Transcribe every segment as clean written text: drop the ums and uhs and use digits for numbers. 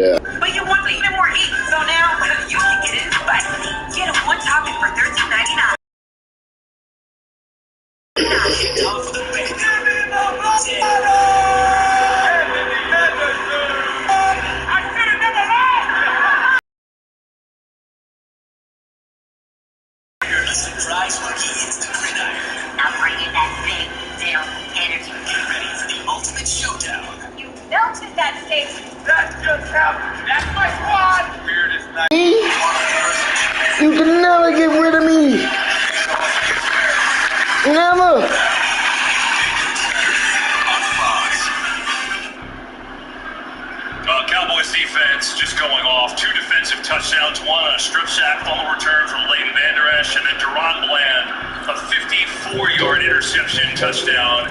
Yeah. But you want even more heat, so now you can get it in spicy. Get a one topping for $13.99. Time for the big. Surprise when he hits the gridiron. I'm bringing that big, Dale energy. Get ready for the ultimate showdown. You melted that steak. That just happened. That's my squad. Weirdest night. You can never get rid of me. Never. Cowboys defense just going off. 2 defensive touchdowns, 1 on a strip sack on the return from Leighton Vander Esch, and then Deron Bland, a 54-yard interception touchdown.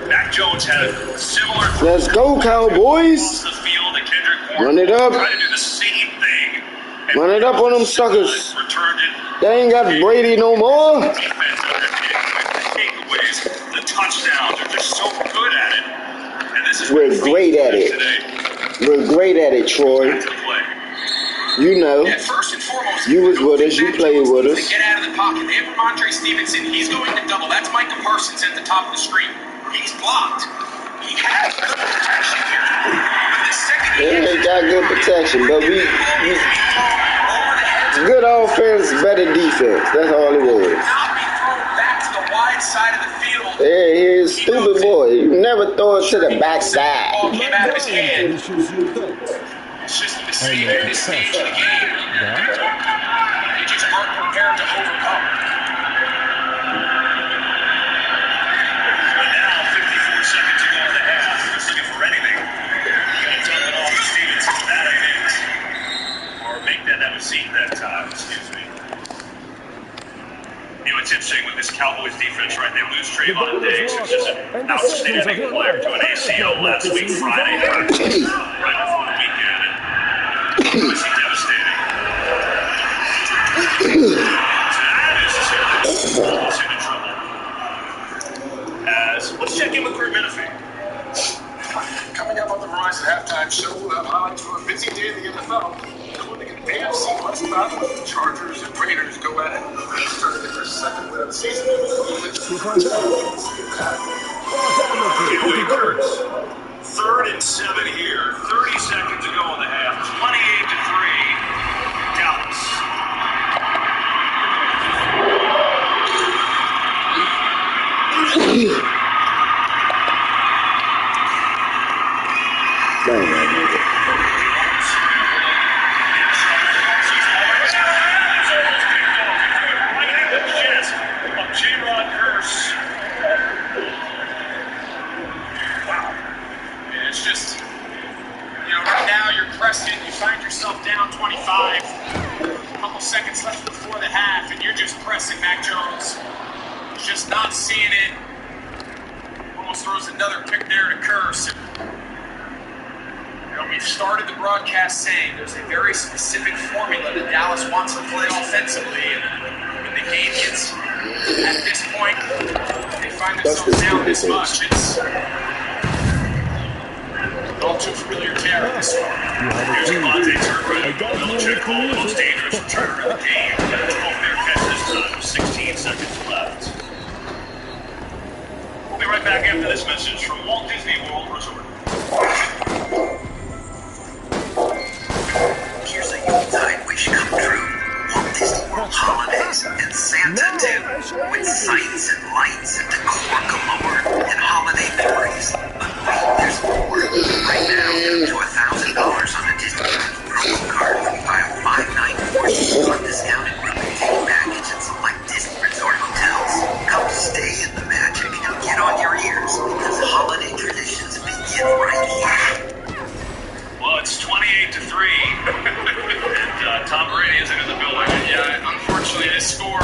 Mac Jones had a similar. Let's go, Cowboys. The field and Kendrick Run it up. Try to do the same thing. Run it up on them suckers. Returned it. They ain't got Brady no more. Defense underpinned the takeaways, the touchdowns. They're just so good at it. And this is We're great at it. today. We're great at it, Troy. You know. Yeah, first and foremost, You was with us. You played with us. Get out of the pocket. They have Ramondre Stevenson. He's going to double. That's Micah Parsons at the top of the screen. He's blocked. He has good protection here. But the second They got good protection, but we good offense, better defense. That's all it was. not be thrown back to the wide side of the field. Yeah, he's a stupid boy. You never throw it to the backside. Ball came out of his hand. It's just a mistake at this stage of the game. They just aren't prepared to overcome. But now, 54 seconds to go in the half. Just looking for anything. You're going to dump it off to Stevenson. That ain't it. Or make that have a seat that time. Excuse me. You know, it's interesting with this Cowboys defense, right? They lose Trayvon Diggs, who's just an outstanding player, to an ACL last week, Friday, right before the weekend. And obviously devastating. That is almost into trouble. Let's check in with Kurt Menefee. Coming up on the Rise at Halftime show, we'll have highlights for a busy day in the NFL, including an AFC West battle. The Chargers and Raiders go at it. They started their second win of the season. Gateway Kurtz. 3rd and 7 here. 30 seconds to go in the half. 28-3. Dallas. It's just, right now you're pressing, you find yourself down 25, a couple seconds left before the half, and you're just pressing Mac Jones. Just not seeing it. Almost throws another pick there to Curse. We've started the broadcast saying there's a very specific formula that Dallas wants to play offensively, and when the game gets at this point, they find themselves down this much. It's all too familiar territory. Here's Devontae Turpin. Belichick called the most dangerous returner of the game. 12-fair catch this time with 16 seconds left. We'll be right back after this message from Walt Disney World Resort. Here's a Yuletide wish come true. Walt Disney World holidays and Santa too. With sights and lights and decor galore and holiday memories. But wait, there's more. Right now, up to $1,000 on a Disney promo card when you buy a 5-night 4-season discounted room and take package at select Disney Resort hotels. Come stay in the magic and get on your ears because holiday traditions begin right here. Well, it's 28-3, and Tom Brady isn't in the building. Yeah, unfortunately, this score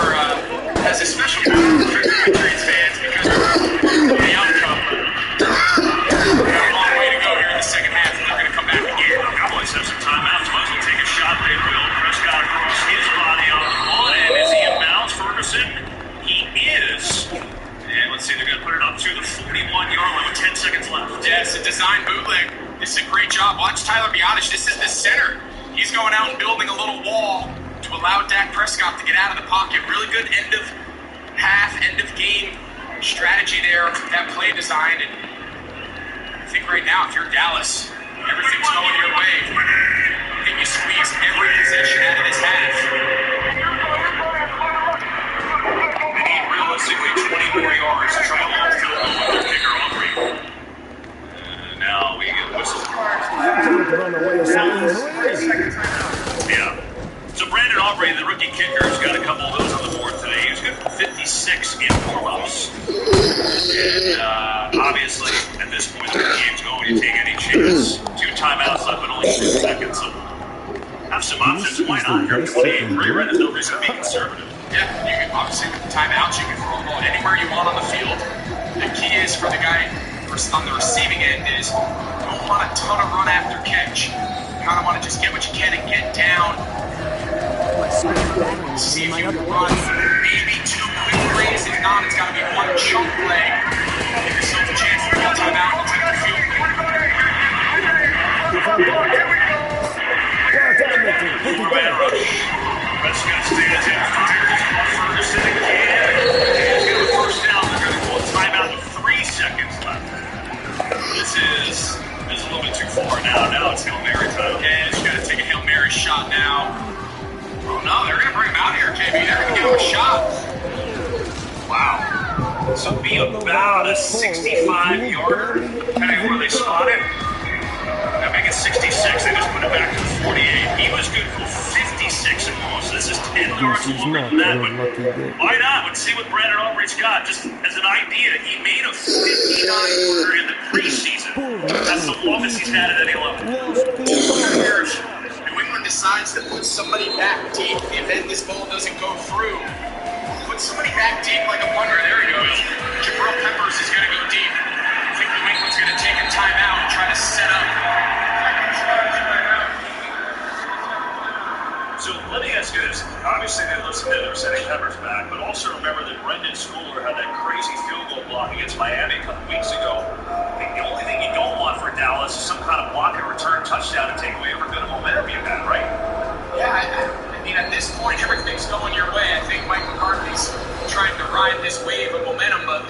has a special meaning for Patriots fans because of the outcome. We've got a long way to go here in the second half, and they're going to come back again. Cowboys have some timeouts. Might as well take a shot. They will. Prescott across his body on the line. Is he in bounds, Ferguson? He is. And let's see, they're going to put it up to the 41-yard line with 10 seconds left. Yeah, it's a design bootleg. This is a great job. Watch Tyler Biadasz. This is the center. He's going out and building a little wall to allow Dak Prescott to get out of the pocket. Really good end of half, end of game strategy there, that play design. And I think right now, if you're Dallas, everything's going your way. I think you squeeze every possession out of this half. They need realistically 20 more yards to try to hold field goal with their kicker Aubrey. Now we get whistle. Yeah. So Brandon Aubrey, the rookie kicker, has got a couple of those on the board today. He was good for 56 in warm-ups. And obviously, at this point in the game's going, you take any chance. 2 timeouts left, but only 2 seconds. So have some options. Why not? You're 28-3, right? There's no reason to be conservative. Yeah, you can obviously with the timeouts, you can throw the ball anywhere you want on the field. The key is for the guy on the receiving end is you don't want a ton of run after catch. You kind of want to just get what you can and get down. See if you can run maybe 2 quick plays. If not, it's got to be 1 chunk play. Give yourself a chance to call timeout and take the field goal. Prescott stands in fire. He's caught Ferguson again. He's got a first down. They're going to call a timeout with 3 seconds left. This is a little bit too far now. Now it's Hail Mary time. Yeah, he's got to take a Hail Mary shot now. Oh no, they're going to bring him out here, KB. They're going to give him a shot. Wow. So be about a 65-yarder, depending on where they spot it. Now make it 66. They just put it back to the 48. He was good for 56 and more. So this is 10 yards longer than that. But why not? Let's see what Brandon Aubrey's got. Just as an idea, he made a 59-yarder in the preseason. That's the longest he's had at any level. New England decides to put somebody back deep. The event this ball doesn't go through. Put somebody back deep like a punter. There he goes. Jabril Peppers is going to go deep. I think New England's going to take a timeout and try to set up. So let me ask you this. Obviously, they were setting Peppers back, but also remember that Brendan Schooler had that crazy field goal block against Miami a couple weeks ago. I think the only thing you don't want for Dallas is some kind of block and return touchdown to take away every bit of momentum you had, right? Yeah, I mean, at this point, everything's going your way. I think Mike McCarthy's trying to ride this wave of momentum, but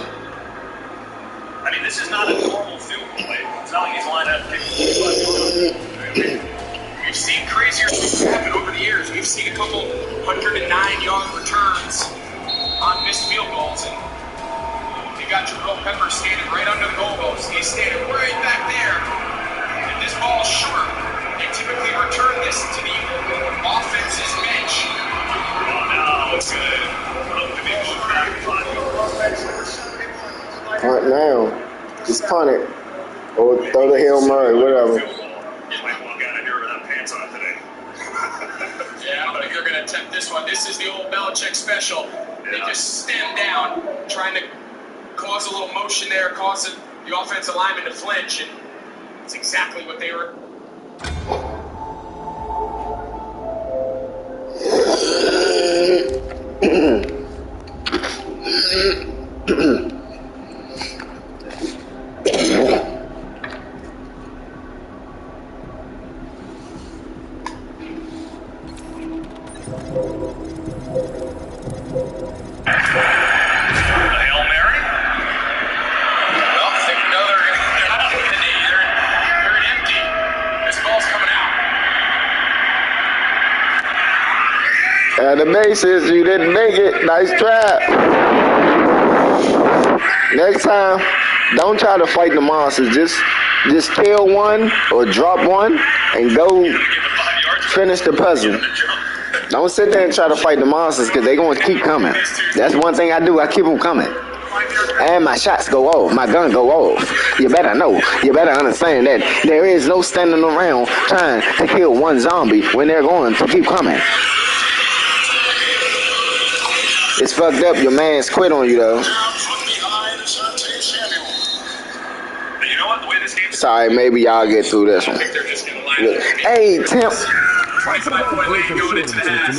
I mean, this is not a normal field goal play. It's not like he's lined up kicking. We've seen crazier things happen over the years. We've seen a couple 109-yard returns on missed field goals, and you got Jabril Peppers standing right under the goalpost. He's standing right back there. If this ball is short, they typically return this to the offense's bench. Oh, no, it's good. Punt now. Just punt it. Or throw the Hail Mary, whatever. Yeah, I don't think they're going to attempt this one. This is the old Belichick special. They just stem down, trying to cause a little motion there, cause the offensive lineman to flinch, and it's exactly what they were. The bases, you didn't make it. Nice trap. Next time, don't try to fight the monsters. Just kill one or drop one and go finish the puzzle. Don't sit there and try to fight the monsters because they're going to keep coming. That's one thing I do. I keep them coming. And my shots go off. My gun go off. You better know. You better understand that there is no standing around trying to kill one zombie when they're going to keep coming. It's fucked up. Your man's quit on you, though. Sorry, maybe y'all get through this one. Hey, Tim. Going into the half.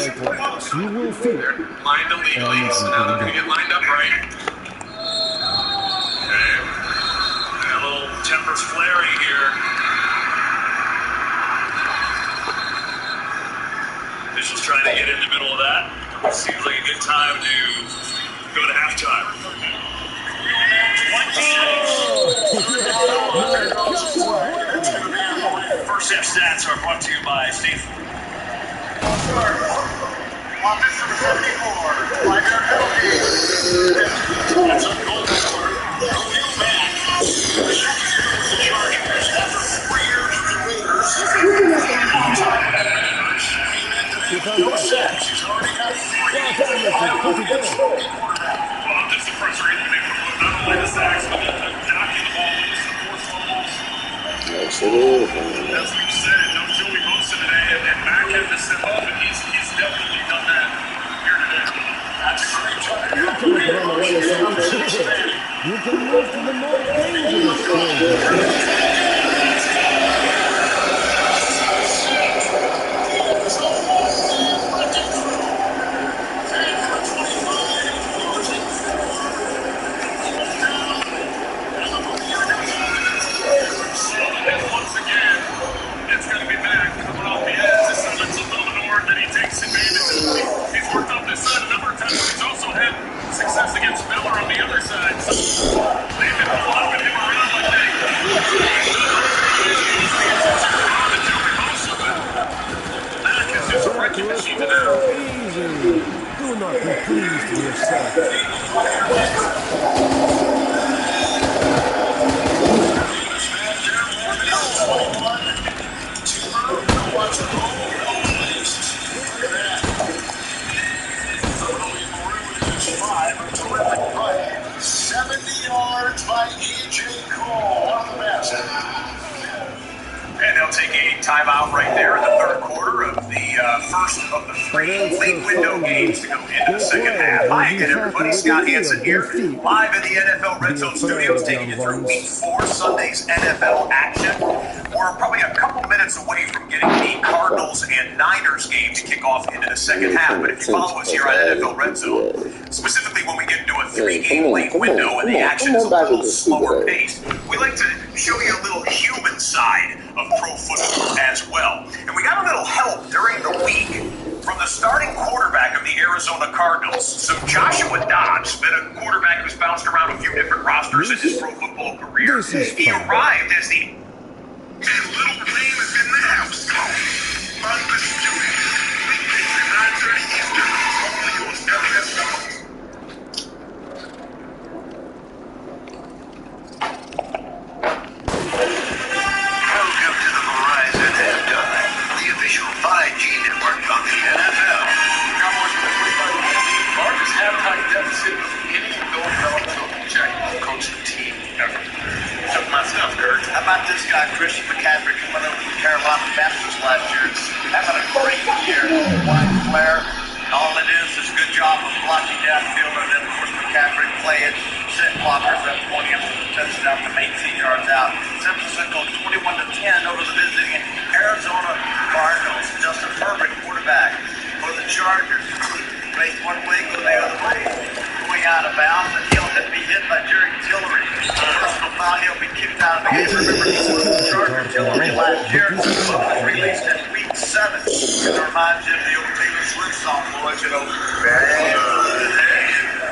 They're lined illegally, so now they're going to get lined up right. Okay. A little tempers flaring here. officials trying to get in the middle of that. Seems like a good time to go to halftime. First half stats are brought to you by State Farm. On this number 74, by their penalty. That's a goal scorer. Julio Mack. The Chargers, after 4 years with the Raiders, no sacks. He's already got 3. Well, this is the first reason they put not only the sacks, but the knocking the ball loose, the forced fumbles. Yes, it is. That's what you said. No Joey Bosa today, and Mack had to step up, and he's definitely done that here today. That's a great time. You can move to the more dangerous field. Once again, it's going to be Mack coming off the edge. This time it's a little north that he takes advantage of. He's worked off this side a number of times, but he's also had success against Miller on the other side. So they've been flopping him around like they Mack is just wrecking the sheet to do. Easy. Do not be pleased with yourself. Terrific run. 70 yards by E.J. Cole. One of the best. And they'll take a timeout right there in the third quarter of the first of the 3 late window games to go into the second half. Hi again, everybody. Scott Hansen here, live in the NFL Red Zone Studios, taking you through Week 4 Sunday's NFL action. We're probably a couple minutes away from getting the Cardinals and Niners game to kick off into the second half. But if you follow us here on NFL Red Zone, specifically when we get into a 3-game late window and the action is a little slower paced, we like to show you a little human side of pro football as well. And we got a little help during the week from the starting quarterback of the Arizona Cardinals. So Joshua Dobbs, been a quarterback who's bounced around a few different rosters in his pro football career. He arrived as the Little Green is in the house. Unbelievable. Weekdays at 9:30 Eastern. Only on FS1. Welcome to the Verizon halftime, the official 5G network of the NFL. Cowboys with a 25 largest halftime deficit of any Bill Belichick coach team ever. Except myself, Kurt. How about this guy, Christian McCaffrey, coming over from Carolina Baptist last year? Having a great year. Wide flare. All it is a good job of blocking downfield, and then, of course, McCaffrey playing set blockers up 20 up the touchdown from 18 yards out. San Francisco 21-10 over the visiting Arizona Cardinals. Justin Herbert, quarterback for the Chargers. Make one way, go the other way. Going out of bounds, and he'll be hit by Jerry Tillery. Personal foul, he'll be kicked out of the game. Remember, he was the Charger Tillery last year. Was released in Week 7. It reminds you of the old Taylor Swift song, boys, you know.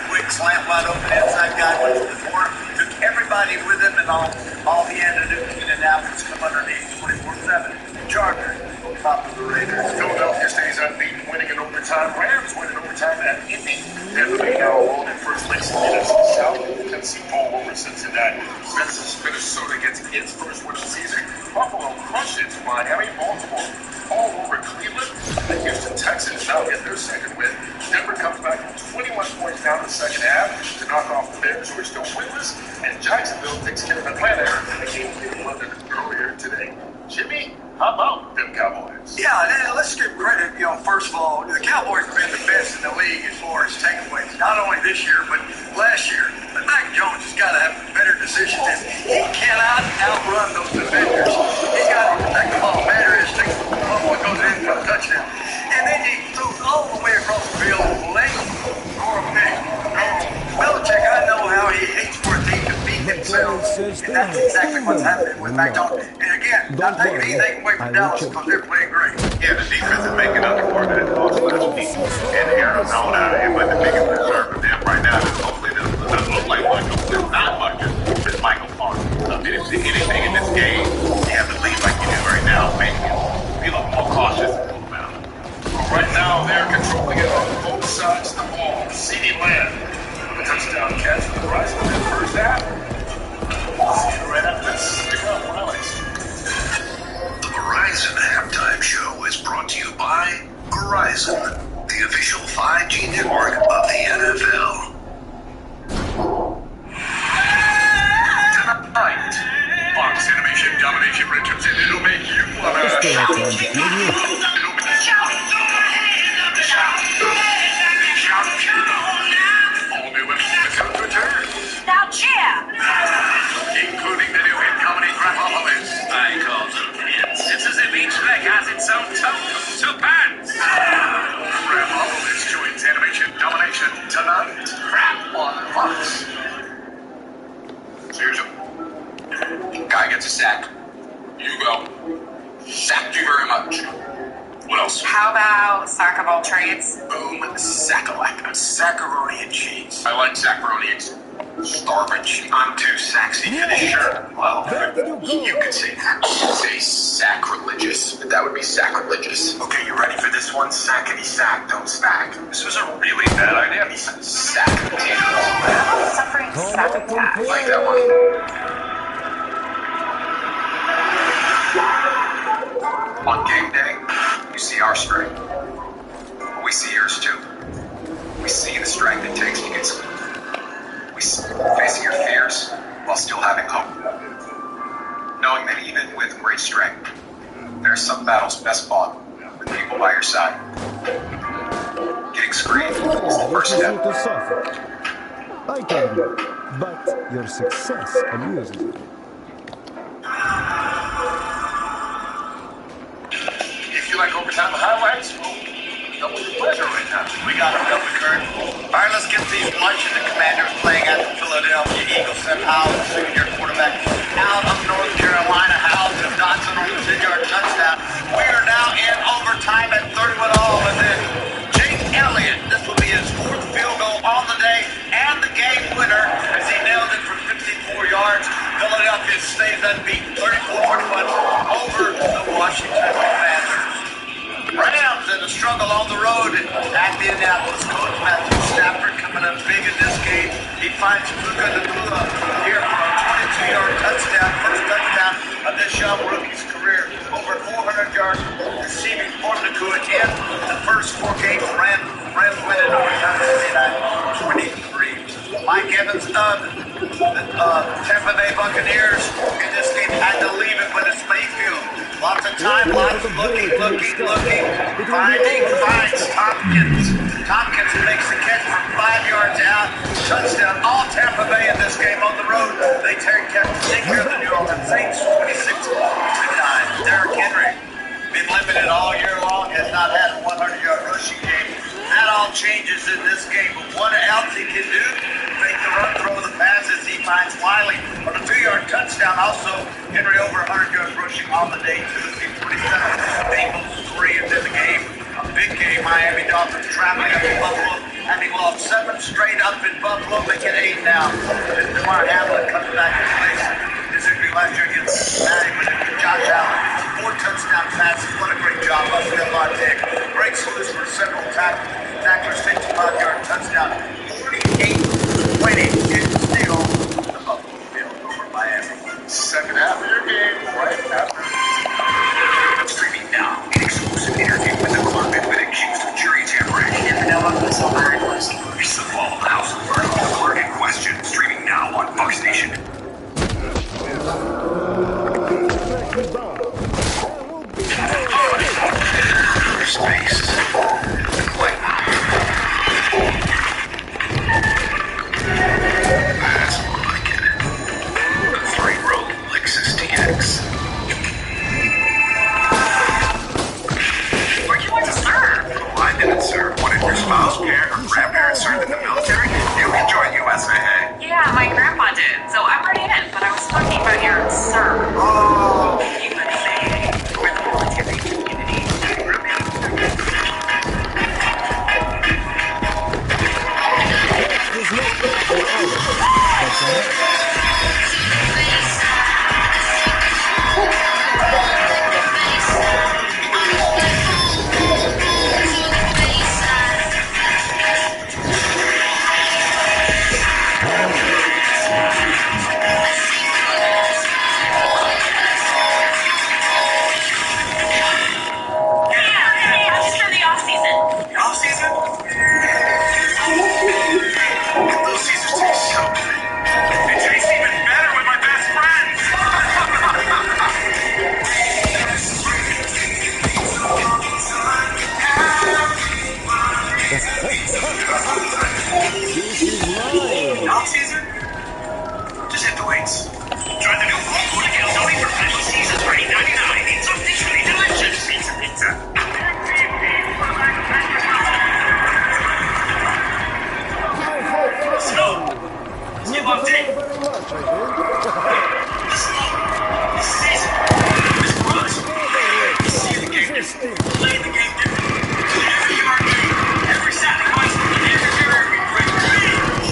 Quick slant wide open inside guy went to the floor. Took everybody with him, and all he had to do was get it out and come underneath 24/7. Chargers on top of the Raiders. Philadelphia stays unbeaten, winning in overtime. Rams win in overtime at Indy. Denver now alone in first place in the NFC South. Tennessee fall over Cincinnati. Minnesota gets its first win of the season. Buffalo crushes Miami. Baltimore all over Cleveland. The Houston Texans now get their second win. Denver comes back from 21 points down in the second half to knock off the Bears, who are still winless. And Jacksonville takes care of Atlanta in a game in London earlier today. Jimmy, how about them Cowboys? Yeah, and let's give credit, first of all, the Cowboys have been the best in the league as far as takeaways, not only this year, but last year. But Mac Jones has got to have better decisions, and he cannot outrun those defenders. He's got to protect the ball better as the ball goes in for a touchdown. And then he throws all the way across the field, late or a pick. Belichick, I know how he hates for a team to beat themselves, and that's exactly what's happening with Mac Jones. And again, not taking anything away from Dallas because they're playing great. Yeah, the defense is making up for that. safety in Arizona, but the biggest concern for them right now is hopefully doesn't look like much. It's not much. It's Michael Parsons. Didn't see anything in this game. You have to lead like you do right now. Maybe be a little more cautious about it. Well, right now they're controlling it on both sides of the ball. CeeDee Lamb, a touchdown catch for the Rise in the first half. See you right after this. Pick up highlights. The Verizon Halftime Show is brought to you by Verizon, the official 5G network of the NFL. Tonight, Fox Animation Domination returns and it'll make you wanna all new episodes return, Now cheer! including the new hit comedy Graphopolis. I call them hits. It's as if each leg has its own two bands. Graphopolis joins Animation Domination tonight. Crap on Fox. Here's him. Guy gets a sack. You go. Thank you very much. What else? How about sack of all trades? Boom, sack-a-lack. Saccaroni and cheese. I like saccaroni and starvage. I'm too sexy for this shirt. Well, you could say that. Say sacrilegious. That would be sacrilegious. Okay, you ready for this one? Sackety sack, don't stack. This was a really bad idea. Sack potatoes. Suffering sack attack. Like that one. On game day, you see our strength. We see yours too. We see the strength it takes to get some. We see facing your fears while still having hope. Knowing that even with great strength, there are some battles best fought with people by your side. Getting screened is the first step. To suffer. I can do, but your success amuses me. If you like overtime highlights, double your pleasure right now. We got him covered, Kurt. All right, let's get these luncheon the Commanders playing at the Philadelphia Eagles. Sent Howell, the second-year quarterback, out of North Carolina. Howell to Dotson on the 10-yard touchdown. We are now in overtime at 31-all, and then Jake Elliott. This will be his fourth field goal on the day and the game winner as he nailed it for 54 yards. Philadelphia stays unbeaten, 34-21 over the Washington Commanders. Rams in a struggle on the road at Indianapolis. Coach Matthew Stafford coming up big in this game. He finds Puka Nacua here for a 22-yard touchdown, first touchdown of this young rookie's career. Over 400 yards receiving for Nacua in the first 4 games. Rams win it overtime 23. Mike Evans of the Tampa Bay Buccaneers in this game had to leave it, but it's Mayfield. Lots of time, lots of looking. Finds Tompkins. Tompkins makes the catch from 5 yards out. Touchdown, all Tampa Bay in this game on the road. They take care of the New Orleans Saints 26-9. Derrick Henry, been limited all year long, has not had a 100-yard rushing game. That all changes in this game. But what else he can do? Make the run, throw the passes. He finds Wiley on a 2-yard touchdown. Also, Henry over 100 yards rushing on the day, Tuesday, 27. Bengals 3 into the game. A big game. Miami Dolphins traveling up to Buffalo. Having lost 7 straight up in Buffalo. They get 8 now. And DeMar Hamlin comes back in place. His injury last year against Josh Allen. 4 touchdown passes. What a great job by Devontae. Breaks loose for several tacklers. 55-yard touchdown. 48-20. It's still the Buffalo Bills over Miami. Second half of your game, right after. Streaming now, an exclusive interview with the club and been accused of jury tampering. Never know what was so hard was. It's the fall of the House of Vernon, the clerk in question, streaming now on Fox Nation. Space. Wait. That's more like it. A 3-row Lexus TX. Where'd you want to serve? Oh, I didn't serve. What if your spouse, parent, or grandparents served in the military? You can join USAA. Yeah, my grandpa did. So I'm already in, but I was talking about your sir. Oh. USA. We're the military community. much, I think. This season, this rush, you see the game different, play the game different. Every yard game, every sack punch, every error, every break,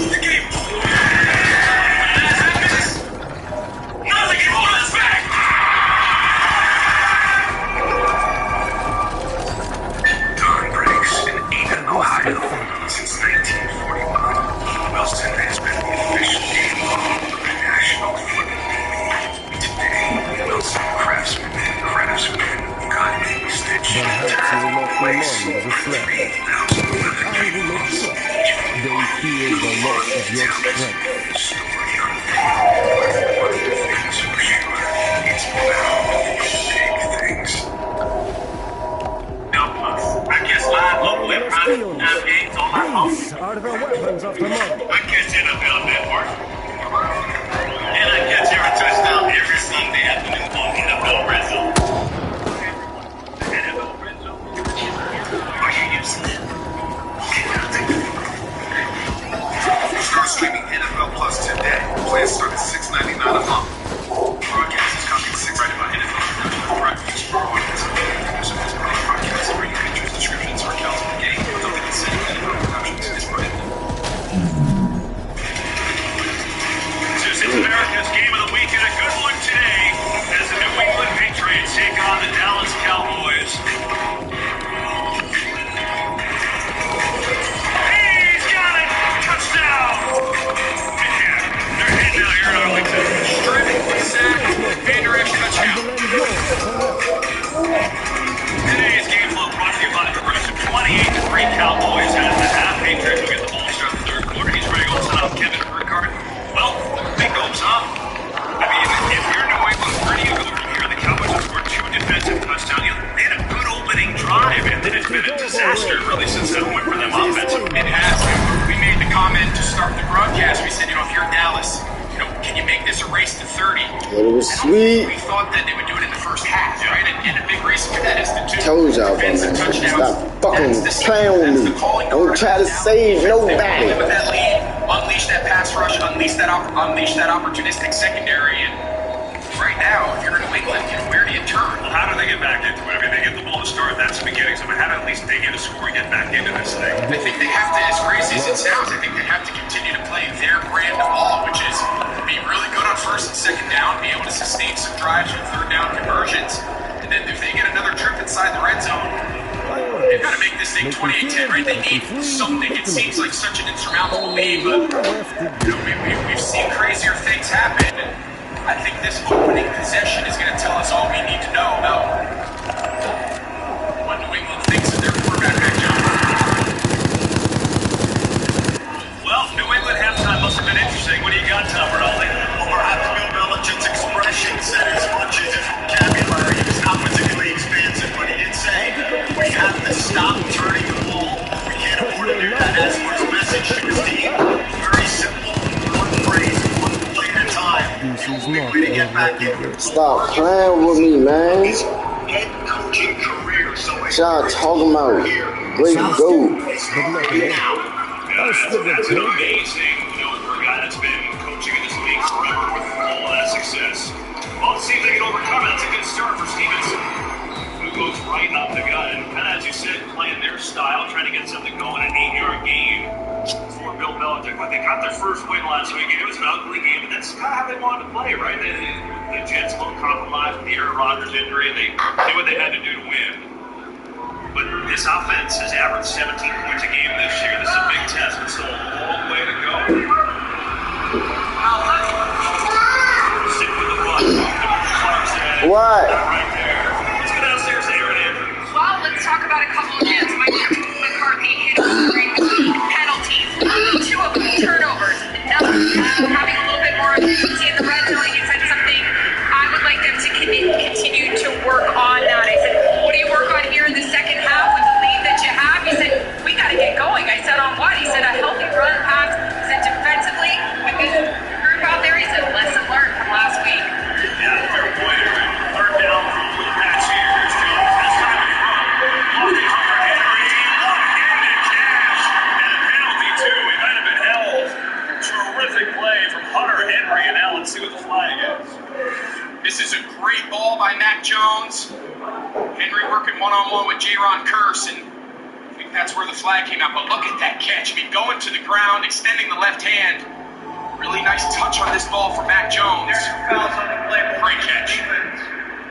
the game. That's happiness. Nothing can hold us back. Dawn breaks in Ada, Ohio. Since 1941, Wilson has been the official game hall of the National Football League. Today, Wilson craftsmen got stitched Perhaps you will not be long as a threat. I will make sure they feel the loss of your strength. Story unfolded. One thing's for sure, it's bound to be big things. I guess live local and private time games on my phone. These are the weapons of tomorrow. I catch NFL Network. And I catch every touchdown every Sunday afternoon on NFL Red Zone. NFL Red Zone? Are you using it? Start streaming NFL Plus today. Plans start at $6.99 a month. Broadcast is coming 6 right about NFL production. Right, each audience. So this broadcast where you features descriptions or accounts of the game without the consent of NFL Productions is prohibited. This is America's Game of the Week, and a good one today as the New England Patriots take on the Dallas Cowboys. He's got it! Touchdown! Yeah, they're heading out here in Arlington. Strip, sack, Vander Esch touchdown. Today's game flow brought to you by the Progressive 28-3 Cowboys at the half. Patriots will get the ball start the third quarter. He's ready to send off Kevin Burkhardt. Well, big hopes, huh? I mean, if you're New England, where do you go from here? The Cowboys have scored 2 defensive touchdowns. They had a good opening drive, and then it's been a disaster really since that point for them offensively. It has. We made the comment to start the broadcast. We said, if you're Dallas, can you make this a race to 30? It was sweet. We thought that they would do it in the first half, right? And a big reason for that is the 2 Told y'all, defensive man. touchdowns. Stop fucking playing with me. Don't try to save nobody. With that lead, unleash that pass rush, unleash that opportunistic secondary, and right now, if you're in New England, where do you turn? Well, how do they get back into it? I mean, they get the ball to start. That's the beginning. So how do at least they get a score and get back into this thing? I think they have to, as crazy as it sounds, I think they have to continue to play their brand of ball, which is be really good on first and second down, be able to sustain some drives with third down conversions, and then if they get another trip inside the red zone, they've got to make this thing 28-10, right? They need something. It seems like such an insurmountable lead, but we've seen crazier things happen, and I think this opening possession is going to tell us all we need to know about what New England thinks of their quarterback, Mac Jones. Well, New England halftime must have been interesting. What do you got, Tom Rinaldi? Well, perhaps Bill Belichick's expression said as much as his vocabulary. It was not particularly expansive, but he did say we have to stop turning the ball. We can't afford to do that. As for his message to his team, very simple, one phrase, one play at a time. This is Only not way to get back in. Stop playing with me, man. His head coaching career. So What y'all talking about? Great go. It's been amazing, for a guy that's been coaching in this league forever with all that success. Well, let's see if they can overcome it. That's a good start for Stevenson, who goes right up the gut. And as you said, playing their style, trying to get something going, an 8-yard game for Bill Belichick. But they got their first win last week. It was an ugly game, but that's kind of how they wanted to play, right? The Jets a little compromised with the Aaron Rodgers injury, and they did what they had to do to win. But this offense has averaged 17 points a game this year. This is a big test, but still a long way to go. Stick with the run. What? Right there. Let's go downstairs to Aaron Andrews. Well, let's talk about a couple of hits. Mike McCarthy hit penalties, 2 of them turnovers. Another having a little bit more efficiency in the red zone. He said something. I would like them to continue to work on that. I said, what do you work on here in the second half with the lead that you have? He said, we got to get going. I said, on what? He said, a healthy run pass. He said, defensively, with this group out there, he said, lesson learned from last week. Yeah, fair point. Third down from the patch here. That's time to run. Off the one-on-one with J-Ron Curse, and I think that's where the flag came out. But look at that catch. I mean, going to the ground, extending the left hand. Really nice touch on this ball for Mac Jones. There's some fouls on the play. Great catch.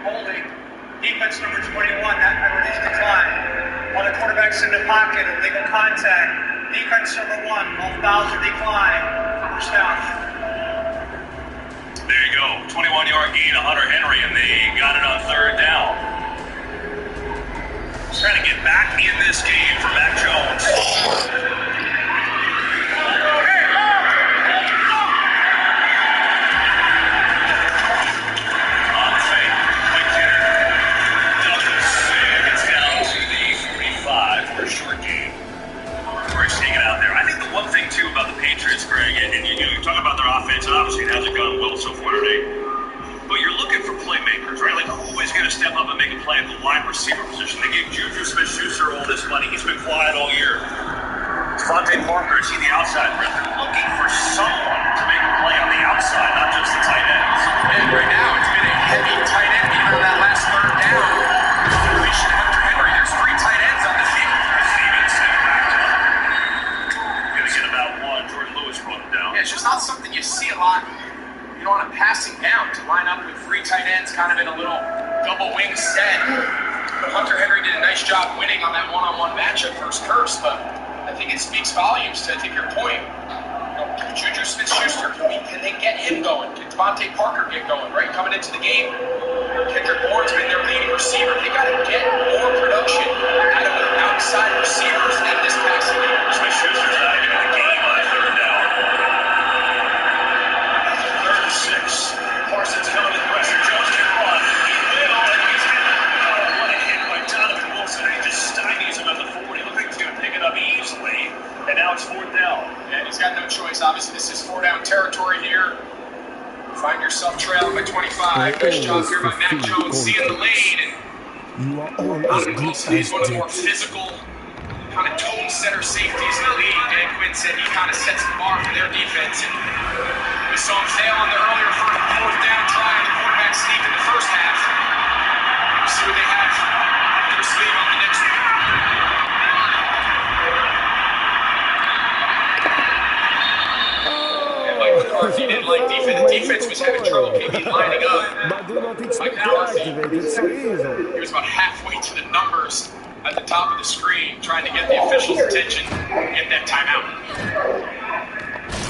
Holding. Defense number 21, that release decline. While the quarterback's in the pocket, illegal contact. Defense number 1, all fouls are declined. First down. There you go. 21-yard gain to Hunter Henry, and they got it on third down. Trying to get back in this game for Mac Jones. On the fake. Quick hitter. Douglas gets down to the 45 for a short gain. We're taking it out there. I think the one thing, too, about the Patriots, Greg, and you talk about their offense, and obviously it hasn't gone well so far today, but you're looking for playmakers, right? Like, who is going to step up and make a play at the wide receiver position? They gave Juju Smith-Schuster all this money. He's been quiet all year. Devontae Parker, is he the outside threat? They're looking for someone to make a play on the outside, not just the tight ends. And right now, it's been a heavy tight end even on that last third down. Unleashing Hunter Henry. There's 3 tight ends on the field. Stevenson back to him. Going to get about one. Jordan Lewis brought him down. Yeah, it's just not something you see a lot, you know, on a passing down to line up with 3 tight ends kind of in a little double wing set. Hunter Henry did a nice job winning on that one-on-one matchup versus Curse, but I think it speaks volumes to, I think, your point. You know, Juju Smith-Schuster, can they get him going? Can Devontae Parker get going, right? Coming into the game, Kendrick Bourne's been their leading receiver. They got to get more production out of their outside receivers in this passing game. Smith-Schuster's not even in the game on third down. Third and 6. Parsons coming to the pressure. Jones can run. He will, and he's hit. What a hit by Donovan Wilson. He just stymies him at the 40. Looked like he's going to pick it up easily, and now it's fourth down. And he's got no choice. Obviously, this is 4-down territory here. Find yourself trailing by 25. Nice job here by Mac Jones seeing the lane. And You are all as good Wilson is as one of the more dead. physical, kind of tone setter safeties in the league. Dan Quinn said he kind of sets the bar for their defense. And we saw him fail on the earlier fourth down try on the quarterback sneak in the first half. We'll see what they have up their sleeve on the next one. Mike McCarthy didn't like defense. The defense was having trouble maybe lining up. But do not expect Mike to activate it so easily. He was about halfway to the numbers at the top of the screen, trying to get the official's attention, get that timeout.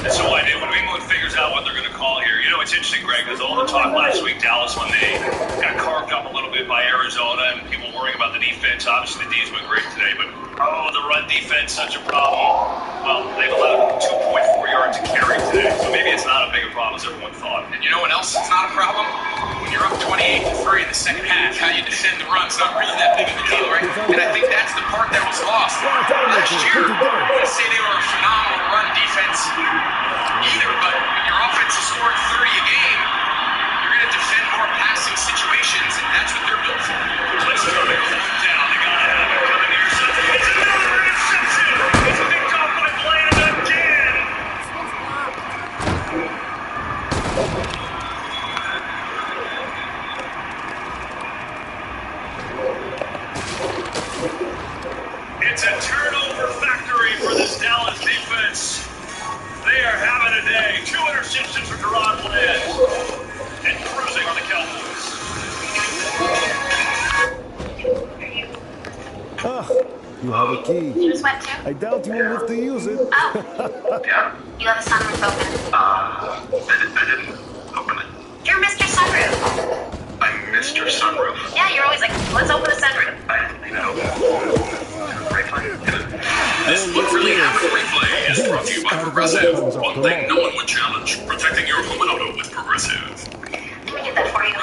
That's no idea. When England figures out what they're going to call here, you know, it's interesting, Greg, because all the talk last week, Dallas, when they got carved up a little bit by Arizona and people worrying about the defense. Obviously, the D's went great today, but the run defense, such a problem. Well, they've allowed 2.4 yards to carry today, so maybe it's not a bigger problem as everyone thought. And you know what else is not a problem? When you're up 28-3 in the second half, how you defend the run's not really that big of a deal, right? And I think that's the part that was lost. Last year, I wouldn't say they were a phenomenal run defense either, but when your offense is scoring 30 a game, you're going to defend more passing situations, and that's what they're built for. Let's go. They go down. They got to have it coming here. It's another interception. It's picked off by Bland again. It's a turnover factory for this Dallas defense. They are having a day. 2 interceptions for Deron Bland. And cruising on the Cowboys. Ah, you have a key. You just went to? I doubt you will live to use it. Oh, Yeah. you have a sunroof open. I didn't open it. You're Mr. Sunroof. I'm Mr. Sunroof. Yeah, you're always like, let's open the sunroof. This What Really Happened replay is brought to you by Progressive. One thing no one would challenge, protecting your home and auto with Progressive. Let me get that for you.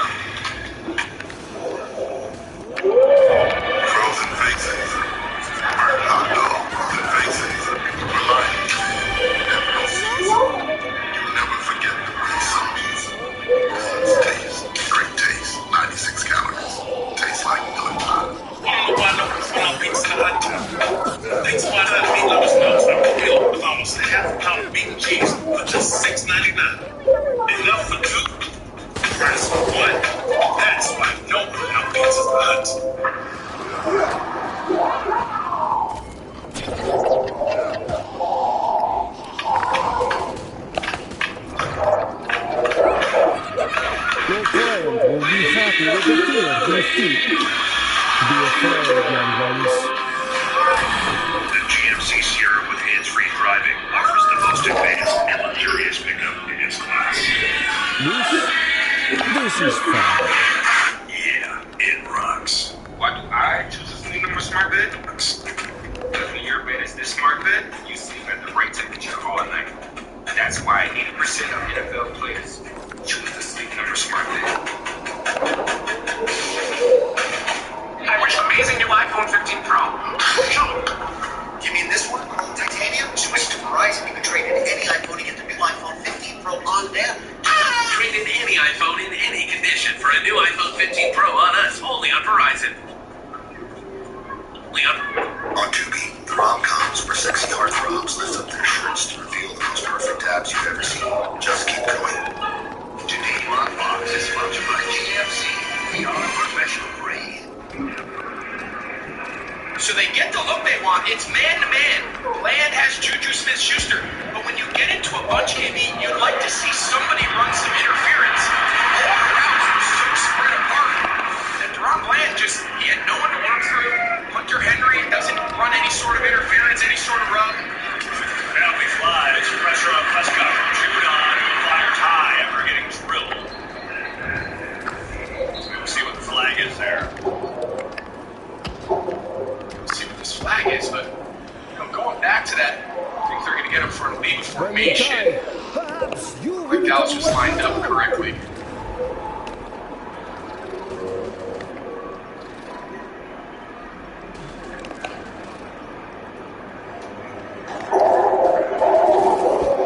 Frozen faces. Burnt hot dog frozen faces. Remind you'll never forget the real zombies. Taste, great taste, 96 calories. Tastes like good time. Thanks for that meatloaf smells like a meal with almost a half pound of meat and cheese for just $6.99. Enough for 2? Press 1. That's why no one out Pizza Hut. Your client will be happy with the fear defeat. Be afraid, young ones. The GMC Sierra with hands-free driving offers the most advanced and luxurious pickup in its class. This is fun. Yeah, it rocks. Why do I choose a sleep number smart bed? Because when your bed is this smart bed, you sleep at the right temperature all night. That's why 80% of NFL players choose the Sleep Number smart bed. With amazing new iPhone 15 Pro. You mean this one? Titanium? Switch to Verizon. You can trade in any iPhone to get the new iPhone 15 Pro on them. Trade in any iPhone in any condition for a new iPhone 15 Pro on us, only on Verizon. On Tubi, the rom-coms where sexy heartthrobs lift up their shirts to reveal the most perfect abs you've ever seen. Just keep going. Today on Fox is sponsored by GMC. Beyond professional grade. So they get the look they want. It's man-to-man. Bland has Juju Smith-Schuster. But when you get into a bunch, Amy, you'd like to see somebody run some interference. All the routes were so spread apart that Deron Bland he had no one to work through. Hunter Henry doesn't run any sort of interference, any sort of rub. Penalty flag. It's pressure on Prescott from Judon, who fires high after getting drilled. We'll see what the flag is there. See what this flag is, but going back to that, I think they're going to get him for a legal formation. I think Dallas was lined up correctly.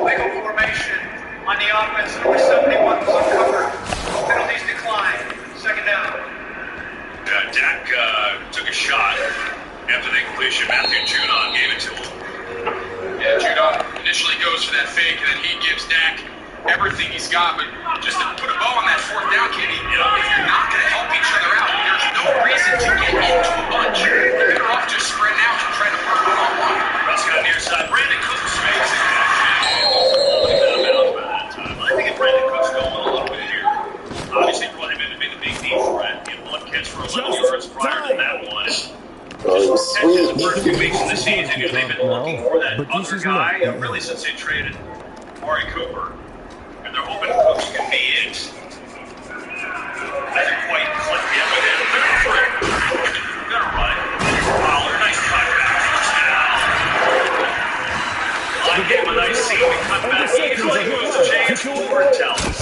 Legal formation on the offense. Number 71 was uncovered. Penalties decline. Second down. Dak took a shot after the completion. Matthew Judon gave it to him. Yeah, Judon initially goes for that fake, and then he gives Dak everything he's got. But just to put a bow on that fourth down, Kenny, if you're not going to help each other out, there's no reason to get into a bunch. You're better off just spreading out and trying to work one-on-one. Prescott near side. Brandon Cooks makes it. I think if Brandon Cooks going a little bit here, obviously brought him in to be the big deep threat. He had one catch for 11 yards prior to that one. Oh, sweet. The first 2 weeks of the season, they've been looking for that other guy, really since they traded Amari Cooper. And they're hoping Cooks can be it. Hasn't quite clicked yet with him. Gonna run. Fowler, nice cutback. Line gave him a nice seam and cut back easily. Goes to James Ford Tallis.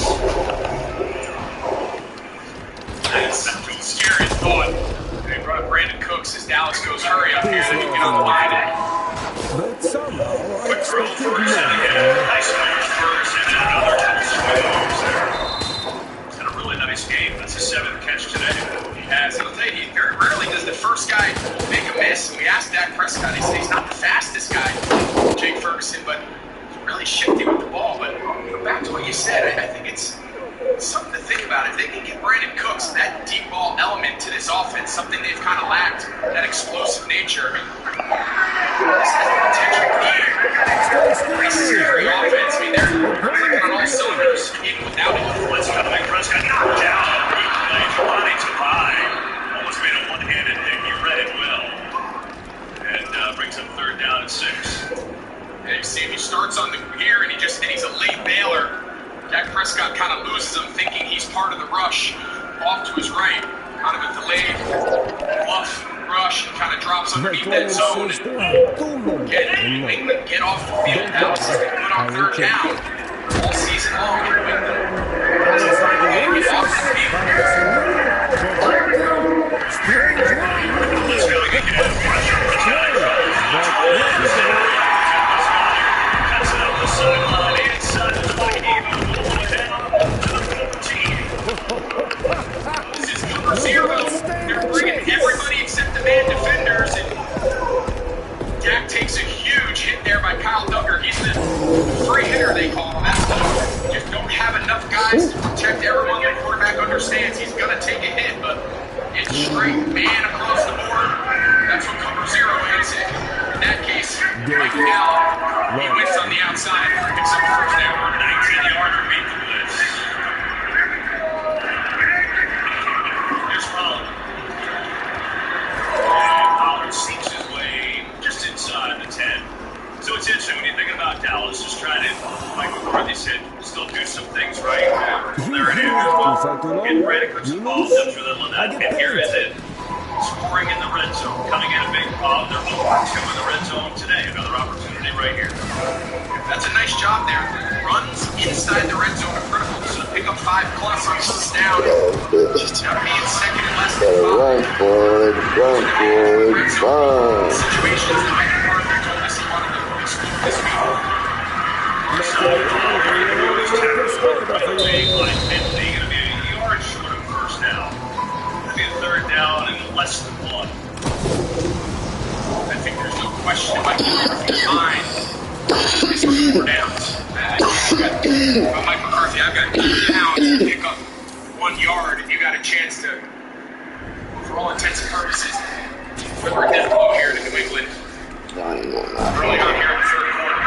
That's too scary thought. They brought Brandon Cooks as Dallas goes, hurry up here, then you get on the line. But somehow I Quick throw expected Ferguson again. Nice finish Ferguson and another couple swings there. He's had a really nice game. That's his 7th catch today. He has. I'll tell you, very rarely does the first guy make a miss. And we asked Dak Prescott, he said he's not the fastest guy, Jake Ferguson, but he's really shifty with the ball. But back to what you said, I think it's something to think about. If they can get Brandon Cooks, that deep ball element to this offense, something they've kind of lacked, that explosive nature. I mean, this has the potential to be a pretty scary offense. I mean, they're clicking on all cylinders, even without it. Let's go. Prescott knocked down. Good play. Giovanni too high. Almost made a one-handed hit. You read it well. And brings up 3rd down and 6. And you see him, he starts on the here, and he's a late bailer. Dak Prescott kind of loses him, thinking he's part of the rush off to his right. Kind of a delayed bluff rush, and kind of drops underneath that zone. And New England get off the field. Dallas has been good on 3rd down all season long in New England. Get off the field. Let's go. He can have pressure. Cuts it up the sideline. Inside the play. This is Cooper Zero. They're bringing everybody except the man defenders, and Dak takes a huge hit there by Kyle Duggar. He's the free hitter, they call him. That's just don't have enough guys to protect everyone. The quarterback understands he's going to Mike Gallup. He wins on the outside. Picks up the first down. 19-yarder beat the blitz. Here's Pollard. And Pollard seeks his way just inside the 10. So it's interesting when you think about Dallas just trying to, like McCarthy said, still do some things right. There it is. Get ready for some balls up through the line. And here is it. Scoring in the red zone. Coming in a big pop. They're 0-2 in the red zone today. Another opportunity right here. That's a nice job there. Runs inside the red zone are critical. So to pick up 5+ on first down. Now to be in second and less than 5. Run for it, run for it, run. Situations that Mike McCarthy told us he wanted to explore this week. Big line penalty. Going to be a yard short of first down. Going to be a third down and less than 1. I think there's no question in Mike McCarthy's mind. It's 4 downs. Well, Mike McCarthy, I've got 8 downs to pick up 1 yard if you got a chance to, for all intents and purposes, deliver a death blow here to New England. Early on here in the third quarter.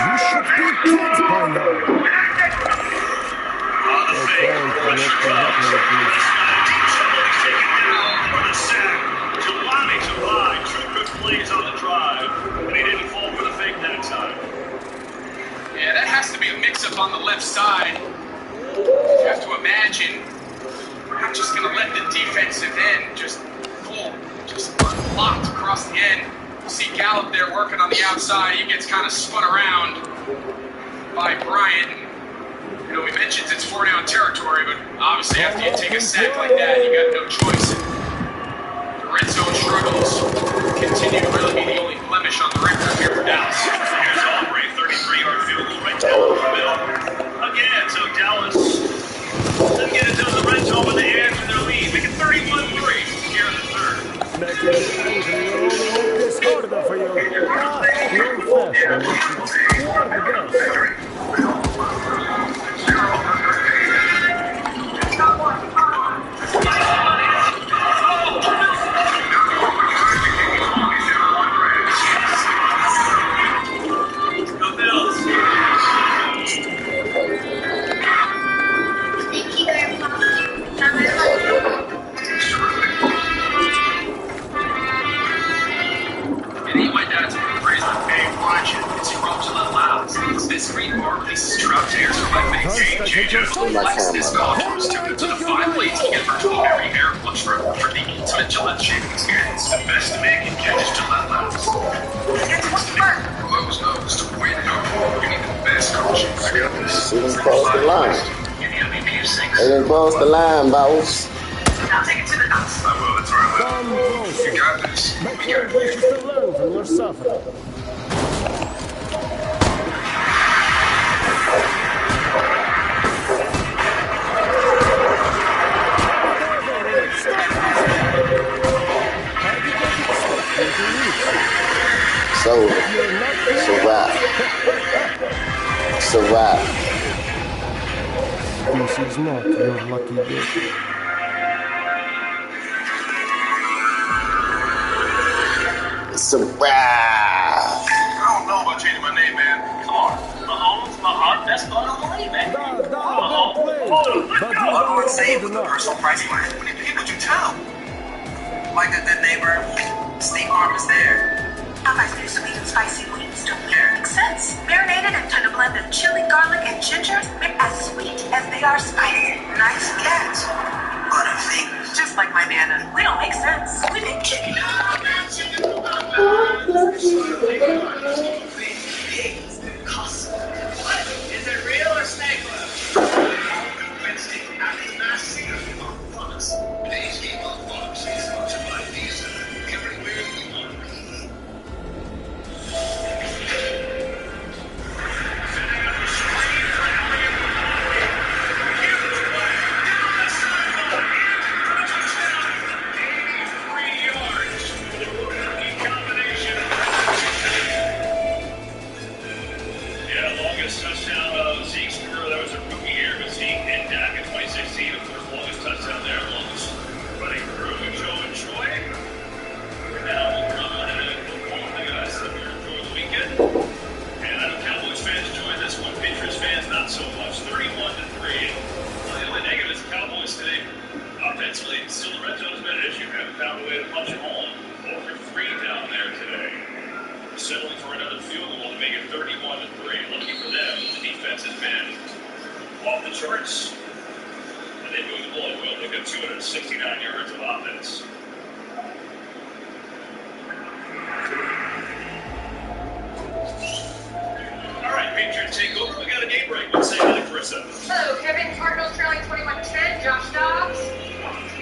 You should be kids by now. Plays on the drive, and he didn't fall for the fake that time. Yeah, that has to be a mix-up on the left side. You have to imagine we're not just going to let the defensive end just pull, just locked across the end. You see Gallup there working on the outside. He gets kind of spun around by Bryant. You know, we mentioned it's 4-down territory, but obviously after you take a sack like that, you got no choice. The red zone struggles continue to really be the only blemish on the record here for Dallas. Here's Aubrey, 33-yard field goal right down the middle. Again, so Dallas doesn't get into the red zone when they add to their lead. Make it 31-3 here in the third. It's harder for you. You're fast. You are the best. This green bar releases trout tears for like big game changer. Flex this college tuned to the 5 blades to get virtual every hair plush for the ultimate Gillette shaving experience. The best making catches Gillette Labs. Lowe's knows to win you need the best coaching. I got this. They didn't cross the line. They didn't cross the line, boss. Now take it to the nuts. I will, it's right. You got this. Make your wishes to learn from your suffering. Survive. This is not your lucky day. Survive. I don't know about changing my name, man. Come on. Mahomes, my best thought on the league, man. I would say it with the personal price line. When you pick, would you tell? Like a good neighbor, State Farm is there. Popeye's new sweet and spicy wings don't make sense. Marinated into a blend of chili, garlic, and ginger, they're as sweet as they are spicy. Nice catch. Butterfingers. Just like my nana. We don't make sense. We make chicken. Is it real or snake oil? Wednesday, after the mass singer on Fox. Today's game on Fox is sponsored by Visa. Everywhere you want. defensively, still the red zone's been an issue. Haven't found a way to punch it home. 0 for 3 down there today. Settling for another field goal to make it 31-3. Lucky for them, the defense has been off the charts. And they're doing the blood well. They've got 269 yards of offense. All right, Patriots take over. We got a game break. Let's say hi to Chris Evans. Hello, Kevin. Cardinals trailing 21-10. Josh Dobbs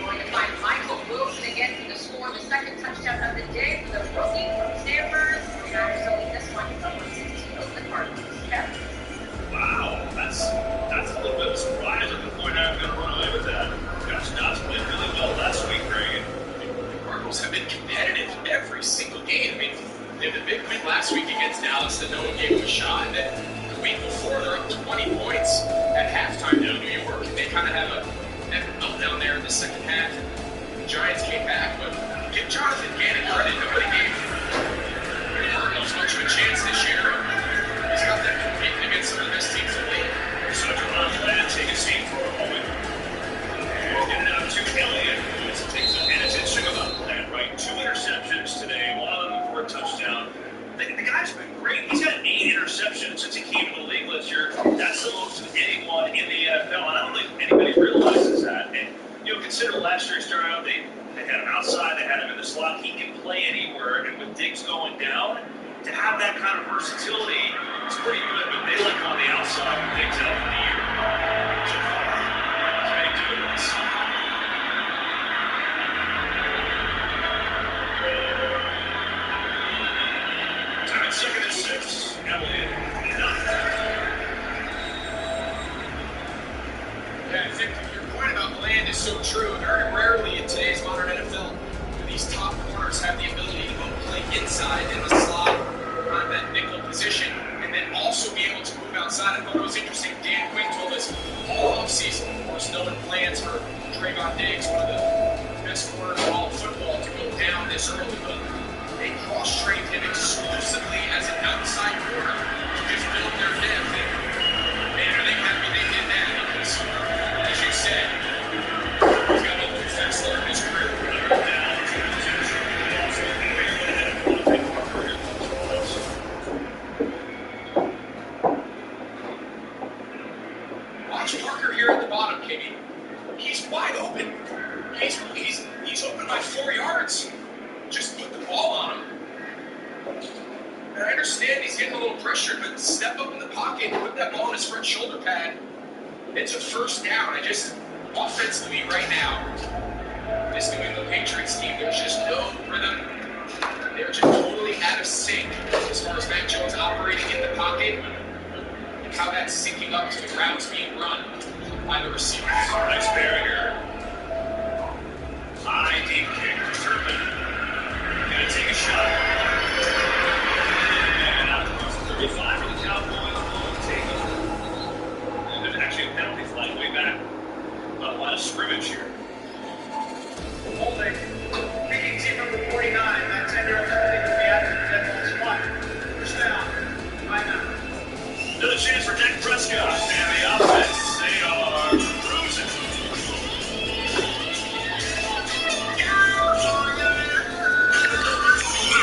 going to find Michael Wilson again for the score. The second touchdown of the day for the rookie from Stanford. So we this one from 16 over the Cardinals. Kevin. Wow, that's a little bit of a surprise at the point I'm going to run away with that. Josh Dobbs played really well last week, Greg. The Cardinals have been competitive every single game. I mean, they had the big win last week against Dallas that no one gave them a shot. And then the week before, they're up 20 points at halftime down in New York. And they kind of have a meltdown there in the second half. The Giants came back, but give Jonathan Gannon credit. Nobody gave the Cardinals much of a chance this year. He's got them competing against some of the best teams in the league. So Jerron Bland take a seat for a moment. And get it out to Elliott. And it's interesting about Bland, right? 2 interceptions today, one of them for a touchdown. The guy's been great. He's got 8 interceptions since he came in the league last year. That's the most of anyone in the NFL, and I don't think anybody realizes that. And, consider last year he started out, they had him outside, they had him in the slot. He can play anywhere, and with Diggs going down, to have that kind of versatility is pretty good. But they like him on the outside with Diggs out for the year. So far, it's made dividends. Time at 2nd and 6. Elliott, Yeah, I think your point about Bland is so true. Very rarely in today's modern NFL do these top corners have the ability to both play inside in the slot, on that nickel position, and then also be able to move outside. I thought it was interesting. Dan Quinn told us all offseason, of course, knowing plans for Trayvon Diggs, one of the best corners in all of football, to go down this early, but they cross-trained him exclusively as an outside corner to just build their depth. And man, are they happy they did that, because, as you said, he's got a little fast start in his career. Watch Parker here at the bottom, Kimmy. He's wide open. He's open by 4 yards. Just put the ball on him. And I understand he's getting a little pressure, but step up in the pocket, put that ball on his front shoulder pad. It's a first down. Offensively right now, this New England Patriots team, there's just no rhythm. They're just totally out of sync as far as Mac Jones operating in the pocket and how that's syncing up to the routes being run by the receivers. Nice barrier. High deep kick to Turpin. Gonna take a shot. And out across the 35 for the Cowboys. Take it. And there's actually a penalty flag way back. About a line of scrimmage here. Holding. Kicking team number 49. That 10-yard penalty will be after the dead ball spot. First down. Right now. Another chance for Dak Prescott. And the offense, they are cruising.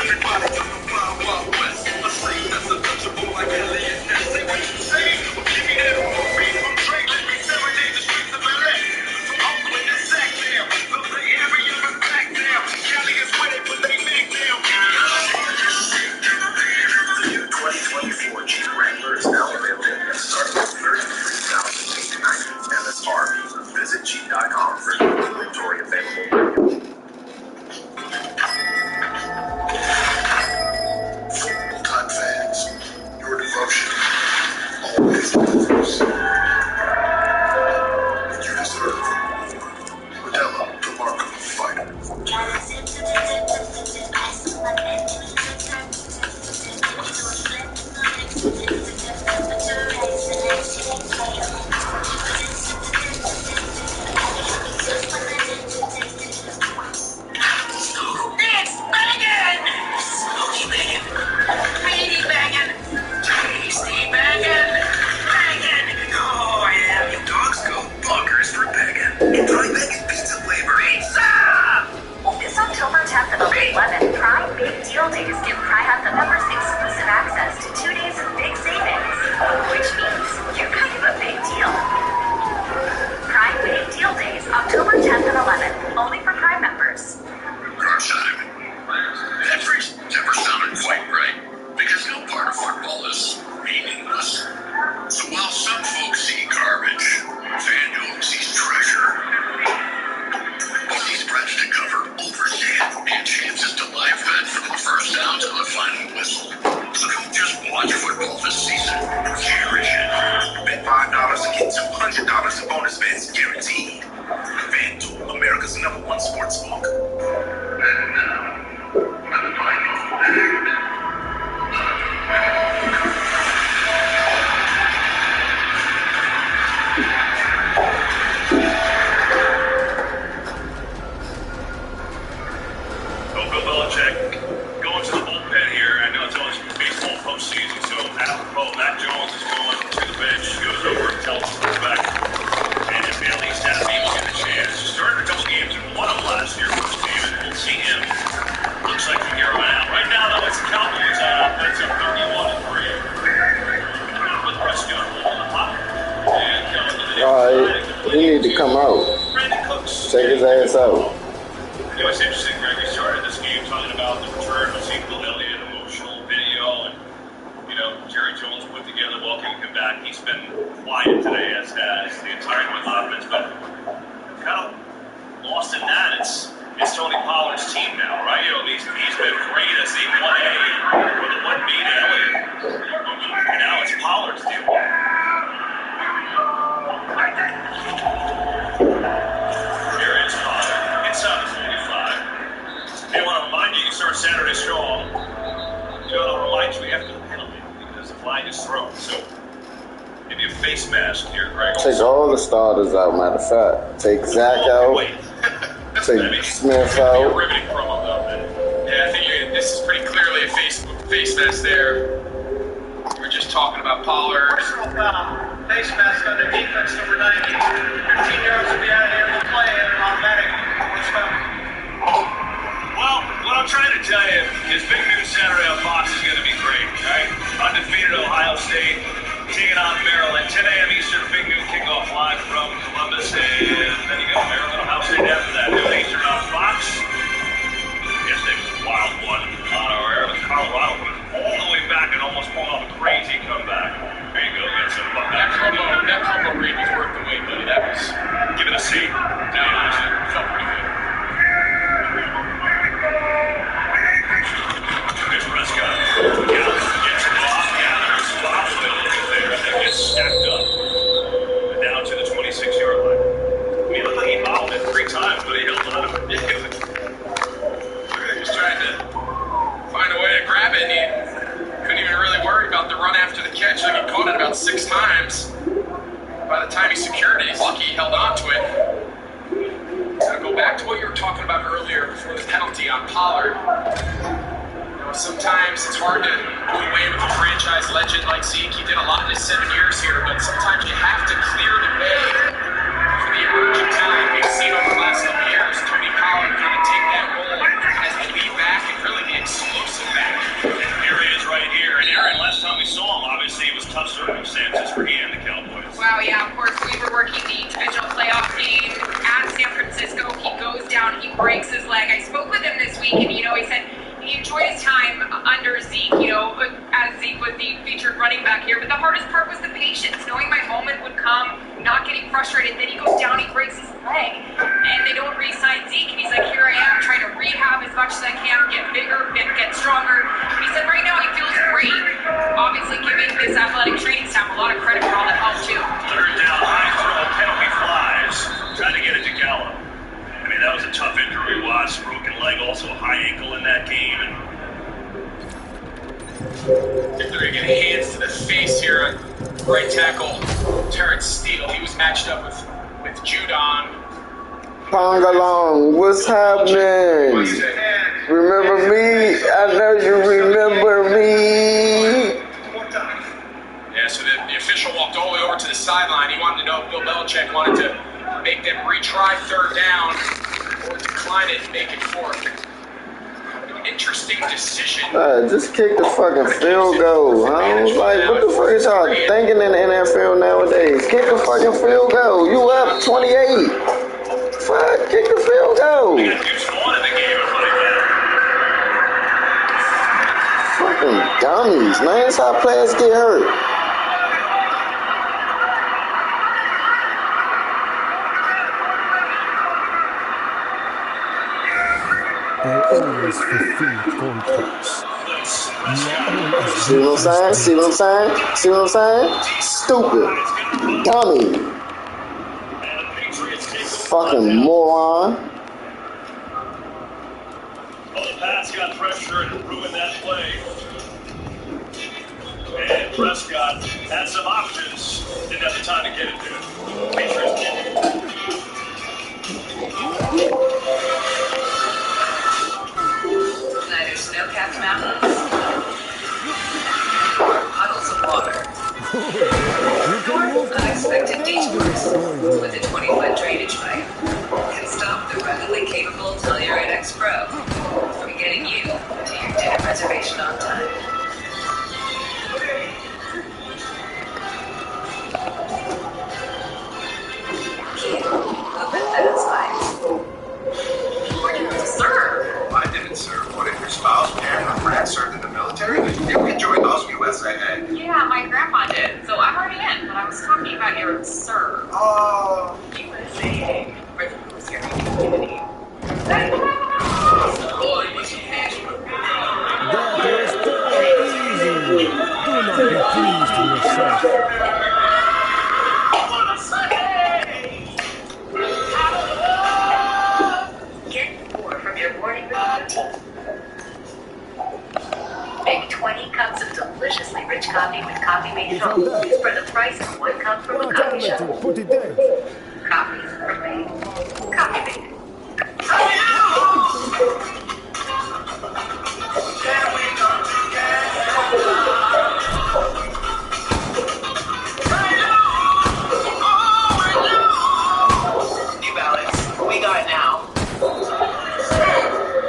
Everybody from the Wild Wild West. A slave that's untouchable like Elliot Ness. Say what you say. Give me that beat from Drake. Let me serenade the streets of LA. From Oakland to Sacktown. They'll say every other back first down to the final whistle. So don't just watch football this season. Cherish it. Bet $5 and get $200 in bonus bets guaranteed. FanDuel, America's #1 sportsbook. And now, the final Bill Belichick going to the bullpen here. I know it's always baseball postseason, so apropos, Mac Jones is going to the bench, goes over and tells the quarterback, and if at least that team will get a chance. Started a couple games and won them last year, first game, and we'll see him. Looks like from here on out. Right now, though, it's the Cowboys on offense at 31-3. With Prescott on the top. He need to come out. Brandon Cooks. Take his ass out. You know, it's interesting, Greg, we started this game talking about the return of Ezekiel Elliott, emotional video, and, you know, Jerry Jones put together welcoming him back. He's been quiet today, as has the entire New England offense, but kind of lost in that. It's Tony Pollard's team now, right? You know, he's been great as the 1A or the 1B to Elliott, and now it's Pollard's deal. Here is Pollard, inside the 45. Hey, I want to remind you, you start Saturday strong. You know, I'll remind you after the penalty because the flag is thrown. So, maybe a face mask here, Greg. Take all the starters out, matter of fact. Take Zach out. Take Smith out. Riveting promo, though. Yeah, I think this is pretty clearly a face mask there. We were just talking about Pollard. Personal foul. Face mask on the defense, number 90. 15 yards to be out here. He's playing automatic. What's foul? Well, what I'm trying to tell you is Big News Saturday on Fox is going to be great, right? Undefeated Ohio State taking on Maryland. 10 a.m. Eastern, Big Noon kickoff live from Columbus. And then you got Maryland, Ohio State after that. Noon Eastern on Fox. Yesterday was a wild one on our air with Colorado. All the way back and almost pulling off a crazy comeback. There you go, get some fun. That promo read was worth the wait, buddy. That was... Give it a C. No, honestly, it felt pretty good. There's Prescott. Gallup gets it off. Gallup stops it there. And gets stacked up. And down to the 26-yard line. I mean, it looked like he bobbled it 3 times, but he held on to it. He was trying to find a way to grab it, and he couldn't even really worry about the run after the catch. Like, he caught it about 6 times. By the time he secured it, he's lucky he held on to it. So to go back to what you were talking about earlier before the penalty on Pollard, you know, sometimes it's hard to do away with a franchise legend like Zeke. He did a lot in his 7 years here, but sometimes you have to clear the way for the emerging talent we've seen over the last couple of years. Tony Pollard kind of take that role as the lead back and really the explosive back. Here he is right here. And Aaron, last time we saw him, obviously it was tough circumstances for he and the Cowboys. Wow, yeah, of course, we were working the divisional playoff game at San Francisco. He goes down, he breaks his leg. I spoke with him this week, and, you know, he said he enjoyed his time under Zeke, you know, as Zeke was the featured running back here. But the hardest part was the patience, knowing my moment would come, not getting frustrated. Then he goes down, he breaks his leg, and they don't re-sign Zeke. And he's like, here I am, trying to rehab as much as I can, get bigger, get stronger. He said right now he feels great. Obviously giving this athletic training staff a lot of credit for all that help, too. 3rd down, high throw, penalty flies, trying to get it to Gallup. I mean, that was a tough injury we watched. Broken leg, also a high ankle in that game. And If they're getting hands to the face here, right tackle Terrence Steele. He was matched up with Judon. Pongalong, what's happening? Remember me? I know you remember me. Yeah, so the official walked all the way over to the sideline. He wanted to know if Bill Belichick wanted to make them retry 3rd down or decline it and make it 4th. Interesting decision. Just kick the fucking field goal, huh? Like, what the fuck is y'all thinking in the NFL nowadays? Kick the fucking field goal. You up 28. Fuck, kick the field goal. Fucking dummies, man. That's how players get hurt. always fulfill contracts. See what I'm saying? See what I'm saying? See what I'm saying? Stupid. Dummy. Fucking moron. Well, the Pats got pressure and ruined that play. And Prescott had some options. Didn't have the time to get it to. Patriots did. Neither snow-capped mountains, puddles of water, unexpected detours with a 20-foot drainage pipe can stop the ruggedly capable Telluride X Pro from getting you to your dinner reservation on time. I didn't serve. What if your spouse, parent, or friend served in the military? You can join those USAA. Yeah, my grandma did, so I'm already in, but I was talking about your sir. Oh. USAA, for the military community. That is too easy. Do not be pleased with yourself. Get more from your morning routine. Make 20 cups of deliciously rich coffee with Coffee Mate Home for the price of 1 cup from a coffee shop. Put it there. Coffee from Mate. Coffee Mate. New balance. We got it now.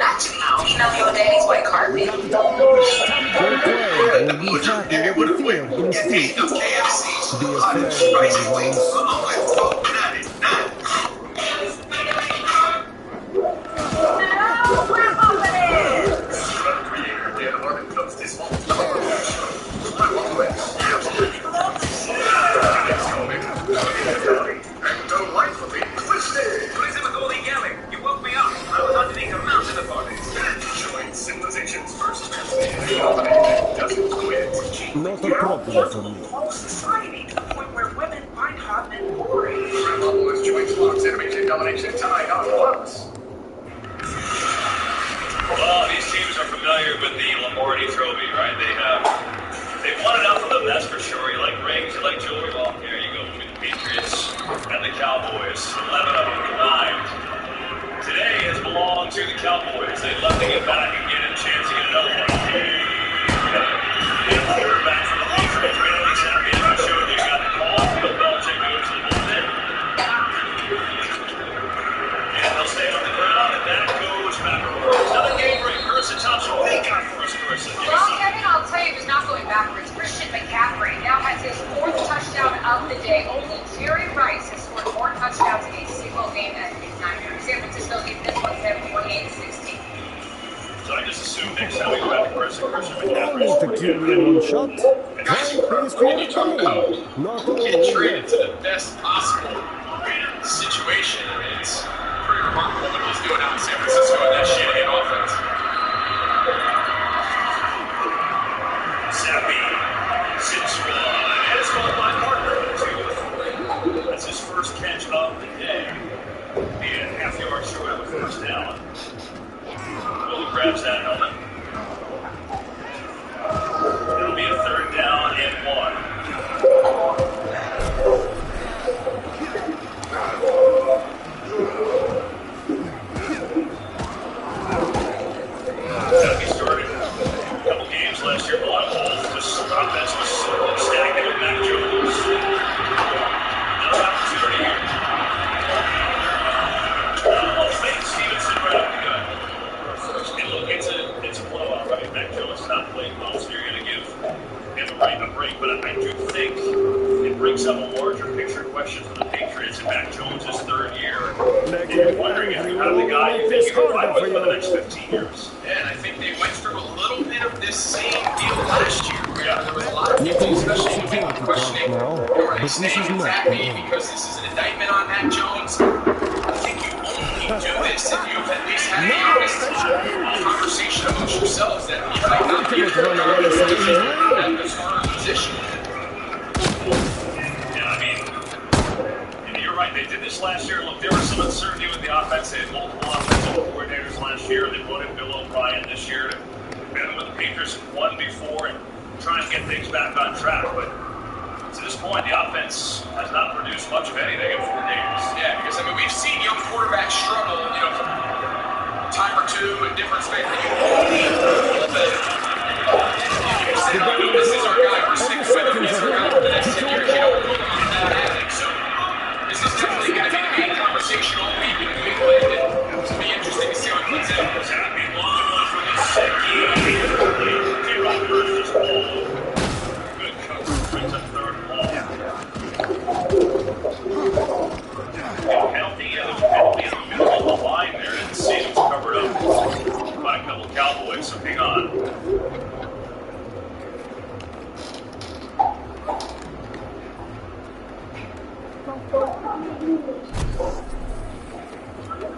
Actually, email your daddy's white carpet. Will be happy with the fear instead. Be afraid, ones. Not a problem for me. Society to the point where women find hot men boring. Grandma joints, locks, animation, domination, tie, on plus. Well, these teams are familiar with the Lombardi Trophy, right? They've won enough of them, that's for sure. You like rings, you like jewelry. Well, here you go between the Patriots and the Cowboys. 11 of them combined. Today has belonged to the Cowboys. They'd love to get back and get a chance to get another one. And quarterback for the Patriots, Bailey Zappi, as we showed you, got the ball. Bill Belichick goes to the bullpen. And they'll stay on the ground, and that goes backwards. Another game break. Carson Thompson, what do you got for us, Carson? Well, Kevin, I'll tell you, it was not going backwards. Christian McCaffrey now has his 4th touchdown of the day. Only Jerry Rice has scored more touchdowns in a single game as the Niners. San Francisco gave this one 28-16. So I just assume next time we go back to Christian McCaffrey. To kill you one shot. Try please for the game. Not only Get traded to the best possible situation. I mean, it's pretty remarkable what he's doing out in San Francisco in that Shanahan offense. Zappi sits one, and it's called by Parker. That's his first catch of the day. And half-yard short of a first down. Willie grabs that helmet. It'll be a 3rd down and 1. Zappi started a couple games last year. Offense was stagnant with Mac Jones. Another opportunity here. Fake Stevenson right up the gut. And look, it's a blowout, right? Mac Jones is not playing well, so you're going to give him a break. But I do think it brings up a larger picture question for the Patriots in Mac Jones' 3rd year. And you're wondering if you have the guy you think you can ride with for the next 15 years. Yeah, and I think they went through a little bit of this same deal last year. Yeah, there was a lot of people, especially in people questioning, are they staying with Zappi because this is an indictment on Mac Jones? I think you only do this if you've at least had the honest time yourselves that you might not be able to have the starter position. Yeah, I mean, you're right. They did this last year. Look, there was some uncertainty with the offense. They had multiple offensive coordinators last year. They brought in Bill O'Brien this year. Been with the Patriots won before and trying to get things back on track. But to this point, the offense has not produced much of anything in 4 games. Yeah, because I mean, we've seen young quarterbacks struggle, you know, from a time or two in different spaces. You say, oh, no, this is our guy. We're sticking with him. He's our guy for the next 10 years. You don't put him on that attic. So this is definitely going to be the main conversation all week in New England. And it's going to be interesting to see how it plays out. It's going to be long enough for the second. J-Rock versus Paul. Good coverage. Brings up third and long. Penalty, there's a penalty in the middle of the line there. Didn't see it. It was covered up by a couple Cowboys, so hang on.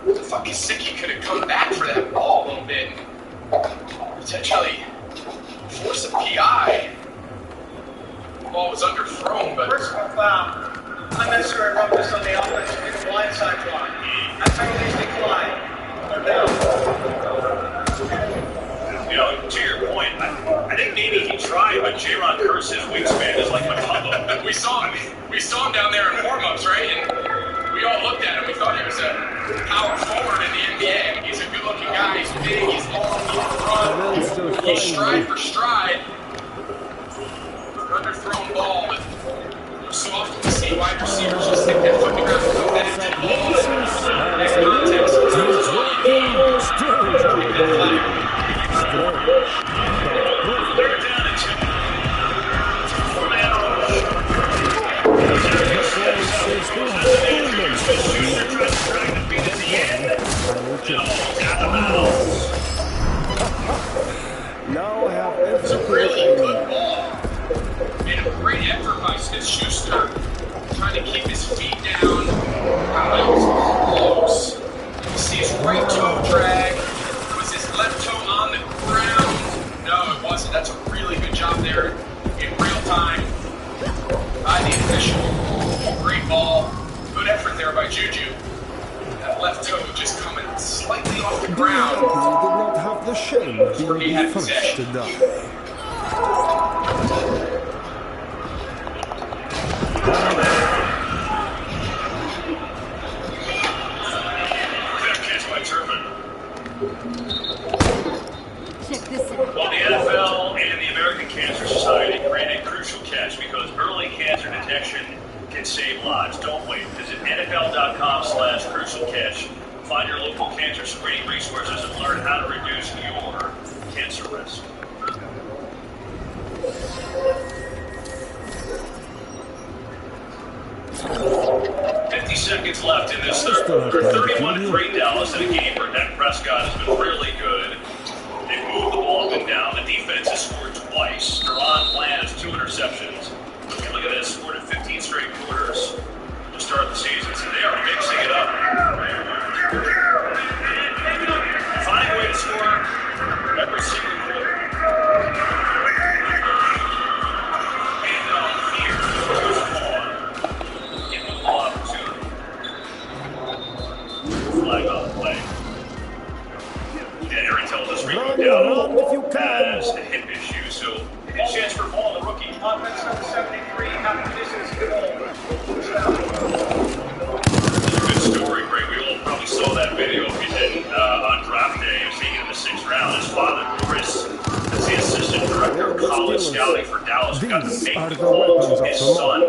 I thought Gesicki could have come back for that ball a little bit and potentially force a PI. The ball was underthrown, but Personal foul. Unnecessary roughness on the offensive blindside block. That penalty's declined. They're down. You know, to your point, I think maybe he tried, but J-Ron Curse's wingspan is like McCullough. we saw him down there in warm-ups, right? And we all looked at him. We thought he was a power forward in the NBA. I mean, he's a good-looking guy. He's big. He's long. He can run. He's stride for stride. Underthrown ball, but so often we see wide receivers just stick their foot in the ground and go back to the ball. In that context, it's all you need. Take that flag. They're down at 2. Now I have It's a really good ball. And a great effort by Smith-Schuster trying to keep his feet down. That was close. You see his right toe drag. Was his left toe on the ground? No, it wasn't. That's a really good job there in real time by the official. Great ball. Good effort there by Juju. That left toe just coming slightly off the ground. He did not have the shame of being the first to die. Catch by Turpin. Check this out. Well, the NFL and the American Cancer Society created Crucial Catch because early cancer detection can save lives. Don't wait. Visit NFL.com/Crucial Catch. Find your local cancer screening resources and learn how to reduce your cancer risk. 50 seconds left in this third quarter. 31-3 Dallas in a game where Dak Prescott has been really good. They've moved the ball up and down. The defense has scored twice. Deron Bland has 2 interceptions. But if you look at this, scored in 15 straight quarters to start the season. So they are mixing it up. Finding a way to score every single quarter. And here, goes Vaughn. Getting the ball opportunity. Flag on the play. Yeah, Aaron tells us Rico Dowdle has a hip issue, so a chance for Vaughn, the rookie. Offense number 73, half the distance to goal. Good story, Greg. We all probably saw that video if you didn't on draft day. He was taken in the 6th round. His father, Chris, is the assistant director of college scouting for Dallas, got to make the call to his son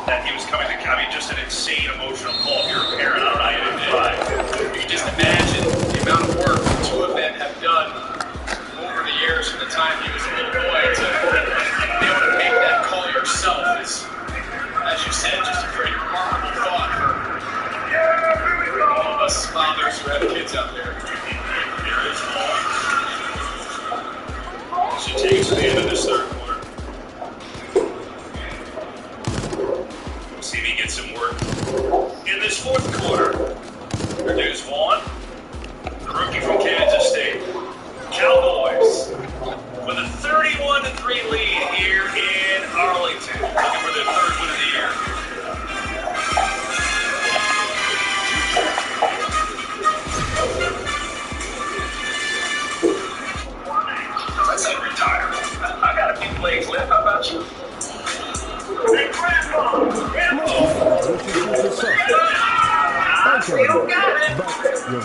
that he was coming to. I mean, just an insane emotional call. If you're a parent, I don't know how you didn't do it. You can just imagine the amount of work the two of them have done over the years from the time he was a little boy to be able to make that call yourself is, as you said, just a pretty remarkable thought for all of us fathers who have kids out there. Here is Vaughn. She takes the end of this third quarter. We'll see if he gets some work in this fourth quarter. Here's Vaughn, the rookie from Kansas State. Cowboys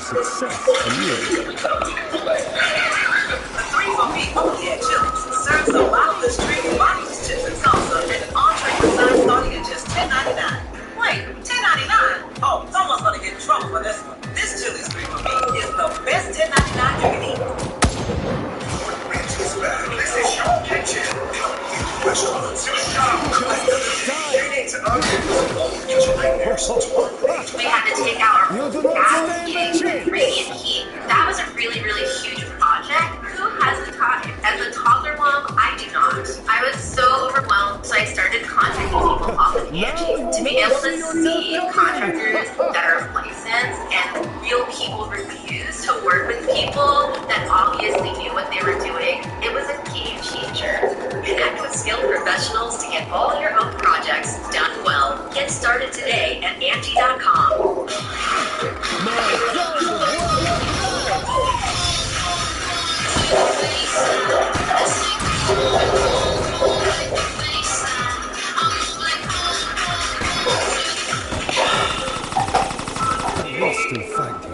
success immediately. The 3 for Me only at Chili's serves a bottomless drink, bottomless chips and salsa, and an entree with sides starting at just $10.99. Wait, $10.99? Oh, someone's gonna get in trouble for this one. This Chili's 3 for Me is the best $10.99 you can eat. This is your kitchen. Restaurants, shops, We had to take out our gas heating, radiant heat. That was a really, really huge project. Who has the time? As a toddler mom, I do not. I was so overwhelmed, so I started contacting people off of Angie to be able to see contractors that are licensed and real people reviews to work with people that obviously knew what they were doing. It was a game changer. Connect with skilled professionals to get all your own projects done well. Get started today at Angie.com. Rusty Fighter.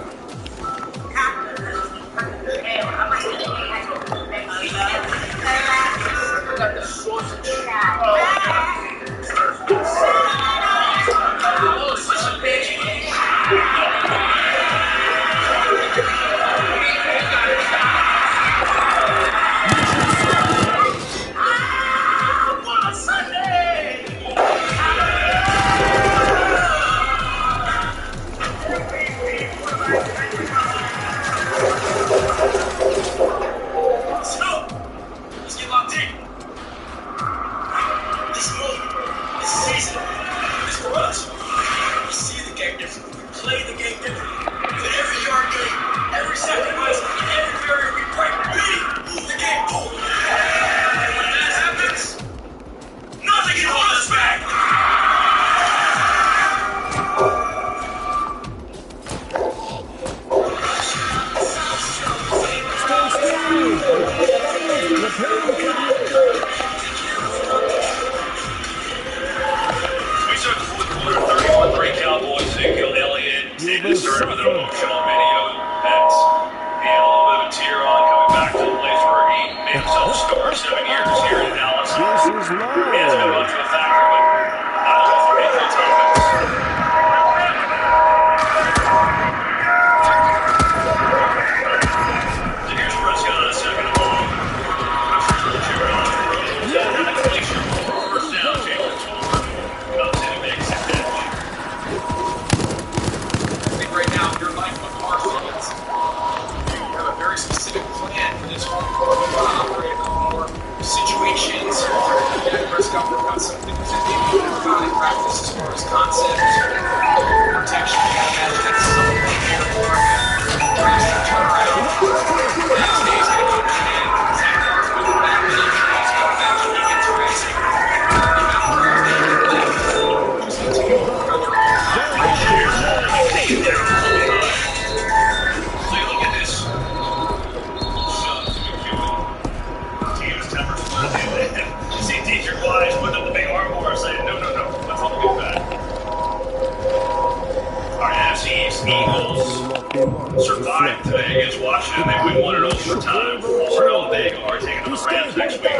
Survived today against Washington. They win one in overtime. Florida, they are taking on the Rams next week.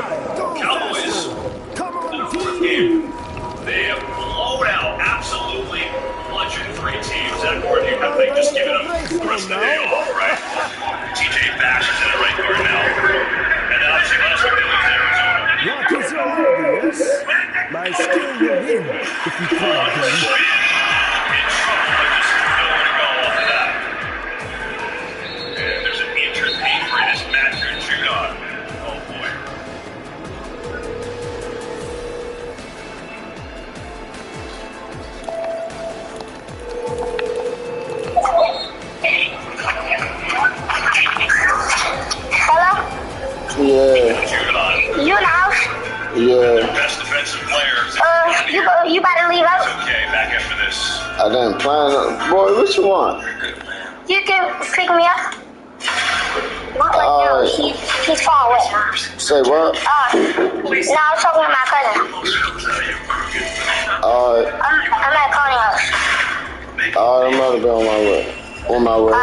Cowboys, in the fourth game, they have blown out, absolutely bludgeoned 3 teams. That Gordon, you have they just given them the rest of the day off, right? TJ Bash is in it right guard now. And obviously last week they lose to Arizona. What is your hobby, yes? My skill will win if you can't win. Yeah. Best defensive players. You about to leave out? It's okay, back after this. I didn't plan on. Boy, what you want? You can pick me up. Not right now. He's far away. Say what? No, I was talking to my cousin. Alright. I'm at Connie house. Alright, I'm about to be on my way. On my way. Are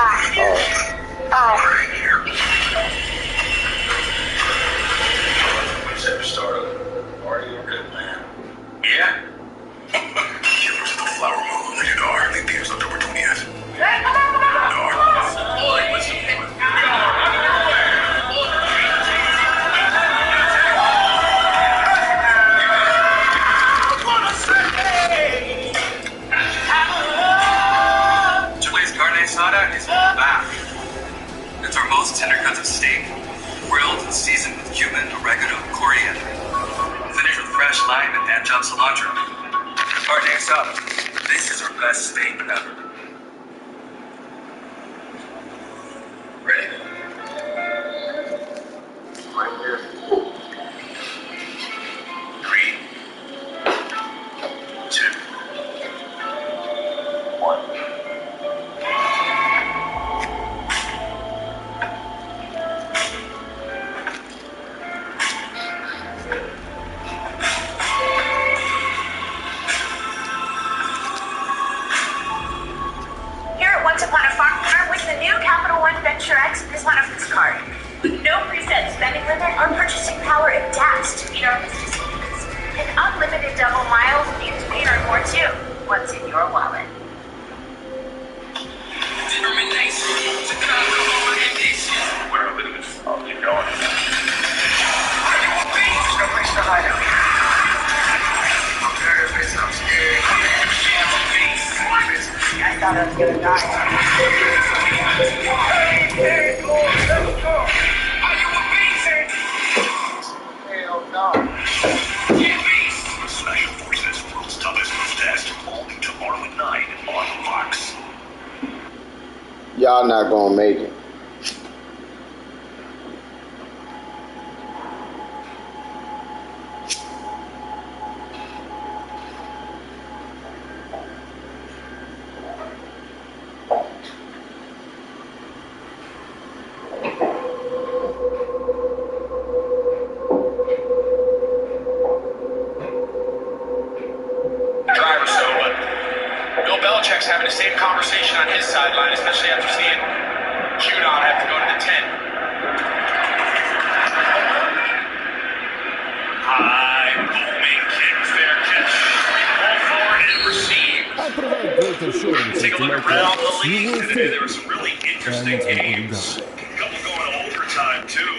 you good, man? Yeah. Killers of the Flower Moon, rated R. Late theaters October 20th. Hey, come on, come on! Boy, listen. Chile's carne asada is back. It's our most tender cuts of steak, grilled and seasoned with cumin, oregano, coriander, finished with fresh lime and hand-chopped cilantro. Carne asada. This is our best steak ever. Ready? Right here. 3, 2, 1. Here at Once Upon a Farm, with the new Capital One Venture X Business card. With no preset spending limit, our purchasing power adapts to meet our business needs. And unlimited double miles means we earn more too. What's in your wallet? Where are we? I'll keep going. There's no place to hide out here. I'm nervous, I'm scared. I thought I was gonna die. Hell no. Special Forces, world's toughest test, only tomorrow at 9 on Fox. Y'all not gonna make it. Driver, so Bill Belichick's having the same conversation on his sideline, especially after seeing Judon have to go to the 10. High, booming kick, fair catch. Ball forward and receive. I provide great assurance Take a to look my around the clients. You league will today. There fail. were some really interesting And I will games. die. A couple going to overtime, too.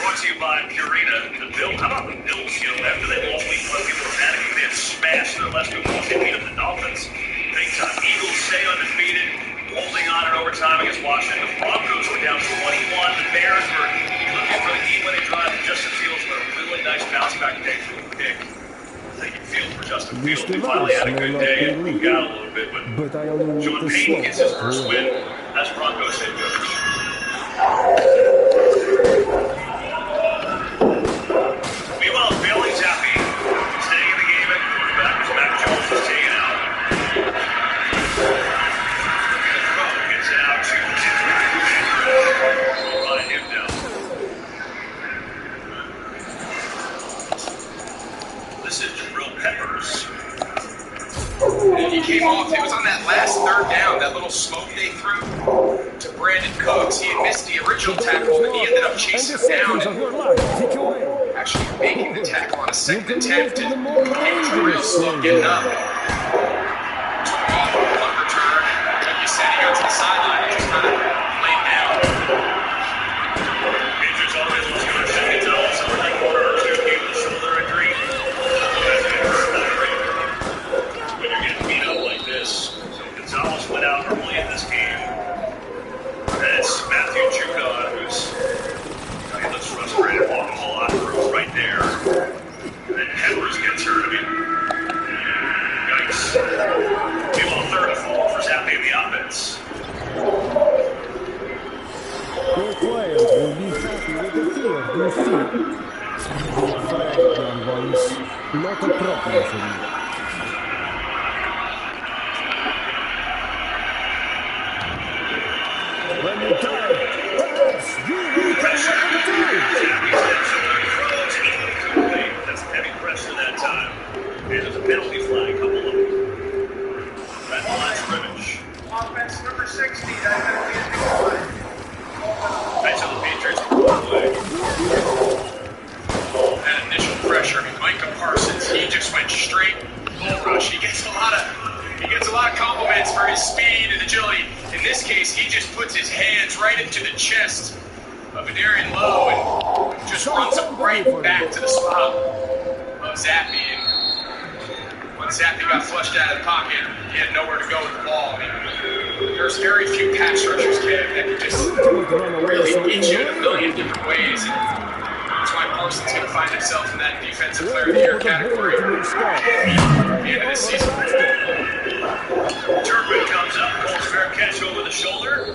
Brought to you by Purina. The Bills. How about the Bills? You know, after they lost week 1, people were panicking. They had smashed their last 2 games. They beat up the Dolphins. Big time. Eagles stay undefeated, holding on in overtime against Washington. The Broncos were down 21. The Bears were looking for the game-winning drive. Justin Fields with a really nice bounce-back day for a pick. Taking field for Justin Fields. He finally had a good day and moved out a little bit, But I only need Sean to Payton gets his first slow. win as Broncos head coach. Meanwhile, Bailey Zappi staying in the game at quarterback as Mac Jones is taken out. The throw gets it out to We'll run him down. This is Jabril Peppers. He came off, it was on that last third down, that little smoke they threw to Brandon Cooks. He had missed the original tackle, and he ended up chasing him down of your and life, take away. actually making the tackle on a second attempt. And Jabril slow getting up. Took off on a punt return. Like you said, he got to the sideline and just kind of laid down. Rangers always was going to second down. So we're like quarter two game with shoulder injury. When you're getting beat up like this. So Gonzalez went out early in this game. And it's Matthew Judon, who's he looks frustrated, walking a lot through right there. And then Peppers gets hurt. I mean, yikes. Meanwhile, 3rd and 4 for Zappi in the offense. Your client will be happy with the fear you feel. Be afraid, young ones. Not a problem for you. When you die, perhaps you will come back to it. That's heavy pressure that time. And there's a penalty flag, a couple of them. Red line scrimmage. Offense number 6 I tell the Patriots one way. That initial pressure, I mean, Micah Parsons, he just went straight bull rush. He gets a lot of compliments for his speed and agility. In this case, he just puts his hands right into the chest of Adarian Lowe and just runs him right back to the spot of Zappe. And when Zappe got flushed out of the pocket, he had nowhere to go with the ball. I mean, there's very few pass rushers, Kev, that can just really get you in a million different ways. And that's why Parsons going to find himself in that Defensive Player of the Year category at the end of this season. Turpin comes up, pulls fair catch over the shoulder.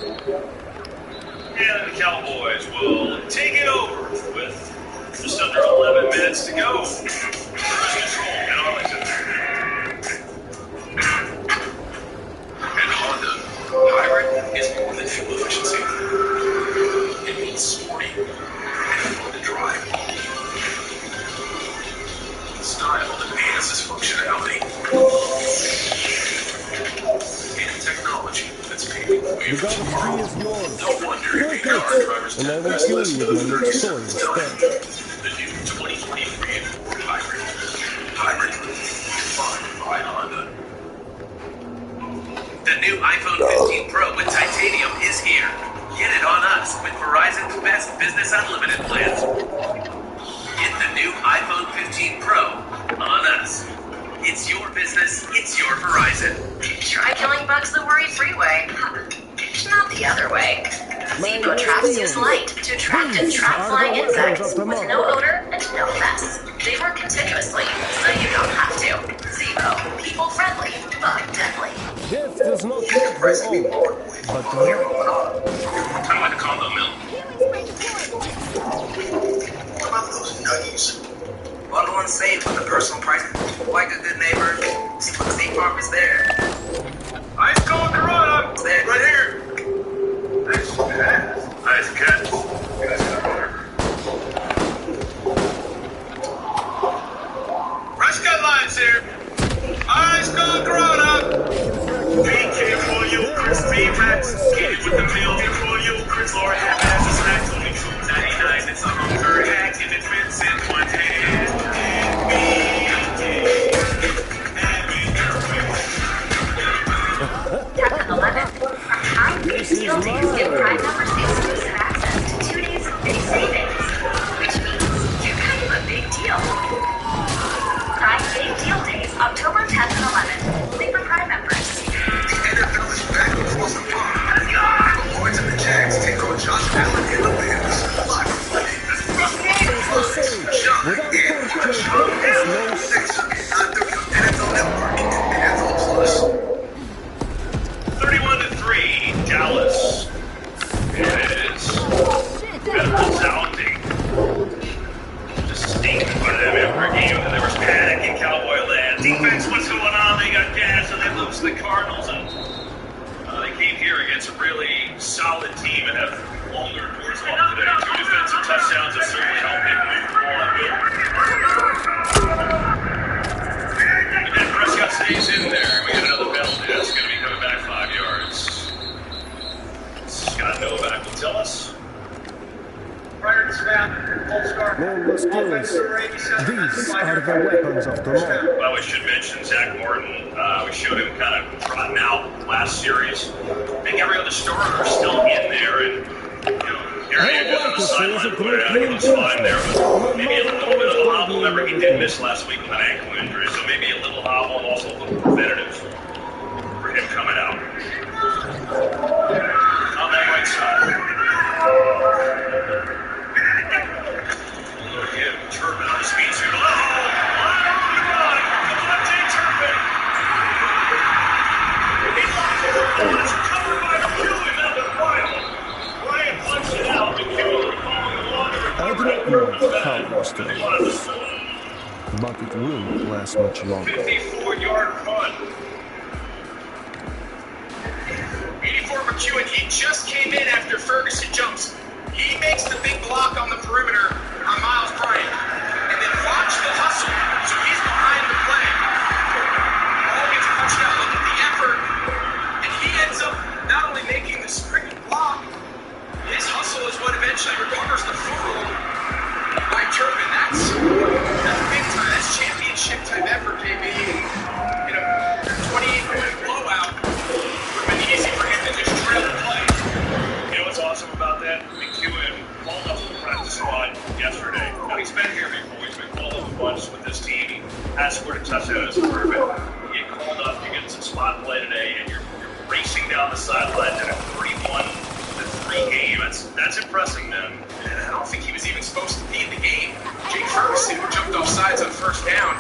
And the Cowboys will take it over with just under 11 minutes to go. First control in Arlington. And Honda, hybrid is more than fuel efficiency. It means sporty and fun to drive. Style that enhances functionality. And technology that's paving the way for tomorrow. No wonder every car driver's and I will test kill less you than with my next story 37 time. instead. The new 2023 Ford Hybrid. Hybrid. Fun by Honda. The new iPhone 15 Pro with titanium is here. Get it on us with Verizon's best business unlimited plans. Get the new iPhone 15 Pro on us. It's your business, it's your Verizon. Try killing bugs the worry-free way. Not the other way. Zebo traps use light to attract and trap flying insects with no odor and no mess. They work continuously, so you don't have to. Zebo, people-friendly, bug deadly. Death does not yet be over, but Kind of like a combo mill. What about those nuggies? Bundle and save with a personal price. Like a good neighbor, State Farm is there. Ice cold Corona! It's there. Right here. Nice pass. Nice catch. Rush cut lines here. Ice cold Corona! Be careful, you crispy rats. Get it with the meal before you Chris Laura half-ass a snack. Only $2.99. It's a hunger hack if it fits in one hand. Captain 11, from Prime Days Deal Days give Prime members exclusive access to 2 days of big savings, which means you're kind of a big deal. Prime Day Deal Days, October 10th and 11th, only for Prime members. The NFL is back in full supply. The Lords and the Jags take on Josh Allen and the Bears. Live from Monday. Sean and Sean and Six on the NFL Network and NFL Plus. 31-3, Dallas. It is resounding. Distinct by them every game that there was panic in Cowboy land. Defense, what's going on? They got gas and they lose to the Cardinals, and they came here against a really solid team and have longer towards one today. 2 defensive touchdowns have certainly helped him move the ball at will. And then Prescott stays in there. We get another penalty. That's going to be coming back 5 yards. Scott Novak will tell us. Prior to snap, full start. no more skills. These are the weapons of tomorrow. Well, we should mention Zach Morton. We showed him kind of trotting out last series. I think every other starter is still in there, and here he is on the sideline. He looks fine there, but maybe a little bit of a hobble. Remember, he did miss last week with an ankle injury, so maybe a little hobble and also a little preventative for him coming out. On that right side. Look at Turpin on the speed suit. Oh, run! Come on, Jay Turpin! He's covered by the Killian out of Ryan. Ryan punches it out. The Killian following along I do not know how it was today, but it will not last much longer. 54-yard run. 84 McEwen, he just came in after Ferguson jumps. He makes the big block on the perimeter on Miles Bryant. And then watch the hustle. So he's behind the play. Ball gets punched out. Look at the effort. And he ends up not only making the eventually recovers the football. Mike Turpin, that's big time. That's championship type effort, KB. You know, 28-point blowout would have been easy for him to just trail the play. You know what's awesome about that? McEwen called up the practice squad yesterday. Now, he's been here before. He's been called up a bunch with this team. He has scored a touchdown as a quarterback. You get called up, you get some spot play today, and you're racing down the sideline in a 31-3 game. That's impressive, man. And I don't think he was even supposed to be in the game. Jake Ferguson, who jumped off sides on first down,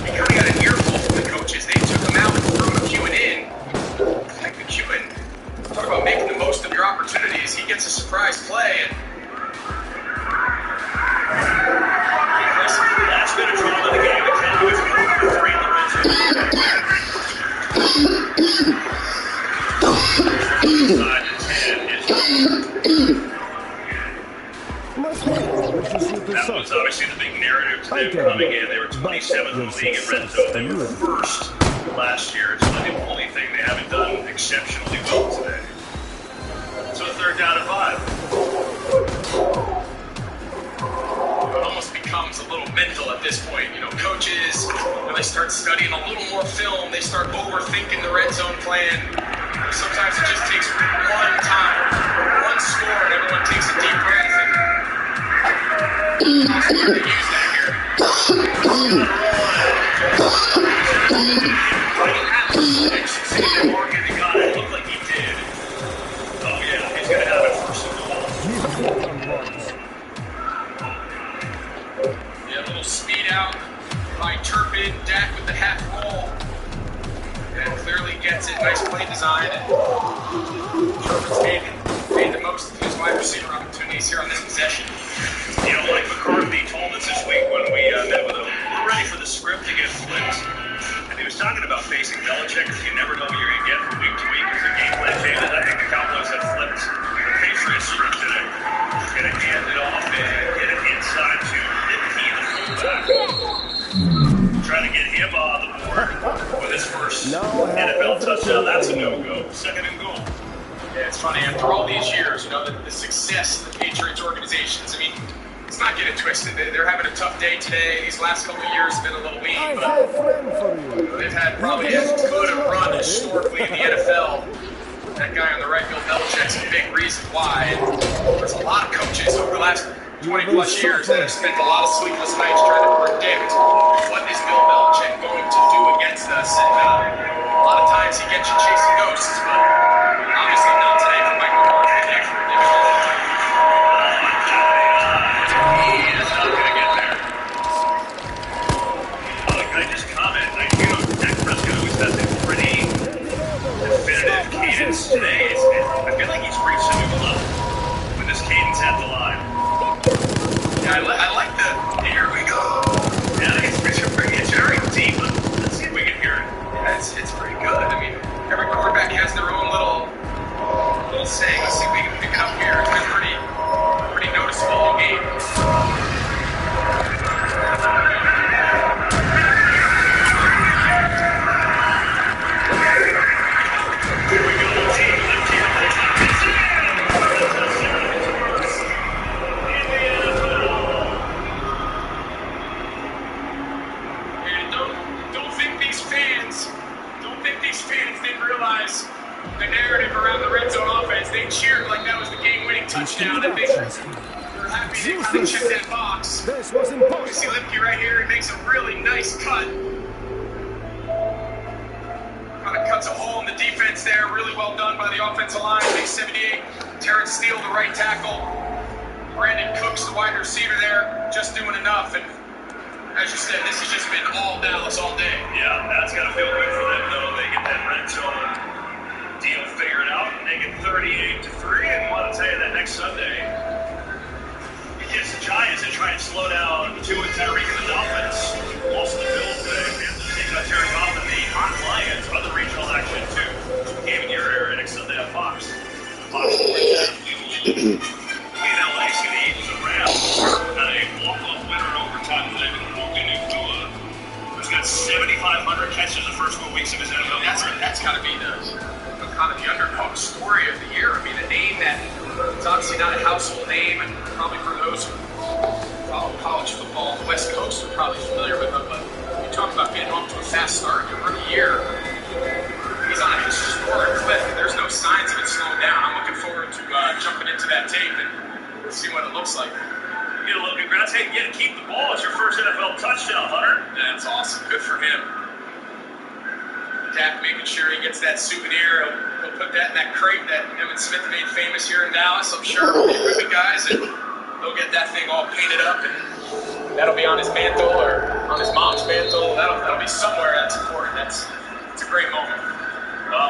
he kind of got an earful from the coaches. They took him out and threw McEwen in. Like McEwen, talk about making the most of your opportunities. He gets a surprise play, and That's been a drama of the game. The Cowboys go for 3 in the red zone. Side to 10 is that was obviously the big narrative to them coming in. They were 27th in the league in red zone. They were first last year. It's really the only thing they haven't done exceptionally well today. So 3rd down and 5. it almost becomes a little mental at this point. You know, coaches, when they start studying a little more film, they start overthinking the red zone plan. Sometimes it just takes one time, one score, and everyone takes a deep breath. And that's where they use that here. Morgan got it. Looked like he did. Oh yeah, he's gonna have it first and goal. Yeah, a little speed out by Turpin. Dak with the half roll. And clearly gets it. Nice play design. And Turpin's made the most of his wide receiver opportunities here on this possession. You know, like McCarthy told us this week when we met with him, we're ready for the script to get flipped. And he was talking about facing Belichick because you never know what you're going to get from week to week as the game plan changes. I think the Cowboys have flipped the Patriots script today. Going to hand it off and get it inside to Lipke, the fullback. Trying to get him on the board with his first NFL touchdown. That's a no-go. 2nd and goal. Yeah, it's funny, after all these years, you know, the success of the Patriots organizations, I mean, let's not get it twisted. They're having a tough day today. These last couple of years have been a little lean, but they've had probably as good a run historically in the NFL. That guy on the right, Bill Belichick's a big reason why. And there's a lot of coaches over the last 20-plus years that have spent a lot of sleepless nights trying to predict what is Bill Belichick going to do against us. And a lot of times he gets you chasing ghosts, but obviously not today for Mike McCarthy. The extra division. He is not going to get there. Can I just comment? Dak Prescott always has a pretty definitive cadence today. I feel like he's reached a new level with this cadence at the line. Yeah, I like the here we go. Yeah, it's very deep. Let's see if we can hear it. Yeah, it's pretty good. I mean, every quarterback has their own little saying. Let's see if we can pick it up here. It's been pretty noticeable all game. Here we go. Fans didn't realize the narrative around the red zone offense. They cheered like that was the game-winning touchdown, and they were happy they kind of checked that box. We see Lipke right here. He makes a really nice cut. Kind of cuts a hole in the defense there. Really well done by the offensive line. Big 78. Terrence Steele, the right tackle. Brandon Cooks, the wide receiver there, just doing enough. And as you said, this has just been all Dallas all day. Yeah, that's got to feel good for them, though. They get that red zone deal figured out, make it 38-3, and I want to tell you that next Sunday, against the Giants, they try and slow down Tua and Tyreek and the Dolphins. Also the Bills today, Panthers taking out Jared Goff and the Hot Lions, other regional action too. Game in your area next Sunday on Fox. Fox Sports in LA, see the Eagles and Rams. A walk-off winner in overtime today with Puka Nacua, who's got 7,500 catches the first 4 weeks of his NFL career. That's got to be the kind of the underdog story of the year. I mean, a name that It's obviously not a household name, and probably for those who follow college football on the West Coast are probably familiar with him, but you talk about getting off to a fast start in your rookie year. He's on a historic clip, and there's no signs of it slowing down. I'm looking forward to jumping into that tape and see what it looks like. Get a little congrats. Hey, you get to keep the ball. It's your first NFL touchdown, Hunter. That's awesome. Good for him. Dak making sure he gets that souvenir. He'll put that in that crate that Emmitt Smith made famous here in Dallas, I'm sure, with the equipment guys, and they'll get that thing all painted up, and that'll be on his mantle or on his mom's mantle. That'll be somewhere that's important. It's a great moment.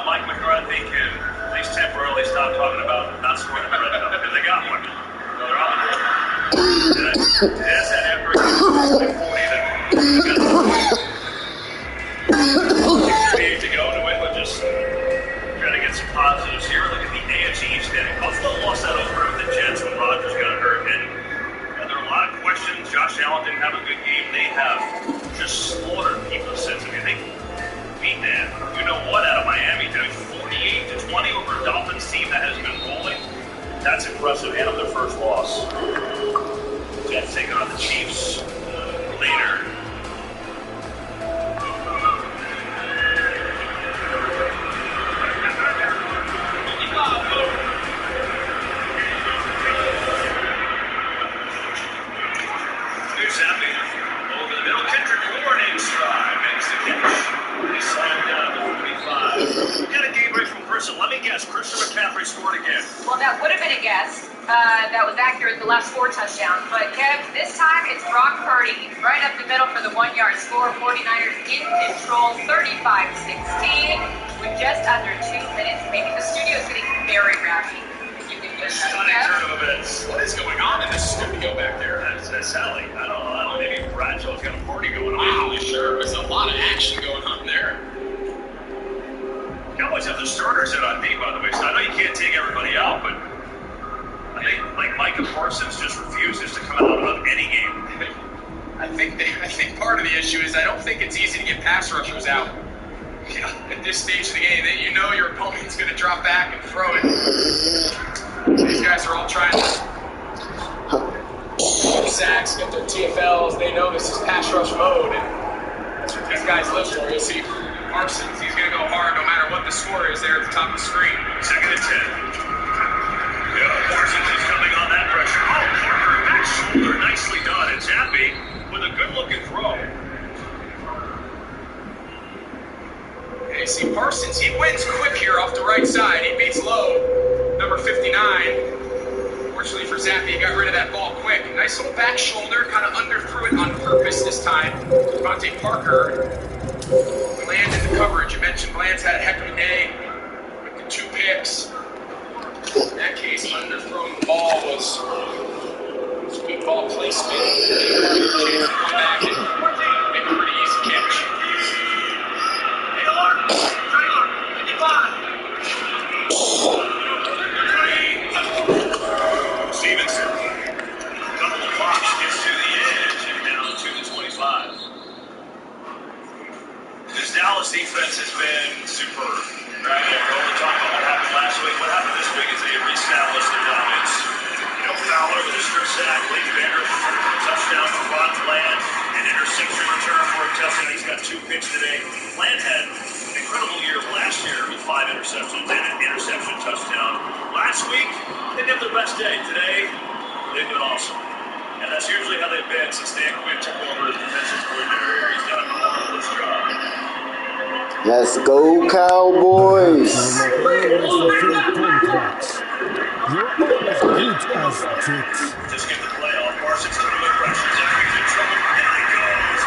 Mike McCarthy can at least temporarily stop talking about not scoring the red cup because they got one. So they're on the board. That's that effort. 58 to go. New England just trying to get some positives here. Look at the AFC East standing. Buffalo lost that over with the Jets when Rodgers got hurt. And there are a lot of questions. Josh Allen didn't have a good game. They have just slaughtered people since. I mean, they beat that, you know what, out of Miami, doing 48-20 over a Dolphins team that has been rolling. That's impressive. And of their first loss. Jets taking on the Chiefs later. Here's Happy. Over the middle, Kendrick Bourne in stride. Makes the catch. He slammed down to 45. We got a game break from Crystal. Let me guess, Christian McCaffrey scored again. Well, that would have been a guess. That was accurate the last 4 touchdowns. But, Kev, this time it's Brock Purdy right up the middle for the 1-yard score. 49ers in control, 35-16 with just under 2 minutes. Maybe the studio's getting very rowdy. You can get that, Stunning turn of events. What is going on in this studio back there? That's Sally. I don't know. Maybe Bradshaw's got a party going on. Wow, sure. There's a lot of action going on there. Cowboys have the starters in on D, by the way, so I know you can't take everybody out, but I think like Micah Parsons just refuses to come out of any game. I think part of the issue is I don't think it's easy to get pass rushers out. At this stage of the game, you know your opponent's going to drop back and throw it. These guys are all trying to get sacks, get their TFLs. They know this is pass rush mode, and that's what these guys live for. You'll see Parsons, he's going to go hard no matter what the score is there at the top of the screen. 2nd and 10. Yeah, Parsons is coming on that pressure. Oh, Parker, back shoulder, nicely done. And Zappy with a good-looking throw. Okay, see Parsons, he wins quick here off the right side. He beats Lowe, number 59. Fortunately for Zappy, he got rid of that ball quick. Nice little back shoulder, kind of underthrew it on purpose this time. Devontae Parker. Bland in the coverage. You mentioned Bland's had a heck of a day with the 2 picks. In that case, underthrowing the ball was good ball placement. Come back and make a pretty easy catch. Stevenson, couple of blocks, gets to the edge and down to the 25. This Dallas defense has been superb. Right? We're only talking about what happened last week. What happened this week is they reestablished their dominance. You know, Fowler with a strip sack, Leighton Vander Esch for a touchdown for Ron Bland, an interception return for a touchdown. He's got 2 picks today. Bland had an incredible year last year with 5 interceptions and an interception touchdown. Last week, they did their best day. Today, they've been awesome. And that's usually how they've been since Dan Quinn took over as defensive coordinator. He's done a marvelous job. Let's go, Cowboys! You're as good as Jets. Just get the play off. Parsons to the pressure. Zachary's in trouble. There he goes.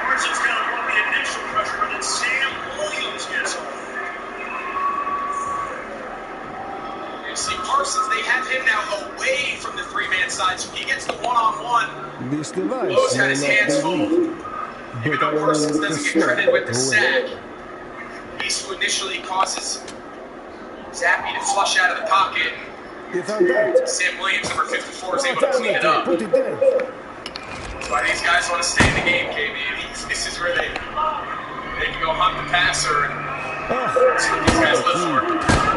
Parsons got to run the initial pressure, but then Sam Williams gets home. You see Parsons, they have him now away from the 3-man side, so he gets the one-on-one. This device Lowe's had his may not hands be full. weak, Even but though I Parsons will doesn't get credited with the snap sack, he's who initially causes Zappy to flush out of the pocket. If I'm that, Sam Williams, number 54, is able to clean it up. put it there. That's why these guys want to stay in the game, KB. This is where they can go hunt the passer and That's what these guys live for.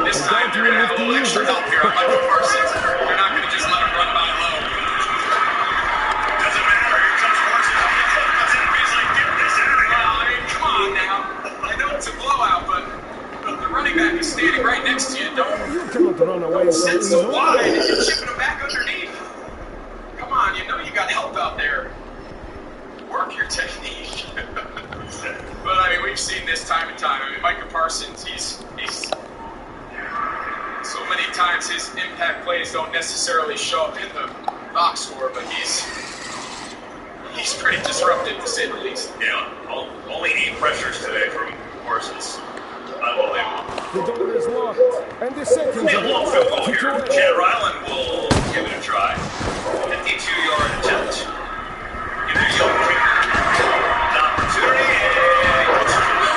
This time they're going to have a little extra help here on Michael Parsons. They're not going to just let him run by low. Doesn't matter. Here comes Parsons on the hook. Doesn't he's like, get this out of here. Well, I mean, come on now. I know it's a blowout, but the running back is standing right next to you. You cannot run away so Sit so easily. wide and you're chipping him back underneath. Come on, you know you got help out there. Work your technique. But I mean, we've seen this time and time. I mean, Micah Parsons, he's so many times his impact plays don't necessarily show up in the box score, but he's pretty disruptive to say the least. Yeah, only 8 pressures today from Parsons. Unbelievable. The door is locked, and the seconds A are long field goal left. here. Chad Ryland will give it a try. 52-yard attempt. Give their young kicker an opportunity, and it's good.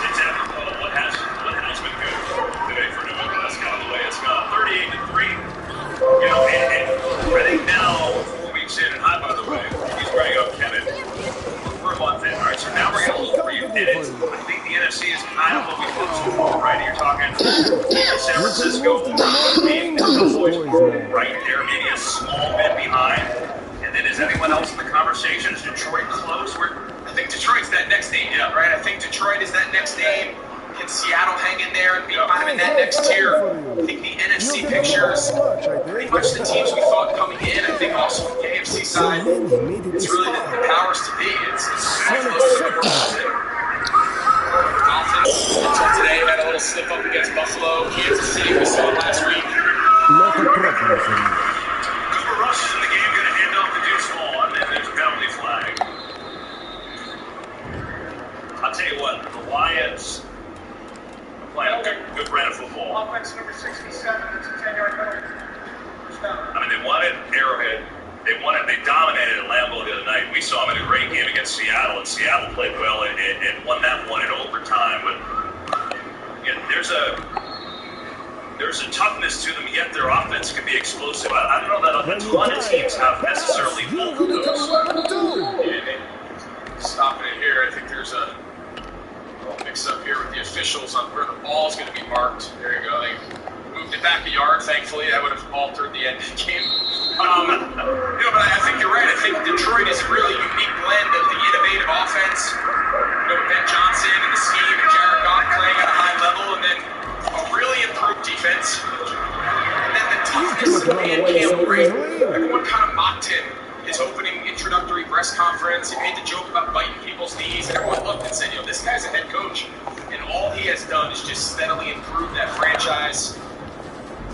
It's apropos of what has been good today for New England. That's kind of the way it's gone. 38-3. You know, and I think now, 4 weeks in, and hi, by the way, he's bringing up Kevin. We're a month in, all right? So now we're going to look preview. And it's, I think the NFC is kind of what we look for, right? You're talking San Francisco being the Cowboys right there, maybe a small bit behind. And then is anyone else in the conversation? Is Detroit close? I think Detroit's that next name, yeah, right? I think Detroit is that next name. Can Seattle hang in there and be kind of in that next tier? I think the NFC pictures pretty much the teams we thought coming in. I think also on the AFC side, it's really the powers to be. It's close to the world. Dolphins until today had a little slip up against Buffalo, Kansas City. We saw it last week. Not a problem for me. Cooper Rush is in the game, going to hand off to Deuce Vaughn, and there's a penalty flag. I'll tell you what, the Lions playing a good brand of football. Offense number 67, that's a 10-yard penalty. I mean, they wanted Arrowhead. They dominated at Lambeau the other night. We saw them in a great game against Seattle, and Seattle played well and won that one in overtime. But yeah, there's a toughness to them, yet their offense can be explosive. I don't know that a ton of teams have necessarily both of those. Stopping it here, I think there's a little mix-up here with the officials on where the ball's going to be marked. There you go. They moved it back a yard, thankfully. That would have altered the end of the game. But I think you're right. I think Detroit is a really unique blend of the innovative offense, Ben Johnson and the scheme, and Jared Goff playing at a high level, and then a really improved defense. And then the toughness of Dan Campbell. Everyone kind of mocked him. His opening introductory press conference, he made the joke about biting people's knees, and everyone looked and said, this guy's a head coach. And all he has done is just steadily improve that franchise.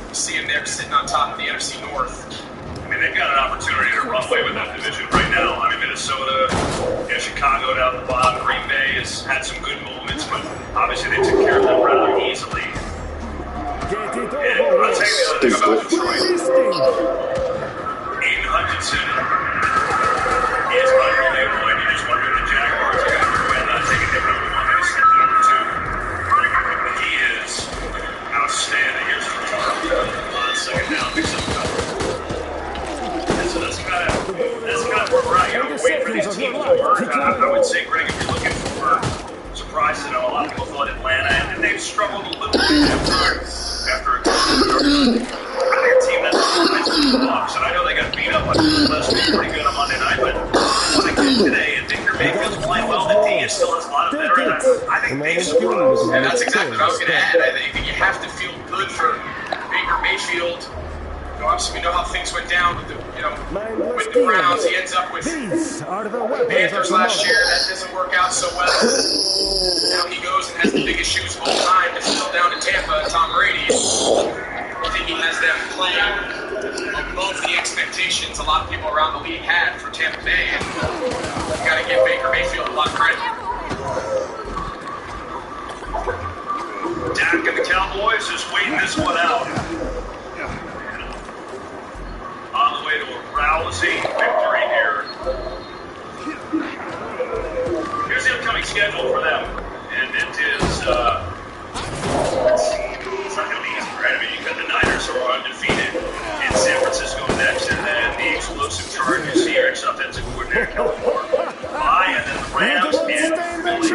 You see him there sitting on top of the NFC North. I mean, they've got an opportunity to run away with that division right now. I mean, Minnesota, Chicago down the bottom, Green Bay has had some good moments, but obviously they took care of them rather easily. And I'll tell you the other thing about Detroit. Aiden Hutchinson is unbelievable, and you just wonder if the Jaguars are going to go in and take a different one. They just hit number 2. He is outstanding. Here's the return on second down. Picks up cover. So that's kind of where we're at. You know, wait for these teams to emerge. I would say, Greg, if you're looking for surprises, I know a lot of people thought Atlanta, and they've struggled a little bit after a team that's the Bucs, and I know they got beat up by the West pretty good on Monday night, but what I get today, and Baker Mayfield's playing well, the D still has a lot of veterans. I think they surprised. And that's exactly what I was going to add. I think you have to feel good for Baker Mayfield. Obviously, we know how things went down with the Browns. He ends up with Panthers last year. That doesn't work out so well. Now he goes and has the biggest shoes of all time to fill down in Tampa, Tom Brady. I think he has them playing above the expectations a lot of people around the league had for Tampa Bay. And you got to give Baker Mayfield a lot of credit. Dak and the Cowboys just waiting this one out. On the way to a rousing victory here. Here's the upcoming schedule for them. And it is, it's not going to be easy, right? I mean, you've got the Niners who are undefeated in San Francisco next, and then the explosive Chargers here, ex-offensive coordinator Kellen Moore. And then the Rams and Philly.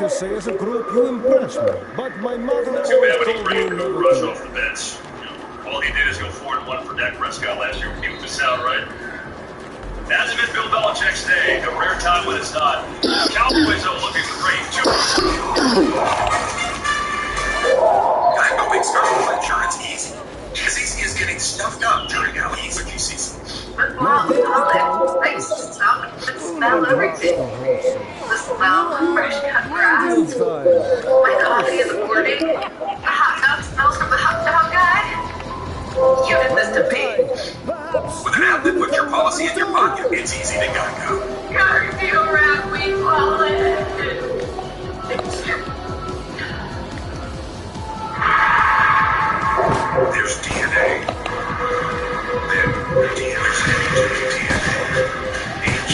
to say as a group you impress me, but my mother Too bad always when he told me bring never Rush to. off the bench. All he did is go 4-1 for Dak Prescott last year when he was just out, right? Hasn't been Bill Belichick's day. A rare time when it's not. Cowboys are looking great, too. Geico makes personal insurance easy. As easy as getting stuffed up during allergy season. But wow, I used to stop and smell everything. The smell of fresh cut grass. My coffee in the morning. The hot dog smells from the hot dog guy. You did this to me. With an app that puts your policy in your pocket, it's easy to Geico. Cardio wrap, we call it. There's DNA. Then DNA.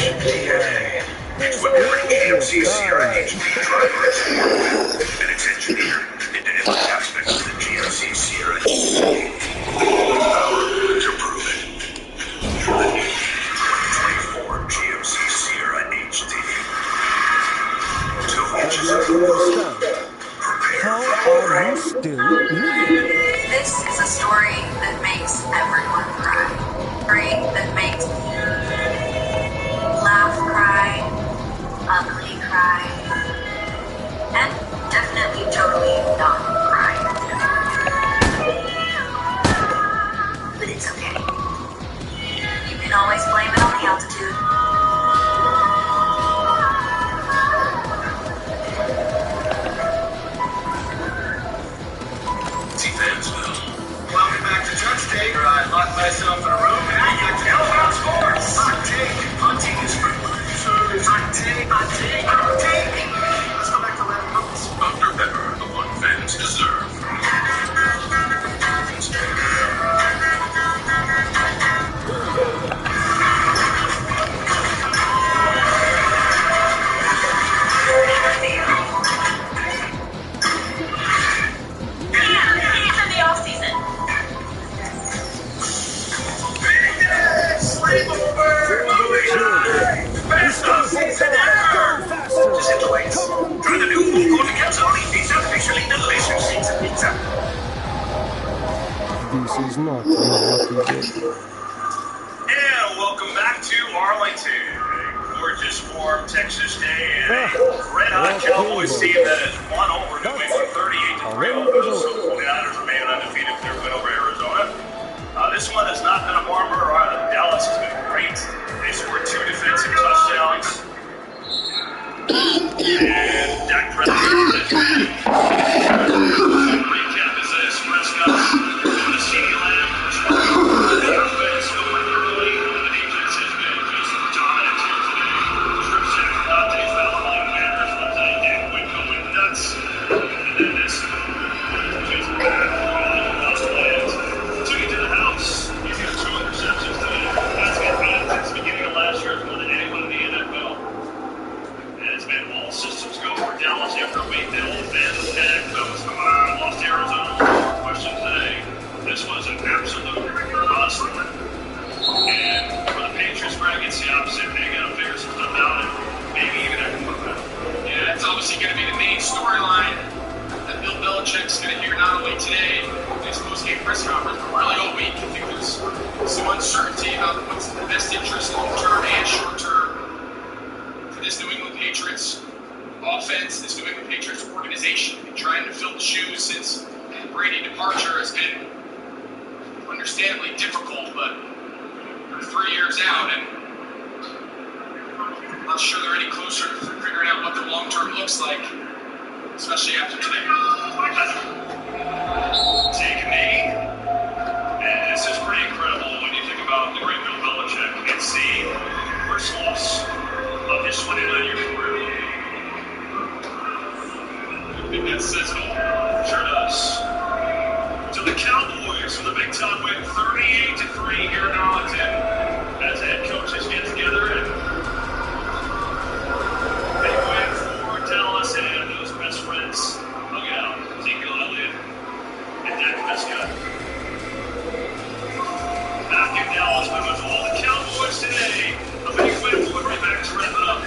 HDNA. It's what every GMC Sierra HD driver is born with, and it's engineered into every aspect of the GMC Sierra HD. Power to prove it. The new 2024 GMC Sierra HD. 2 inches of How are you still living? This is a story that makes everyone cry. Story that makes laugh cry, ugly cry, and definitely totally not cry. But it's okay. You can always blame it on the altitude. Welcome back to Judge Day, where I locked myself in a room and I got to yell about sports. Hot take. Hunting is for losers. Hot take. Hot take. Hot take. Let's go back to Lemon Bubbles. Dr. Pepper, the one fans deserve. He's in the off-season. Sleep over! Best off-season ever! Just enjoy it. Try the new full golden calzone pizza, officially delicious pizza pizza. This is not your lucky day. And welcome back to Arlington. A gorgeous, warm Texas day and a red-hot Cowboys team that has won over New England 38-3 over. So the 49ers remain undefeated with their win over Arizona. This one has not been a barber. Dallas has been great. They scored 2 defensive touchdowns. And Dak Prescott. Recap is this. Prescott going to CeeDee Lamb. The offense going early. The defense has been just dominant here today. Strip sack, Dante Fowler, Leighton Vander Esch, Lieutenant Dan Quinn going nuts. And then this just lost lands. Took it to the house. He's got 2 interceptions today. That's been bad since the beginning of last year. More than anyone in the NFL. And it's been all systems go for Dallas after a week. They all advanced. Dak lost to Arizona. Question today. This was an absolute onslaught. And for the Patriots, Greg, it's the opposite. They got to figure some stuff out and maybe even have to put that. Yeah, that's obviously going to be the main storyline that Bill Belichick's going to hear not only today in his post-game press conference, but really all week. I think there's some uncertainty about what's in the best interest long-term and short-term for this New England Patriots offense, this New England Patriots organization. And trying to fill the shoes since Brady departure has been understandably difficult, but we're 3 years out, and I'm not sure they're any closer to figuring out what their long-term looks like, especially after today. Take me. And this is pretty incredible when you think about the great Bill Belichick. It's the first loss of his 29-year career. I think that says it all. Sure does. To the Cowboys for the big time win, 38-3 here in Arlington, as head coaches get together and big win for Dallas and those best friends hung out. Ezekiel Elliott and Dak Prescott. Back in Dallas, but with all the Cowboys today, a big win for the Raybacks. Wrap it up.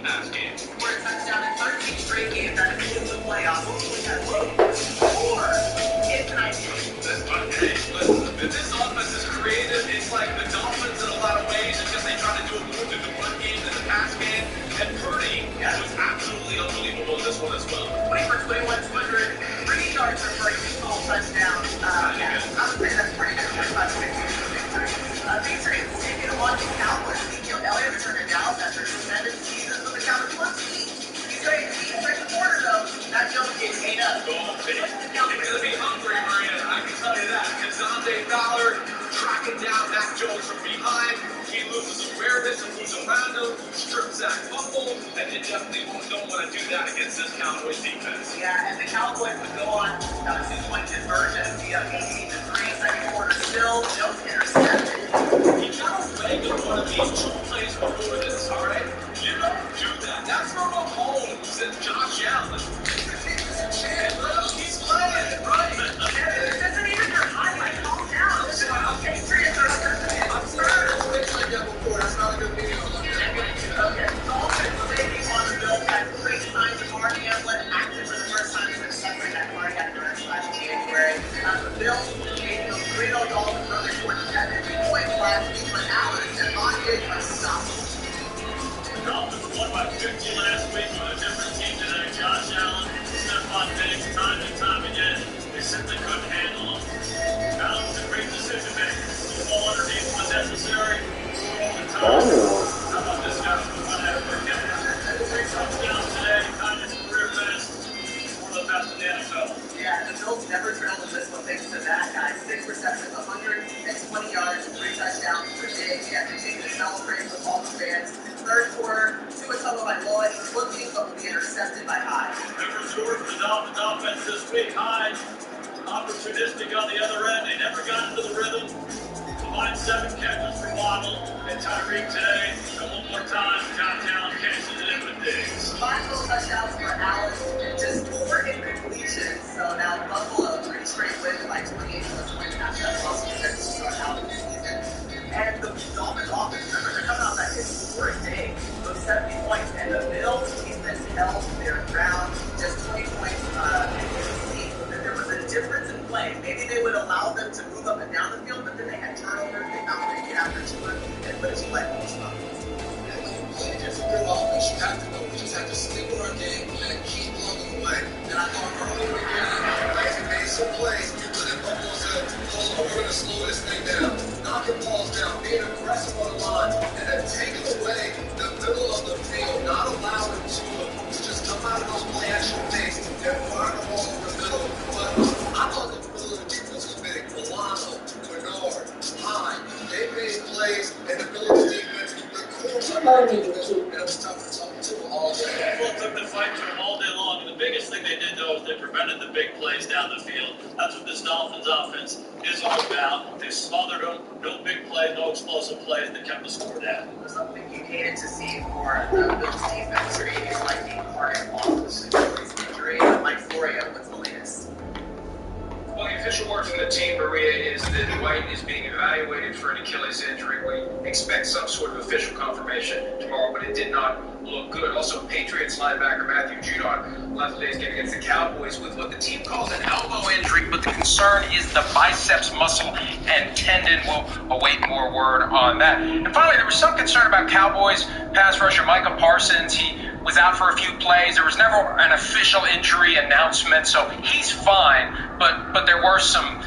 pass game. Scored a touchdown in 13 straight games that includes the playoffs. Which has four in 19. Hey, listen, if this offense is creative, it's like the Dolphins in a lot of ways. It's just they try to do it more through the run game than the pass game. And Purdy was absolutely unbelievable in this one as well. 20 for 21, 203 yards for Purdy, 2 total touchdowns. I would say that's pretty good. 25-16 Patriots taking them on the Cowboys. Ezekiel Elliott returned to Dallas after 7 seasons with the Cowboys. He's ready to beat the second quarter, though. That Jones gets ate up. He's going to be hungry, Maria. I can tell you that. Kazande Ballard tracking down Mac Jones from behind. He loses awareness and moves around him, strip sack fumble, and you definitely don't want to do that against this Cowboys defense. Yeah, and the Cowboys would go on a 2-point conversion via 18-3, second quarter still. Jones intercepted. He got away with one of these 2 plays before this, all right? You don't do that. That's for Mahomes and Josh Allen. And look, he's playing, right? This isn't even your highlight. Calm down. Patriots are I'm sorry, I don't think like that before. That's not a good video. okay. Dolphins taking on the Bills had great signs of Mark Hamlin active for the first time since suffering that cardiac arrest last January. The Bills gave the Reno Dolphins early 47 points last week, but Allen and Monty are unstoppable. The Dolphins won by 50 last week on a different team today. Josh Allen, Stephon Diggs, time and time again, they simply couldn't handle him. Allen was a great decision maker. The ball underneath was necessary. How about this guy from the front end? 3 touchdowns today, kind of his career best. One of the best in the NFL. Yeah, the Bills never trailed in this one thanks to that guy. 6 receptions, 120 yards, 3 touchdowns for Diggs. He had to take the celebrate with all the fans. Third quarter, Tua Tagovailoa, he's looking but will be intercepted by Hyde. Never scored for the Dolphins offense this week. Hyde, opportunistic on the other end. They never got into the rhythm. Combined 7 catches for Waddle and Tyreek today. And one more time, Josh Allen cashes it in with Diggs. 5 total touchdowns for Allen, just 4 incompletions. So now Buffalo, 3 straight wins by 28-20 after that loss to start out the season. And the Dolphins offense, remember, they're coming off that historic day, those 70 points, and the Bills defense held their ground, just 20 points. That there was a difference in play. Maybe they would allow them to move up and down the field, but then they had turnovers. They found a way to get after Tua and put his play on the spot. Play against a good offense, you have to know. We just have to stick with our game and keep plugging away. And I thought earlier in the game, Ramsey made some plays, but then Buffalo said, oh, we're going to slow this thing down. Knocking balls down, being aggressive on the line, and then taking away the middle of the field, not allowing Tua to just come out of those play action things and fire the ball over the middle. But I thought the middle of the defense was big. Milano, Bernard, Hyde, they made plays, and the middle of the defense, the core of the defense, and it was tough to talk to all day. People took the fight to him all day long, and the biggest thing they did, though, is they prevented the big plays down the field. That's what this Dolphins offense is all about. They smothered them, no big plays, no explosive plays, they kept the score down. Something you hated to see for the Bills defense is like the cardiac loss of injury. Mike Florio, what's the latest? Well, the official word from the team, Maria, is that Dwight is being evaluated for an Achilles injury. We expect some sort of official confirmation tomorrow, but it did not look good. Also, Patriots linebacker Matthew Judon left today's game against the Cowboys with what the team calls an elbow injury, but the concern is the biceps muscle and tendon. We'll await more word on that. And finally, there was some concern about Cowboys pass rusher Micah Parsons. He was out for a few plays. There was never an official injury announcement, so he's fine, but there were some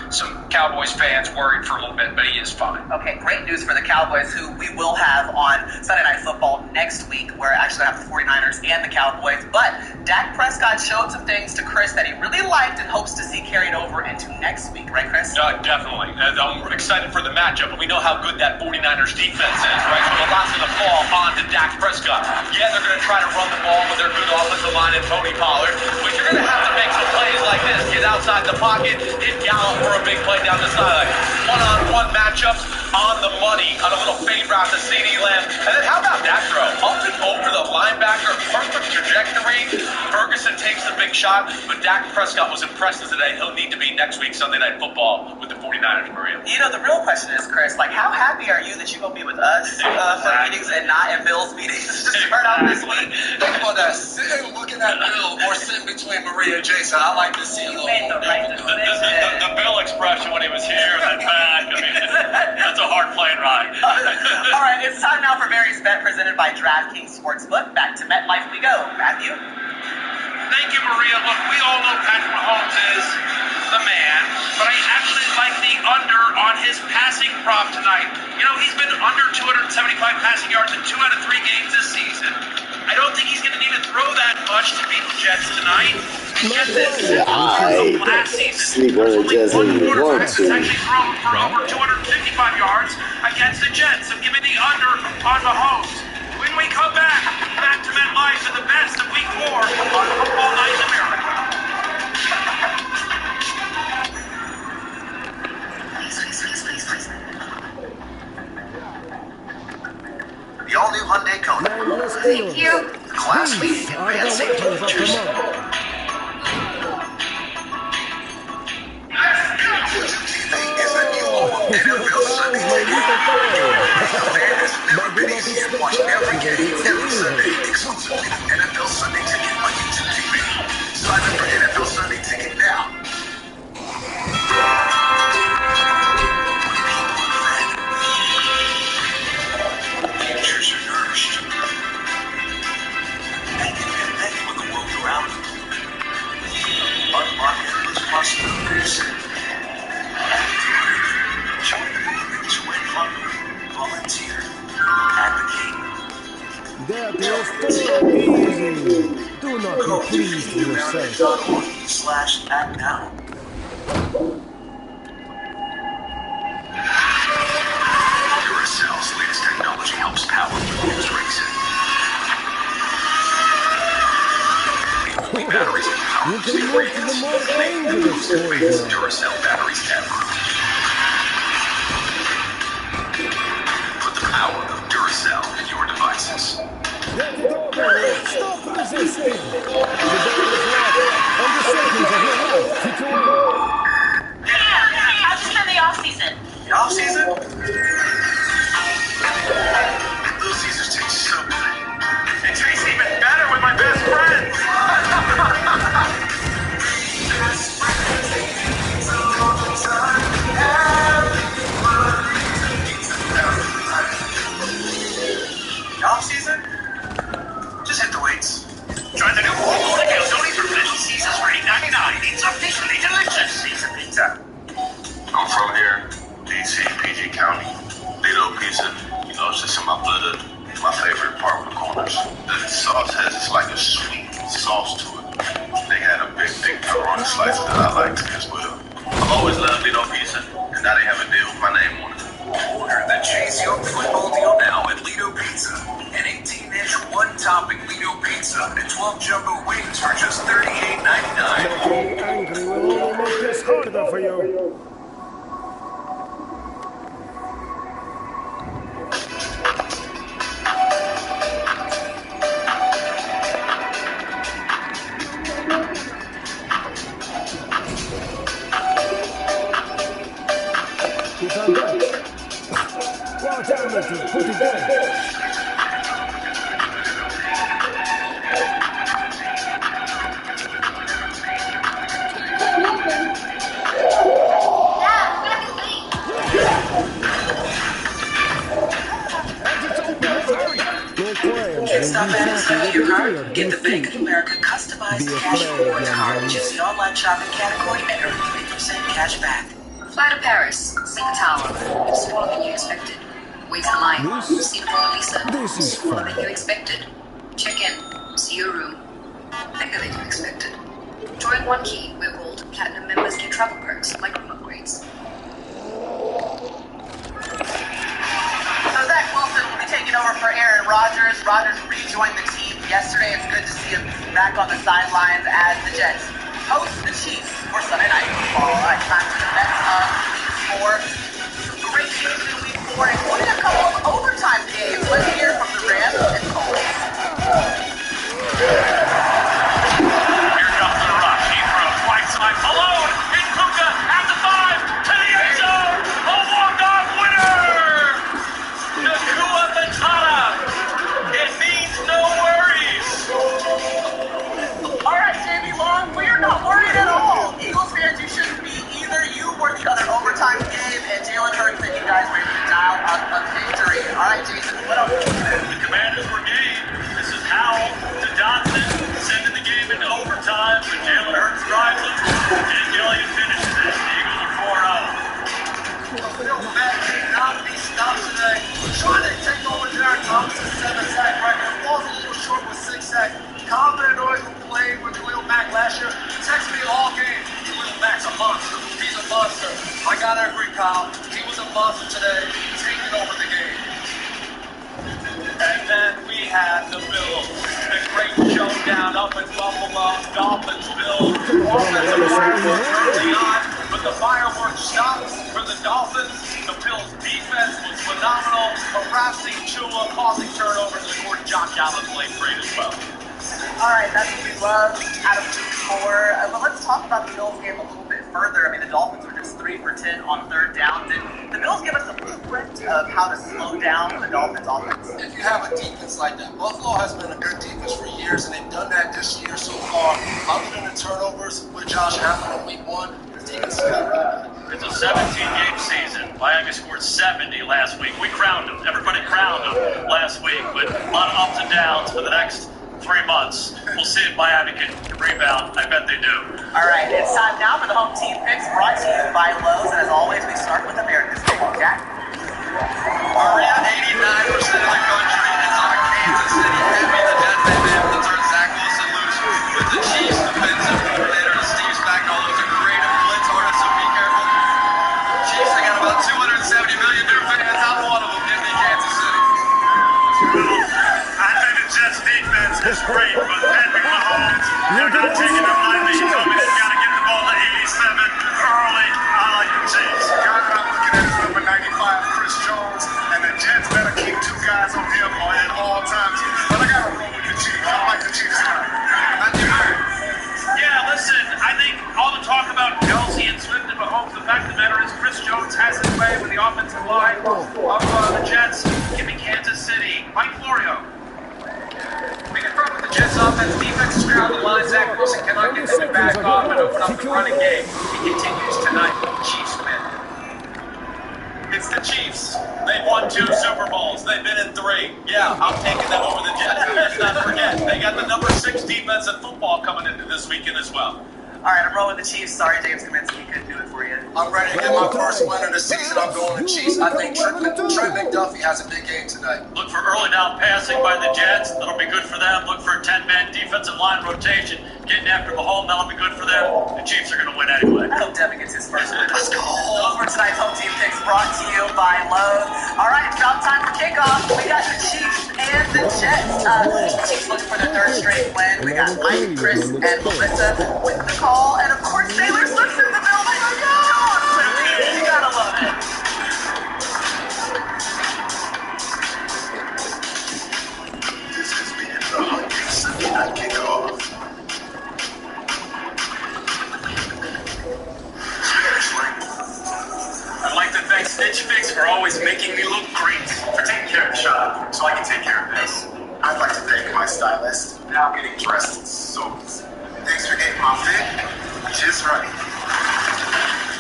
Cowboys fans worried for a little bit, but he is fine. Okay, great news for the Cowboys, who we will have on Sunday Night Football next week. We're actually going to have the 49ers and the Cowboys, but Dak Prescott showed some things to Chris that he really liked and hopes to see carried over into next week, right, Chris? Definitely. I'm excited for the matchup, and we know how good that 49ers defense is, right? So a lot's going to fall on to Dak Prescott. Yeah, they're going to try to run the ball with their good offensive line and Tony Pollard, but you're going to have to make some plays like this. Get outside the pocket, hit Gallup for a big play down the sideline. One-on-one matchups on the money on a little fade route to CeeDee Lamb. And then how about that throw? Open over the linebacker, perfect trajectory. Ferguson takes the big shot, but Dak Prescott was impressive today. He'll need to be next week Sunday Night Football with the 49ers, Maria. You know, the real question is, Chris, like, how happy are you that you're going to be with us for meetings and not at Bill's meetings to start out this week? Think about that. Sitting looking at Bill or sitting between Maria and Jason, I like to see a little. Made the right decision. The Bill expression when he was here and then back, I mean, that's a hard plane ride. All right, it's time now for Mary's Bet presented by DraftKings Sportsbook. Back to MetLife we go. Matthew? Thank you, Maria. Look, we all know Patrick Mahomes is the man, but I actually like the under on his passing prop tonight. You know, he's been under 275 passing yards in 2 out of 3 games this season. I don't think he's going to need to throw that much to beat the Jets tonight. And get this, last season, there's only one quarterback that's actually thrown for over 255 yards against the Jets. So give me the under on Mahomes. When we come back to MetLife for the best of Week 4 on Football Night in America. The all-new Hyundai Kona. Thank you. Class leading advanced safety features. What you think is a new NFL Sunday ticket? Man has never been easier to watch every game every Sunday exclusively with NFL Sunday Ticket on YouTube TV. Sign up for NFL Sunday Ticket now. Futures are nourished. They can connect with the world around them. Unlock endless possibilities. Join the movement to win hunger. Volunteer. Advocate. That was so easy. Do not be pleased with yourself. /act now. Duracell's latest technology helps power wins racing. Batteries and power You can move to the more dangerous area. Duracell batteries ever. Put the power of Duracell in your devices. Get it over. Stop resisting. The battle is lost. And the seconds of your life tick away. How'd you spend the off-season? The off-season? Little Caesars tastes so good. It tastes even better with my best friends. The off-season? Just hit the weights. Try the new Florida Calzone for Little Caesars for $8.99. It's officially delicious. Caesar pizza. I'm from here, DC, PG County. Lido Pizza, you know, it's just in my blood. My favorite part of the corners. The sauce has it's like a sweet sauce to it. They had a big pepperoni slice that I liked as well. I've always loved Lido Pizza, and now they have a deal with my name on it. Order the Chase Young football deal now at Lido Pizza. An 18-inch one-topping Lido Pizza and 12 jumbo wings for just $38.99. Being angry will only make this harder for you. It's on deck. Well done, Richard. Put it there. Can't stop at it, stuff your card. Get the Bank of America customized cash rewards card. Choose the online shopping category and earn 3% cash back. Fly to Paris. See the tower. It's smaller than you expected. Wait in line. See the Mona Lisa. This is Smaller fun. than you expected. Check in. See your room. Bigger than you expected. Join One Key, where gold and platinum members get travel perks like room upgrades. So Zach Wilson will be taking over for Aaron Rodgers. Rodgers rejoined the team yesterday. It's good to see him back on the sidelines as the Jets host the Chiefs for Sunday Night Football. All right, time for the best of Week 4. Great games in Week 4, including a couple of overtime games. Let's hear from the Rams and Colts. The Commanders were game. This is Howell to Dotson, sending the game into overtime, but Jalen Hurts drives him. Jake Elliott finishes it. The Eagles are 4-0. Bill Mack cannot be stopped today. Trying to take over Jared Thomas with 7 sacks, right? Falls a little short with 6 sacks. Commodore, who played with Khalil Mack last year, texted me all game. Khalil Mack's a monster. He's a monster. I gotta agree, Kyle. He was a monster today, taking over the game. And then we had the Bills. The great showdown up in Buffalo. Dolphins, Bills. Offensive fireworks early on, but the fireworks stopped for the Dolphins. The Bills' defense was phenomenal, harassing Tua, causing turnovers, and of course, Josh Allen played great as well. All right, that's what we love out of week 4. But let's talk about the Bills game a little bit further. I mean, the Dolphins were just 3 for 10 on 3rd down. Did the Bills give us a blueprint of how to slow down the Dolphins' offense? If you have a defense like that, Buffalo has been a good defense for years, and they've done that this year so far. Other than the turnovers with Josh Allen in week 1, the defense got rid of it. It's a 17-game season. Miami scored 70 last week. We crowned them. Everybody crowned them last week, but a lot of ups and downs for the next 3 months. We'll see if Miami can rebound. I bet they do. All right, it's time now for the home team picks brought to you by Lowe's. And as always, we start with America's pick. Jack? Maria, 89% of the country is on Kansas City. Heavy the deathbed man to turn Zach Wilson loose with the Chiefs defensive coordinator, Steve Spagnuolo, is a creative blitz artist, so be careful. Chiefs, they got about 270 million new fans. I'm one of them. Give me Kansas City. I think the Jets defense is great, but Patrick Mahomes, they're not taking them lightly. You told me they've got to get the ball to 87 early. I like the Chiefs. Guy that I'm looking at is number 95, Chris Jones, and the Jets better keep 2 guys on him at all times. But I got to roll with the Chiefs. I like the Chiefs tonight. Yeah, listen, I think all the talk about Kelsey and Swift and Mahomes, the fact of the matter is Chris Jones has his way with the offensive line of the Jets. Give me Kansas City. Mike Florio. We confirm with the Jets offense, defense is crowded line. Zach Wilson cannot get them back off and open up the running game. He continues tonight. Chiefs win. It's the Chiefs. They've won 2 Super Bowls. They've been in 3. Yeah, I'm taking them over the Jets. Let's not forget, they got the number 6 defense in football coming into this weekend as well. All right, I'm rolling the Chiefs. Sorry, James Kaminsky couldn't do it for you. I'm ready to get my first win of the season. I'm going to Chiefs. I think Trent McDuffie has a big game tonight. Look for early down passing by the Jets. That'll be good for them. Look for a 10-man defensive line rotation. Getting after Mahomes, that'll be good for them. The Chiefs are going to win anyway. I hope Devin gets his first win. Let's go. Those were tonight's home team picks brought to you by Lowe's. All right, it's about time for kickoff. We got the Chiefs and the Jets. Chiefs looking for their 3rd straight win. We got Mike, Chris, and Melissa with the call. And of course, Taylor Swift's in the building. Come on, Swiftie. You gotta love it. This has been the Hungry Sunday Night Kickoff. I'd like to thank Stitch Fix for always making me look great, for taking care of the shop, so I can take care of this. I'd like to thank my stylist. Now I'm getting dressed so easy. Thanks for getting my fit just right.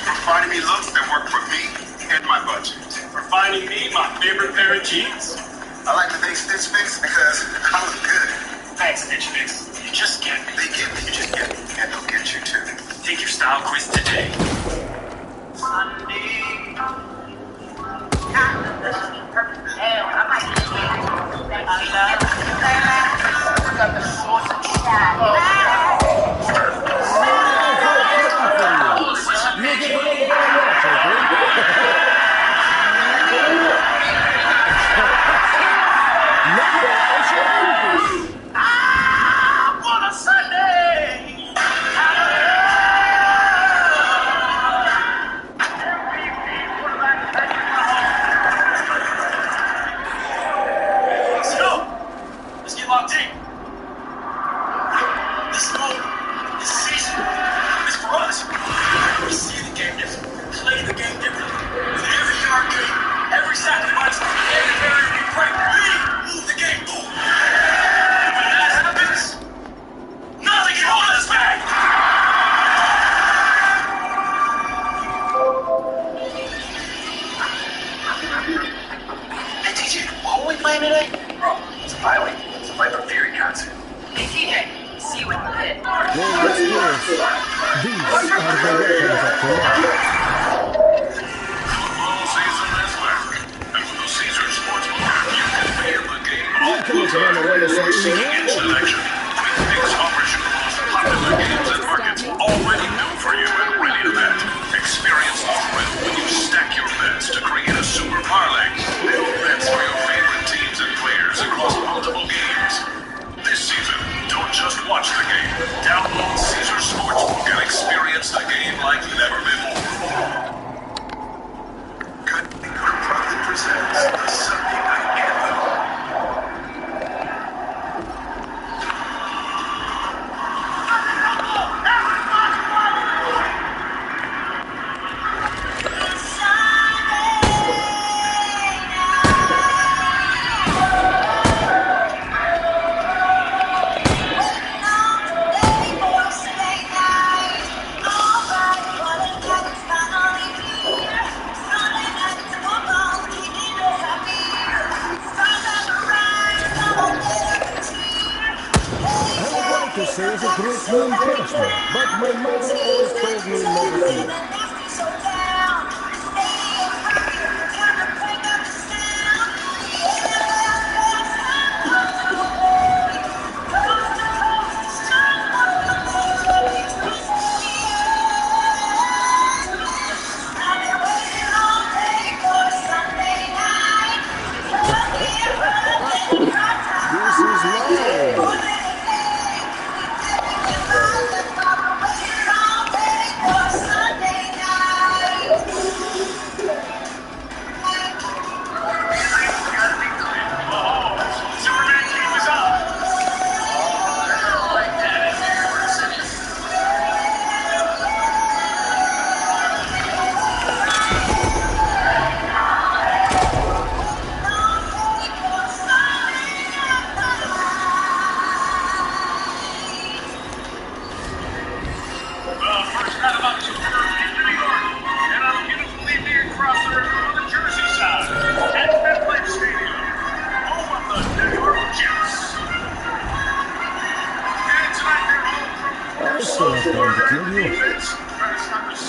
For finding me looks that work for me and my budget. For finding me my favorite pair of jeans. I like to thank Stitch Fix because I look good. Thanks, Stitch Fix. You just get me. They get me, you just get me, and they'll get you too. Take your style quiz today. Playing it Bro, it's a Viper. It's a Viper Fury concert. Hey, TJ, see you in the pit. Well, let's do this. These are the weapons of tomorrow. Football season is back. And with the Caesar Sportsbook app, you can be in the game all You can run away so easy. instant action. QuickPicks offers you the most popular games and markets already built for you and ready to bet. Experience the thrill when you stack your bets to create a super parlay. Build bets for your favorite teams and players across multiple games. This season, don't just watch the game. Download Caesar Sportsbook and experience the game like never before. Good proudly presents the Sunday Night Anthem. To say is a great new impressment, but my mother always told me never to. This is live.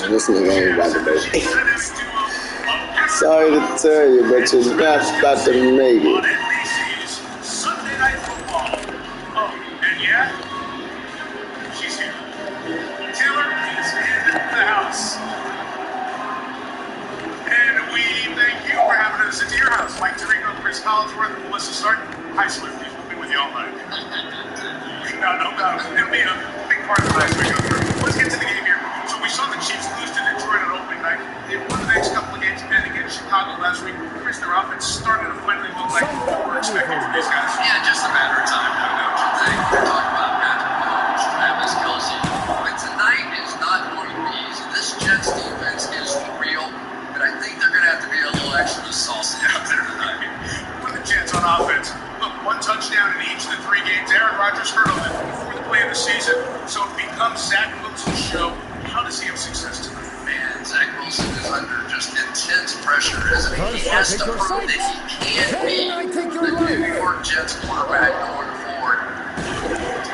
This nigga ain't about to make it. Sorry to tell you, but you're not about to make it. Sunday Night Football. Oh, and yeah, she's here. Taylor is in the house. And we thank you for having us into your house. Mike Tirico, Chris Collinsworth, and Melissa Stark. Hi, Swifties. We'll be with you all night. No doubt. It'll be a big part of the last week. Let's get to the game here. So we saw the Chiefs lose to Detroit on opening night. They won the next couple of games again against Chicago last week. Chris, their offense started to finally look like what we're expecting from these guys. Yeah, just a matter of time now, don't you think? We're talking about Patrick Mahomes, Travis Kelce. But tonight is not going to be easy. This Jets defense is for real, but I think they're going to have to be a little extra saucy out there tonight. With the Jets on offense, look, one touchdown in each of the 3 games. Aaron Rodgers hurdled it before the play of the season, so it becomes Zach Wilson's show. How does he have success tonight? Man, Zach Wilson is under just intense pressure, isn't he? He has to prove that he can be the New York Jets quarterback going forward.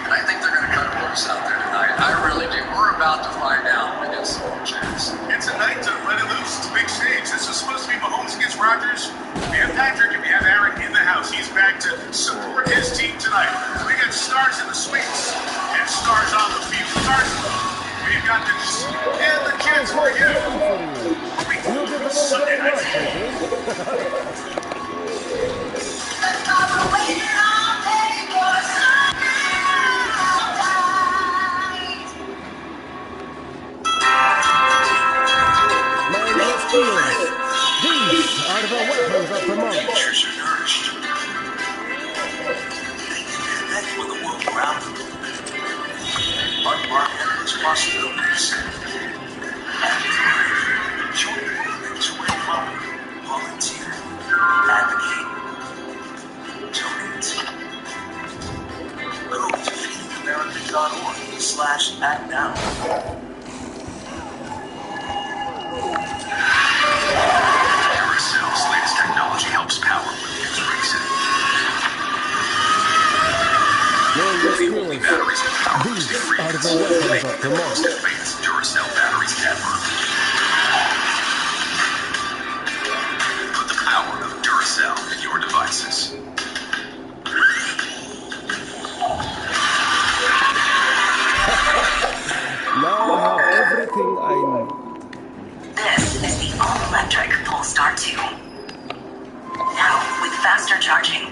And I think they're going to cut him loose out there tonight. I really do. We're about to find out against the Jets. It's a night to let it loose. It's a big stage. This is supposed to be Mahomes against Rodgers. We have Patrick and we have Aaron in the house. He's back to support his team tonight. We got stars in the suites and stars on the field. Stars, we've got the and the kids for you. Sunday Night These are the weapons of tomorrow. Creatures are nourished. They can connect with the world around them. Unlock endless possibilities. Join the movement to empower, volunteer, advocate, donate. Go to feedingamerica.org/actnow. Duracell's latest technology helps power what gets racing. the only batteries in power These stick are reads. the weapons Make of the most tomorrow. advanced Duracell batteries ever. Put the power of Duracell in your devices. Now I have everything I need. This is the all-electric Polestar 2. Now with faster charging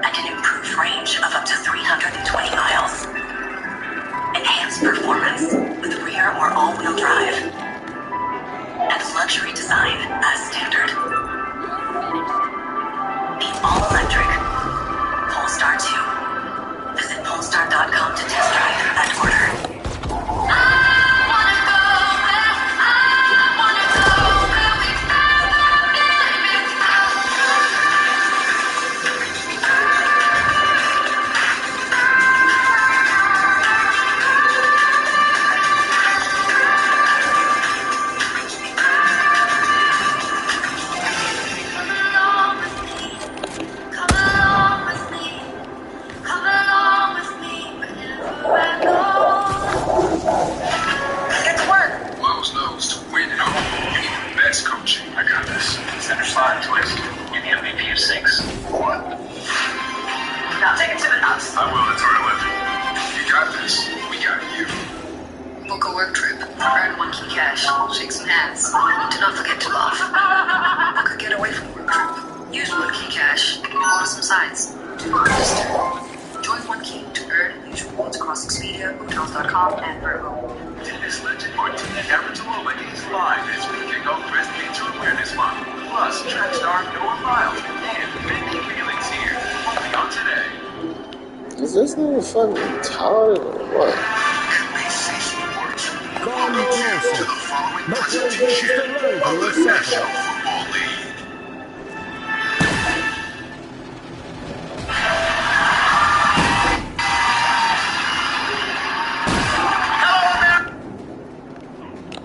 and an improved range of up to 320 miles. Enhanced performance with rear or all-wheel drive. And luxury design as standard. The all-electric Polestar 2. Visit Polestar.com to test drive and order. Lowe's knows to win at home. You need the best coaching. I got this. Center slide twist. You're the MVP of 6. What? Now take it to the nuts. I will. That's where I live. You got this. We got you. Book a work trip. Earn 1 key cash. Shake some hands. Do not forget to laugh. Book a getaway from work trip. Use 1 key cash. Order some sides. Do not register. Join 1 key to earn and use rewards across Expedia, Hotels.com, and Vrbo. Tennis legend Martina Navratilova is live as we kick off Breast Cancer Awareness Month. Plus, track star Noah Miles and Benny Felix here. Only on today. Is this nigga fucking retarded or what? Come closer. To the following But you're going to presentation learn of from the yourself. National Football League.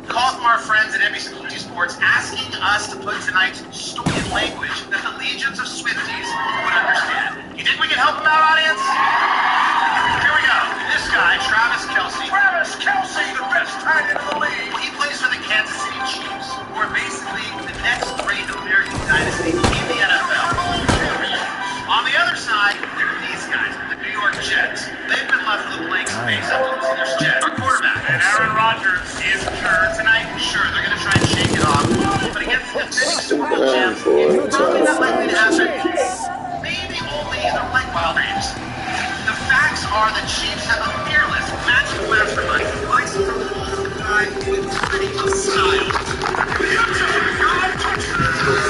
Call from our friends at NBC Sports asking us to put tonight's story in language that the legions of Swifties would understand. You think we can help them out, audience? Here we go. This guy, Travis Kelce. Travis Kelce, the best tight end in the league. He plays for the Kansas City Chiefs, who are basically the next great American dynasty in the NFL. On the other side, there are these guys, the New York Jets. They've been left with a blank space after losing their Jets. Our quarterback, Aaron Rodgers, is hurt tonight. Sure, they're going to try and shake it off. But against the defending Super Bowl champs, it's probably not likely to happen. Maybe only in the right wild names. The facts are the Chiefs have a fearless, magic mastermind who likes to throw the ball to the guy with plenty of style.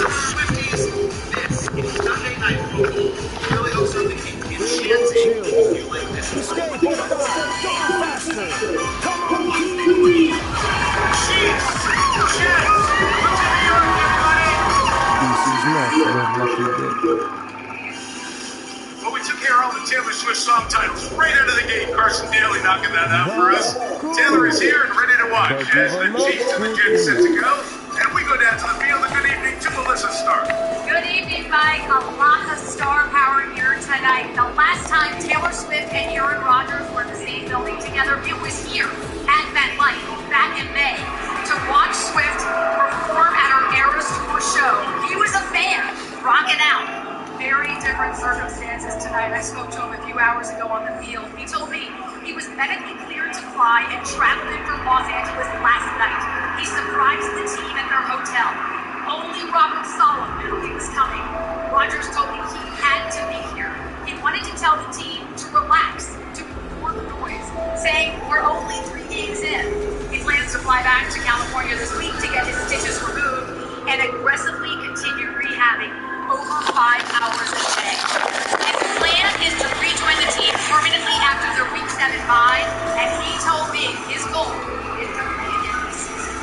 Swifties, this is Sunday Night Football. Really hope something can get chanting if you like this. Escape! Go faster! Come on! Chiefs! Jets! What's in New York, everybody? This is not your lucky day. Well, we took care of all the Taylor Swift song titles right out of the gate. Carson Daly knocking that out for us. Taylor is here and ready to watch as the Chiefs and the Jets set to go. And we go down to the field. And good evening to Melissa Stark. Good evening, Mike. A lot of star power here tonight. The last time Taylor Swift and Aaron Rodgers were in the same building together, it was here at MetLife back in May to watch Swift perform at her Eras Tour show. He was a fan, rocking out. Very different circumstances tonight. I spoke to him a few hours ago on the field. He told me he was medically cleared to fly and traveled in from Los Angeles last night. He surprised the team at their hotel. Only Robert Saleh knew he was coming. Rodgers told me he had to be here. He wanted to tell the team to relax, to ignore the noise, saying we're only 3 days in. He plans to fly back to California this week to get his stitches removed and aggressively continue rehabbing over 5 hours a day. His plan is to rejoin the team permanently after the Week 7 bye, and he told me his goal is to play again this season.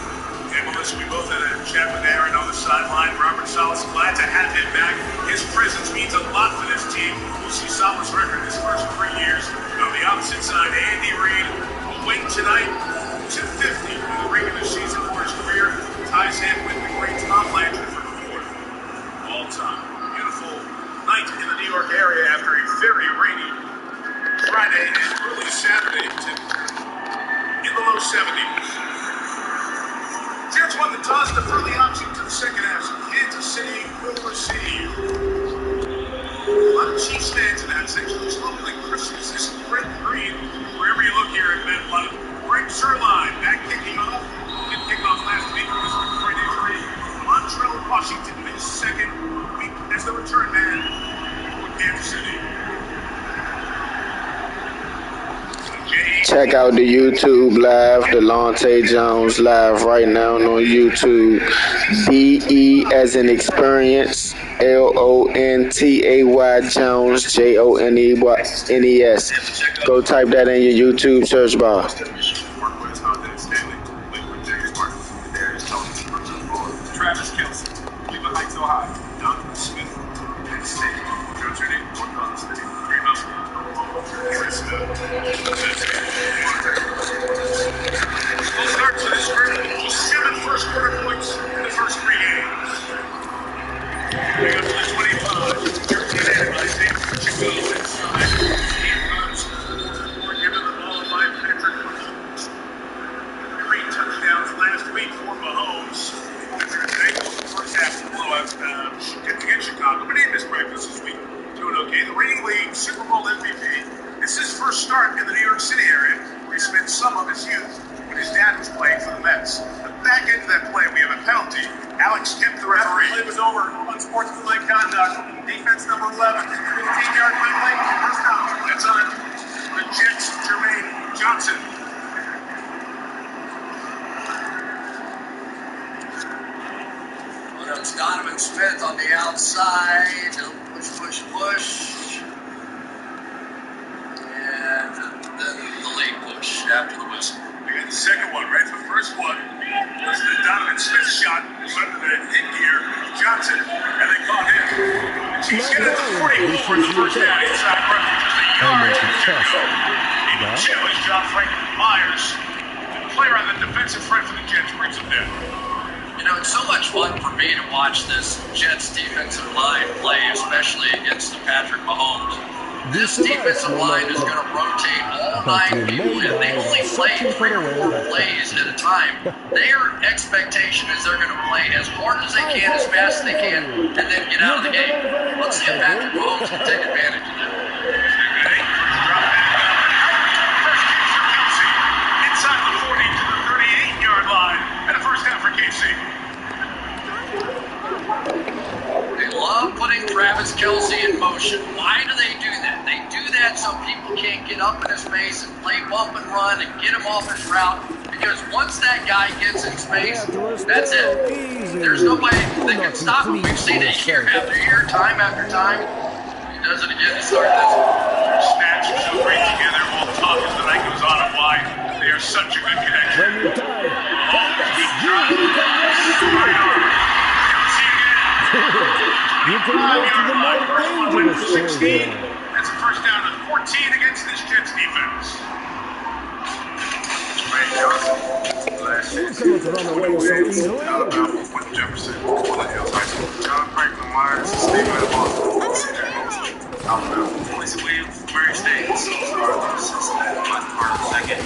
Hey, Melissa, we both had a chat with Aaron on the sideline. Robert Saleh's glad to have him back. His presence means a lot for this team. We'll see Saleh's record his first 3 years. On the opposite side, Andy Reid will win tonight to 50 in the regular season for his career. Ties in with the great Tom Landry for 4th all time. Beautiful night in the New York area after a very rainy Friday and early Saturday in the low 70s. Jets won the toss, defer the option to the second half. So Kansas City will receive. A lot of Chiefs fans in that section. Looks a little like Christmas. This is Brent Green. Wherever you look here at MetLife, Greg Zuerlein back kicking off. Didn't kick off last week with his foot injury. Montrell Washington missed second week as the return man for Kansas City. Check out the YouTube live, Delonte Jones live right now on YouTube. DE as in experience, LONTAY Jones, JONES. Go type that in your YouTube search bar. Travis Kelce, Cleveland Heights, Ohio. Donovan Smith, Penn State. Joe Trinity, North Carolina State. Greenville, Chris We'll start to this scrimmage. 7 first quarter points in the first 3 games. Bring up to the 25. 13 by St. Chicago inside. 8 runs, 4 given the ball by Patrick Mahomes. 3 touchdowns last week for Mahomes. First half blowout against Chicago, but he missed practice this week. Doing okay. The reigning league Super Bowl MVP. This is his first start in the New York City area, where he spent some of his youth when his dad was playing for the Mets. The back end of that play, we have a penalty. Alex Kemp, the referee. The play was over. Unsportsmanlike conduct. Defense number 11. 15-yard line play. First down. That's on the Jets, Jermaine Johnson. It's Donovan Smith on the outside. Push. And then the late push after the whistle. We got the second one, right? The first one was the Donovan Smith shot. He went to the hit gear, Johnson, and they caught him. He's getting to 44 in the first down inside run for just a yard. Even two is John Franklin Myers. The player on the defensive front for the Jets brings him down. You know, it's so much fun for me to watch this Jets defensive line play, especially against Patrick Mahomes. This defensive line is going to rotate all 9 people, and they only play 3 or 4 plays at a time. Their expectation is they're going to play as hard as they can, as fast as they can, and then get out of the game. Let's see if Patrick Mahomes can take advantage of that. First kick for Kelce. Inside the 40 to the 38-yard line, and a first down for KC. They love putting Travis Kelce in motion. Why do they do that? They do that so people can't get up in his face and play bump and run and get him off his route. Because once that guy gets in space, that's it. There's nobody that can stop him. We've seen it year after year, time after time. He does it again to start this. Their snaps are so great together. We'll talk as the night goes on and why they are such a good connection. You can move to the more dangerous 16. That's a first down to 14 against this Jets defense. Ray Johnson, last You cannot run away so easily. Alabama with Jefferson, Woodland Hills High School. John Franklin Myers, Stephen F. Alabama. Police Williams, Murray State, Cincinnati, second.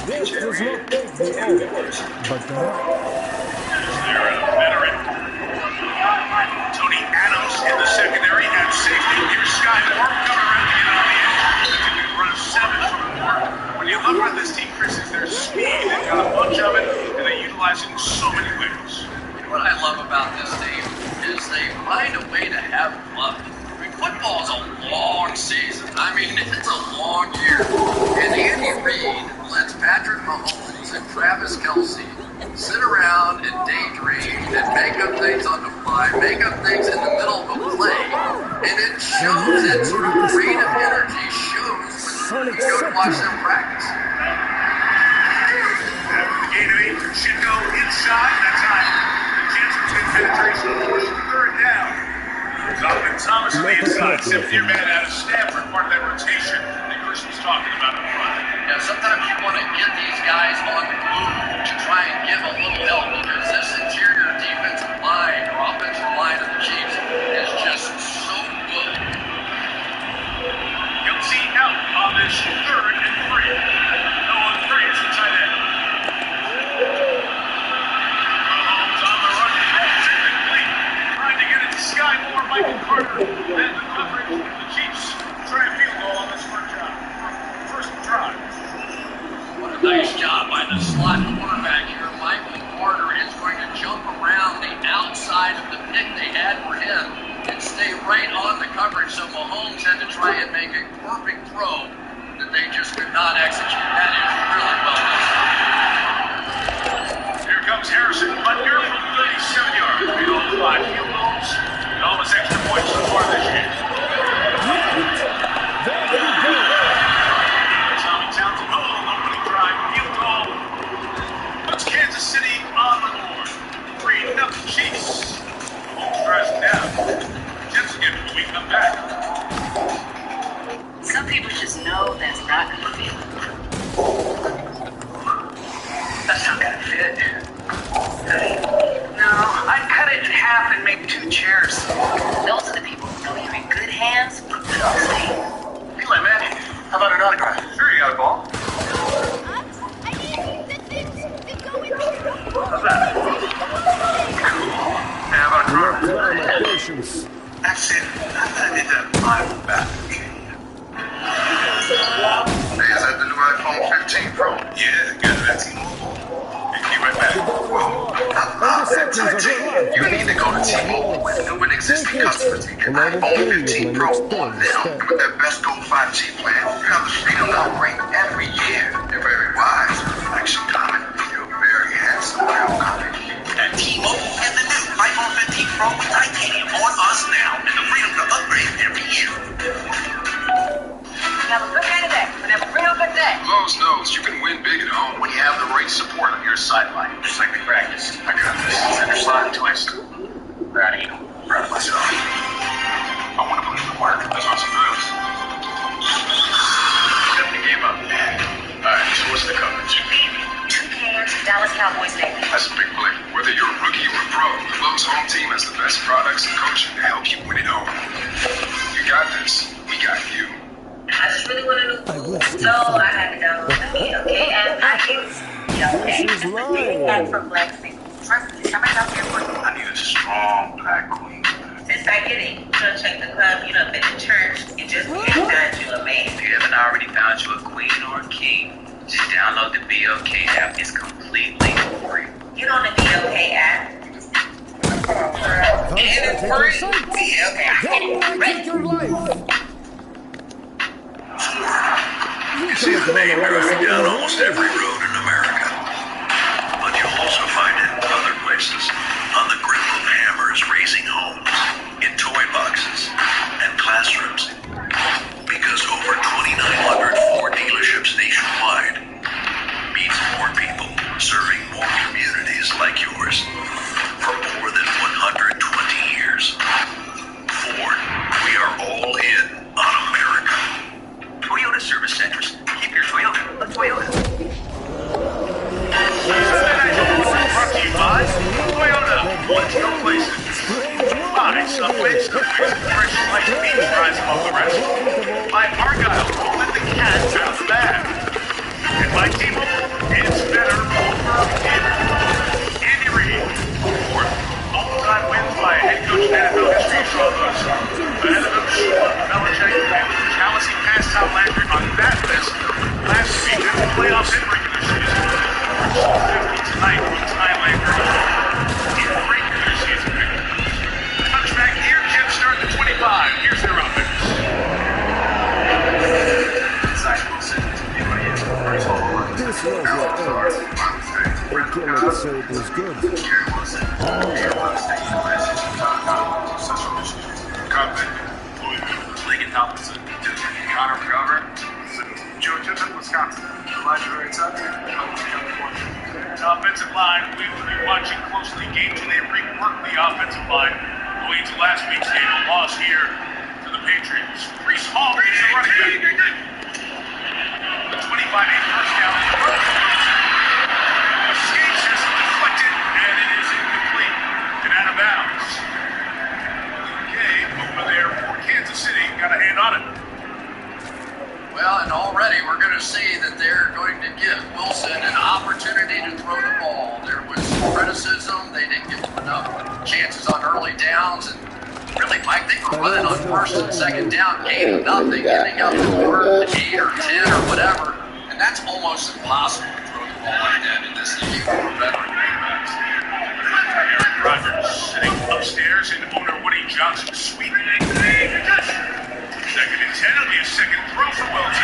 This does not take the over, but They're a veteran. Tony Adams in the secondary at safety. Here's Sky Moore coming around to get on the edge. That's a good run of 7 from Moore. When you look at this team, Chris, is their speed. They've got a bunch of it, and they utilize it in so many ways. What I love about this team is they find a way to have fun. I mean, football is a long season. I mean, it's a long year. And Andy Reid lets Patrick Mahomes and Travis Kelce sit around and daydream and make up things on the fly, make up things in the middle of a play, and it shows. That sort of creative energy shows when you go to watch them practice. After the gain of 8 for Chico inside, that's high. The Jets with good penetration, push third down. Donovan Thomas on the inside, 7th-year man out of Stanford, part of that rotation that Chris was talking about up front. Yeah, sometimes you want to get these guys on the move to try and give a little help, because this interior defensive line or offensive line of the Chiefs Moore, Michael Carter, and the coverage of the Chiefs try a field goal on this first drive. What a nice job by the slot quarterback here. Michael Carter is going to jump around the outside of the pick they had for him and stay right on the coverage, so Mahomes had to try and make a perfect throw that they just could not execute. That is really well done. Here comes Harrison Butker from 37 yards. We all 5 field goals and almost extra points so far this year. Tommy Townsend, opening drive, field goal. Puts Kansas City on the board. 3-0 Chiefs. Mahomes drives it down. Jets again when we come back. Some people just know that's not gonna fit. That's not gonna fit. No, I'd cut it in half and make 2 chairs. Those are the people who know you're in good hands with good upstate. Eli Manning, how about an autograph? Sure, you got a ball. How's that? Cool. Hey, how about a car? Patience. That's it. I need that Bible back. Hey, is that the new iPhone 15 Pro? Yeah, got that T-Mobile. Hey, be right back. Whoa. You need to go to T-Mobile with new and existing customers and get iPhone 15 Pro on them. With their best Go 5G plan, you have the freedom to upgrade every year. You're very wise. Action comment. You're very handsome. Real comment. At T-Mobile, get the new iPhone 15 Pro with titanium on us now, and the freedom to upgrade every year. Have a good day today. Have a real good day. Lowe's knows you can win big at home when you have the right support on your sideline. Just like we practiced. I got this. Center slide twist. Proud of you. Proud of myself. I want to put in the work. Let's run some drills. Step the game up. Alright, so what's the coverage? 2 cans, Dallas Cowboys Stadium. That's a big play. Whether you're a rookie or a pro, the Lowe's home team has the best products and coaching to help you win at home. You got this. We got you. I just really want to know so I had to download the BLK app. I use BLK. She's lying. App for black people. Trust me, somebody out there for you. I need a strong black queen. Since I get it, you don't check the club, you don't fit the church. You just can't find you a man. If you haven't already found you a queen or a king, just download the BLK app. It's completely free. You know the BLK app. Take your sight. BLK. Don't take your life. You see the name driving down almost every road in America. But you'll also find it other places. On the grip of hammers raising homes, in toy boxes, and classrooms. Because over 2,900 Ford dealerships nationwide means more people serving more communities like yours for more than 120 years. Ford, we are all in on America. Toyota Service Centers. Keep your Toyota a Toyota. Brought to you by Toyota. Let's go places. By Subway. Fresh sliced beef fries above the rest. By Argyle. Let the cat out of the bag. And by T-Mobile. It's better over Andy Reid. Fourth, all-time wins by head coach and NFL history struggles. Ahead of him, Belichick and Chelsea passed Tom Landry on that list last week in the playoffs and regular season. 50 tonight with Ty Landry in regular season victories. Touchback here, Jets start at 25. Here's their offense. Zach Wilson to be my first whole life. This was your end. They cannot say it was good. Gary Wilson, Lincoln Tomlinson. Connor McGovern, Joe Tippett, Wisconsin. Elijah Ray Tucker, California. The offensive line, we will be watching closely games when they rework the offensive line. Going into last week's game, a loss here to the Patriots. Breece Hall is the running back. The 25-8 first down. Escapes is deflected, and it is incomplete and out of bounds. Okay, over there for Kansas City. Got a hand on it. Well, and already we're going to see that they're going to give Wilson an opportunity to throw the ball. There was criticism. They didn't give him enough chances on early downs. And Really, Mike, they were running on first and second down, gaining nothing, getting up for 8 or 10 or whatever. And that's almost impossible to throw the ball like that in this league for veteran quarterbacks. Aaron Rodgers sitting upstairs in owner Woody Johnson's suite. Second and 10, it'll be a second throw for Wilson.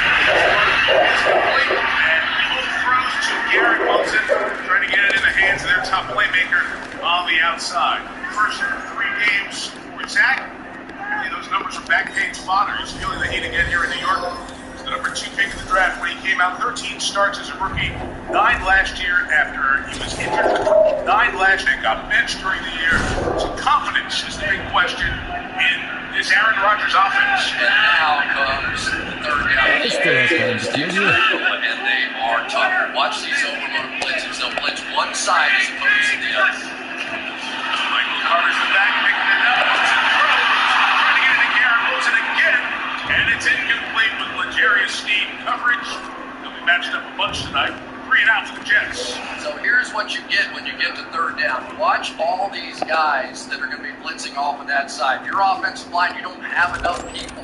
It's complete, and both throws to Garrett Wilson, trying to get it in the hands of their top playmaker on the outside. First 3 games for Zach. Really, those numbers are back-page fodder. He's feeling the heat again here in New York. He's the number 2 pick in the draft when he came out. 13 starts as a rookie. 9 last year after he was injured. 9 last year, got benched during the year. So confidence is the big question in this Aaron Rodgers offense. And now comes the third down. And they are tough. Watch these overload blitzes. They'll blitz one side as opposed to the other. Michael Carter's the back, picking it up. Wilson throws. Trying to get it to Garrett Wilson again. And it's incomplete with L'Jarius Sneed coverage. They'll be matched up a bunch tonight. 3 and out for the Jets. So here's what you get when you get to third down. Watch all these guys that are going to be blitzing off of that side. Your offensive line, you don't have enough people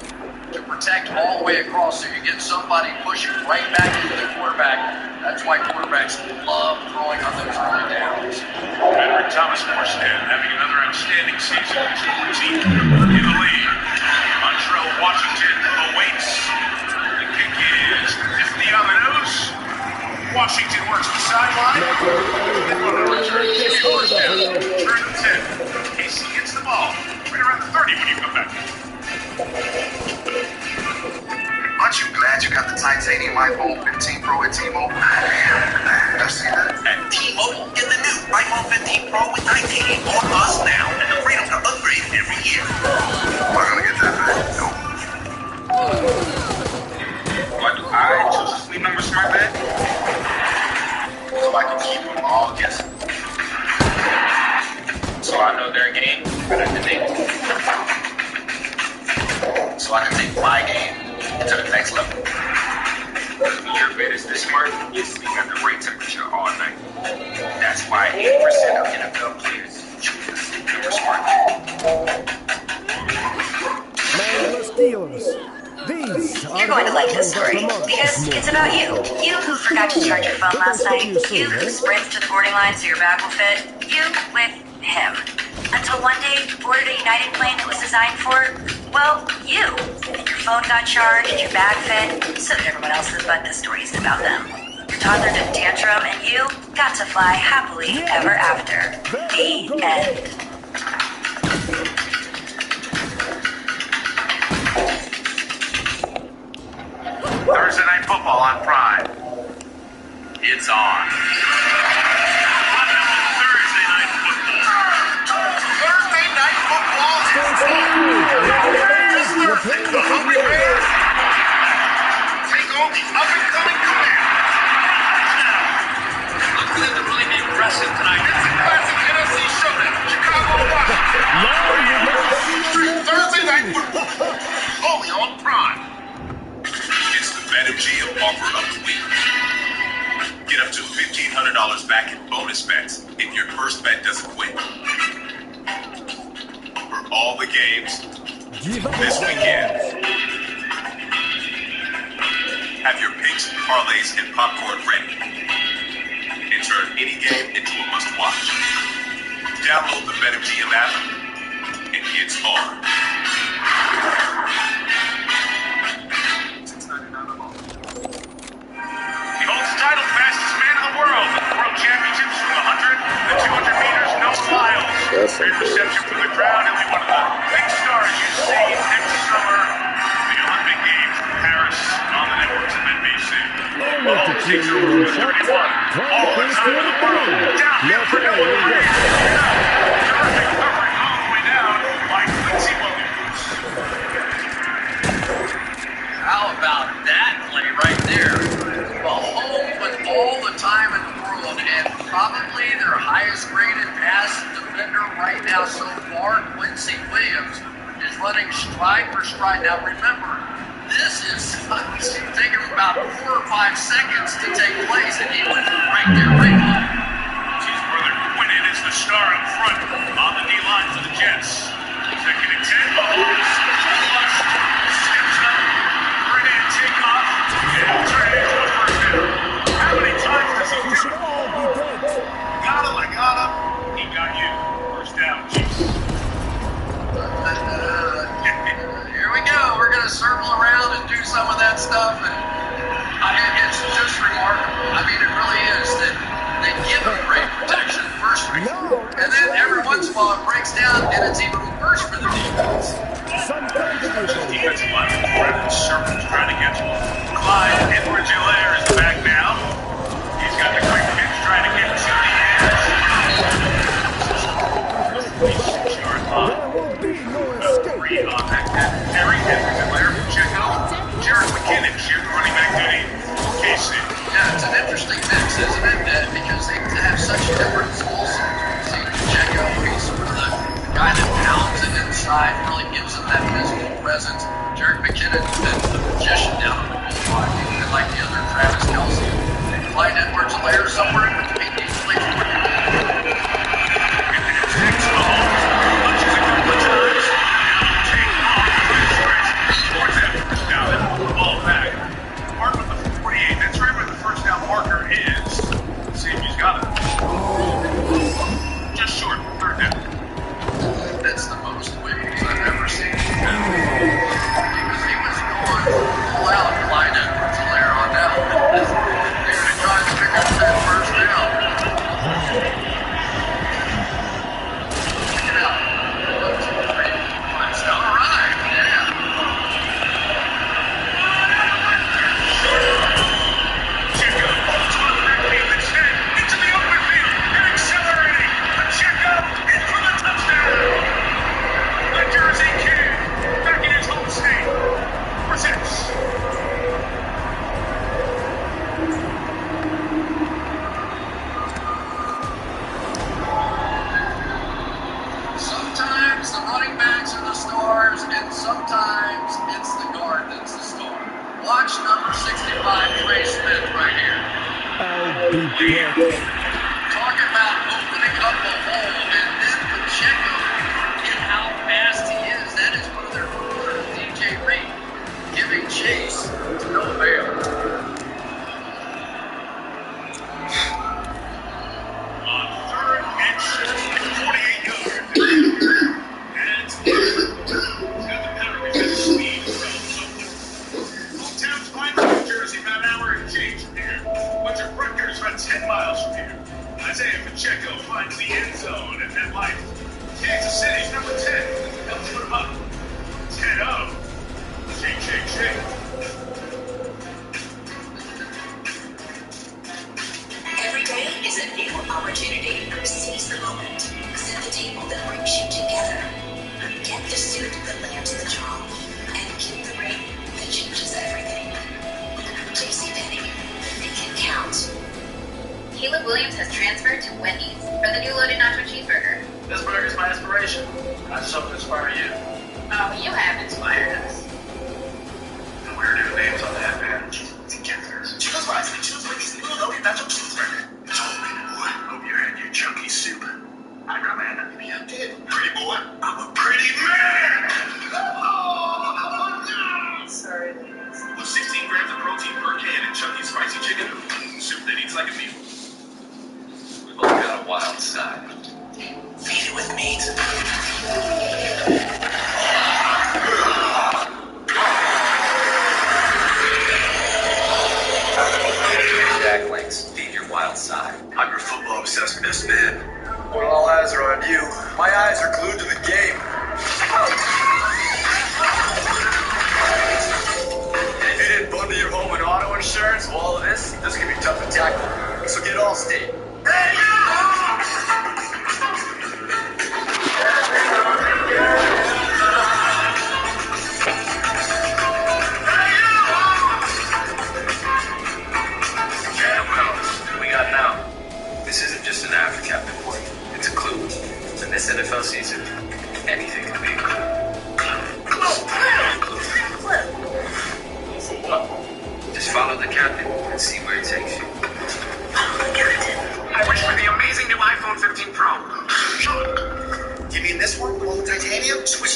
to protect all the way across, so you get somebody pushing right back into the quarterback. That's why quarterbacks love throwing on those early downs. Veteran Thomas Morstead having another outstanding season as a routine in the league. Montreal Washington awaits. The kick is 50 on the nose. Washington works the sideline. Turn to 10. Casey gets the ball right around the 30 when you come back. Aren't you glad you got the titanium iPhone 15 Pro at T-Mobile? I see that. At T-Mobile, get the new iPhone 15 Pro with titanium on us now and the freedom to upgrade every year. Am I gonna get that back? Nope. Why do I choose the sleep number smart bed? So I can keep them all guessing. So I know their game better than they do. So I can take my game to the next level. When your bed is this smart, you sleep at the right temperature all night. That's why 80% of NFL players choose the sleep number smart bed. Man, the Steelers. You're going to like this story because it's about you. You who forgot to charge your phone last night. You who sprints to the boarding line so your bag will fit. You with him. Until one day you boarded a United plane that was designed for, well, you. And your phone got charged, your bag fit, so did everyone else's, but the story isn't about them. Your toddler did a tantrum and you got to fly happily ever after. The end. Thursday Night Football on Prime. It's on. Thursday Night Football. Thursday Night Football is Thursday. The Hungry Bears take on the up-and-coming Commanders. Look for them to really be aggressive tonight. It's a classic NFC showdown. Chicago, Washington. Thursday Night Football. Only on Prime. BetMGM offer of the week. Get up to $1,500 back in bonus bets if your first bet doesn't win. For all the games this weekend, have your picks, parlays, and popcorn ready. And turn any game into a must-watch. Download the BetMGM app and it's on. Title fastest man in the world. World championships from the 100, the 200 meters, no miles. Great reception from the crowd. He'll be one of the big stars you see next summer. The Olympic Games in Paris on the networks of NBC. All the teams are over 31. All the time in the world. Downhill for Noah Green. Terrific covering all the way down by Quincy Williams. How about that play right there? Mahomes with all the time in the world and probably their highest graded pass defender right now so far, Quincy Williams, is running stride for stride. Now remember, this is taking about 4 or 5 seconds to take place, and he went right there, right on. His brother Quinnen is the star up front on the D-line for the Jets. Second and 10. Mahomes. Flush. Steps up. Right-hand takeoff. And turn it into a first down. How many times does he do it? Got him. I got him. He got you. First down, Chiefs. Here we go. We're going to circle around and do some of that stuff. And it's just remarkable. I mean, it really is that they give them great protection first week. And then every once in a while it breaks down and it's even worse for the defense. Defensive line from circles trying to get to him. Clyde Edwards-Helaire is back now. He's got the quick pitch trying to get to the edge. 6-yard line. Three on that carry. Edwards-Helaire from Chico. Jarek McKinnon sharing running back duty. KC. Yeah, it's an interesting mix, isn't it? Because they have such different skill sets. See, Checo, he's sort of the guy that pounds it inside, really gives them that physical presence. Jarek McKinnon is the magician down on the goal line, and like the other Travis Kelce. Clyde Edwards-Helaire somewhere in between these plays. Marker is. See if he's got it. Just short, third down. That's the most waves I've ever seen. Because he was going full out Clyde Edwards-Helaire on that one. They were trying to pick up that first down. Check it out. 1, 2, 3. It's all right. Yeah. Sometimes the running backs are the stars, and sometimes it's the guard that's the star. Watch number 65, Trey Smith, right here. Talk about opening up a hole, and then Pacheco, forget how fast he is. That is one of their corners, DJ Reed, giving chase to no avail. On third and short, 48 yards. And it's got the power because of speed. Hometown's 5 New Jersey, about an hour and change from here. But your Rutgers about 10 miles from here. Isaiah Pacheco finds the end zone at MetLife. Kansas City's number 10. Helps put him up. 10-0. Shake. Every day is a new opportunity. Seize the moment. Set the table that brings you together. Get the suit that lands the job. And get the ring that changes everything. JCPenney. Make it count. Caleb Williams has transferred to Wendy's for the new loaded nacho cheeseburger. This burger's my inspiration. I just hope to inspire you. Oh, you have inspired us. And we're new names on the headband. Together. Choose wisely. Choose Wendy's new loaded nacho cheeseburger. Totally, boy. Hope you had your chunky soup. I got man. Maybe I did. Pretty boy. I'm a pretty man. Oh, no. Sorry, ladies. With 16 grams of protein per can in chunky spicy chicken, soup that eats like a meal. We've all got a wild side. Feed it with meat. Jack Links, feed your wild side. I'm your football obsessed best man. When all eyes are on you, my eyes are glued to the game.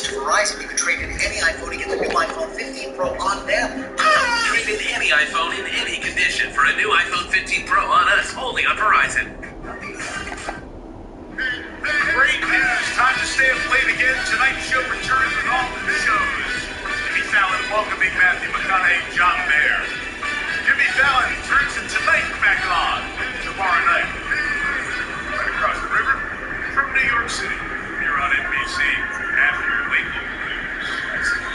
switch to Verizon, you can trade in any iPhone to get the new iPhone 15 Pro on them. Trade in any iPhone in any condition for a new iPhone 15 Pro on us, only on Verizon. Great news. Time to stay up late again. Tonight's show returns with all the shows. Jimmy Fallon welcoming Matthew McConaughey, John Mayer. Jimmy Fallon turns the Tonight back on tomorrow night. Right across the river from New York City. Here on NBC after your late local news.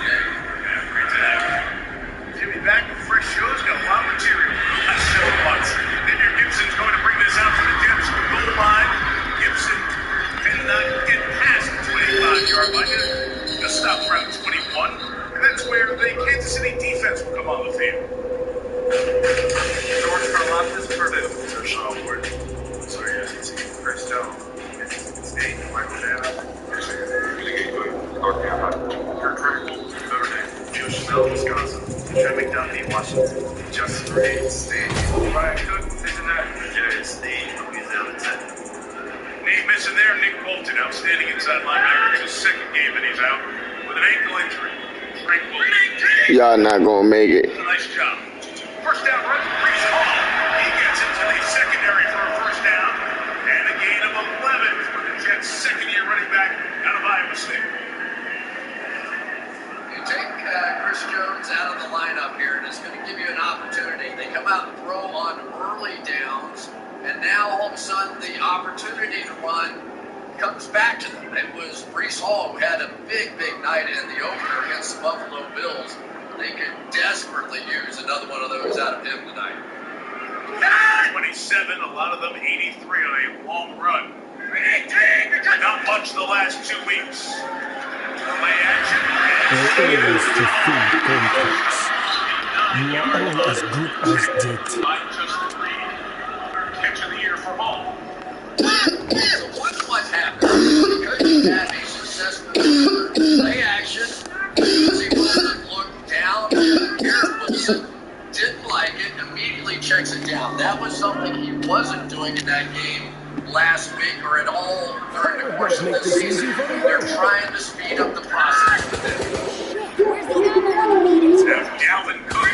Yeah, great to have you. Jimmy back with fresh shows. Got a lot of material. Last 7 months. Xavier Gibson's going to bring this out to the Jets from goal line. Gibson cannot get past the 25-yard line. Just stop around 21. And that's where the Kansas City defense will come on the field. George Karlaftis for the Sean Ward. So yeah, it's Chris Jones. State, Michael Dana. North Carolina. Kurt Tranquil, Notre Dame. Joe Chanel, Wisconsin. Trey McDuffie, Washington. Justin Reed, State. Brian Cook, Cincinnati. Jerry State, Louisiana Tech. Name missing there, Nick Bolton, outstanding inside linebacker. It's his second game and he's out with an ankle injury. Frank Bolton. Y'all not gonna make it. Nice job. First down run, Brees Hall. He gets into the secondary for a first down. And a gain of 11 for the Jets' second-year running back out of Iowa State. You take Chris Jones out of the lineup here, and it's going to give you an opportunity. They come out and throw on early downs, and now all of a sudden the opportunity to run comes back to them. It was Brees Hall who had a big night in the opener against the Buffalo Bills. They could desperately use another one of those out of him tonight. 27, a lot of them 83 on a long run. Not much the last 2 weeks. Play action. There is to feed contracts. You are all as good as dead. By Justin Reed. Catch of the year for Hall. So what's happened? Because he had a successful play action, because he wasn't looked down, Garrett Wilson didn't like it, immediately checks it down. That was something he wasn't doing in that game last week or at all during the course of the season. They're trying to speed up the process with him. Now Dalvin Cook.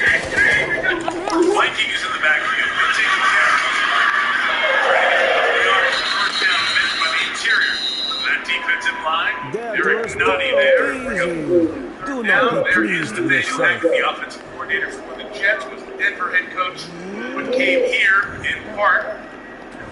Vikings in the backfield. They're taking care of trying to get the yards. First down missed by the interior. That defensive line. Eric Nunny there. Now there is the Daniel Heck, the offensive coordinator for the Jets, was the Denver head coach, but came here in part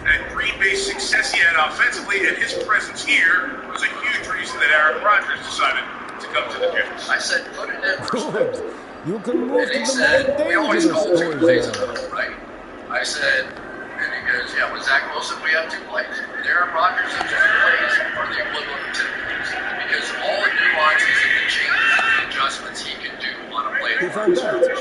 that Green Bay's success he had offensively, and his presence here was a huge reason that Aaron Rodgers decided to come to the Jets. I said, put it in perspective. You can move And he to the said, more we always dangerous call 2 plays a boys drill, right? I said, and he goes, yeah, with Zach Wilson, we have 2 plays. And Aaron Rodgers and 2 plays are the equivalent of 10 plays. Because all the nuances and the changes and the adjustments he can do on a play. If I'm that.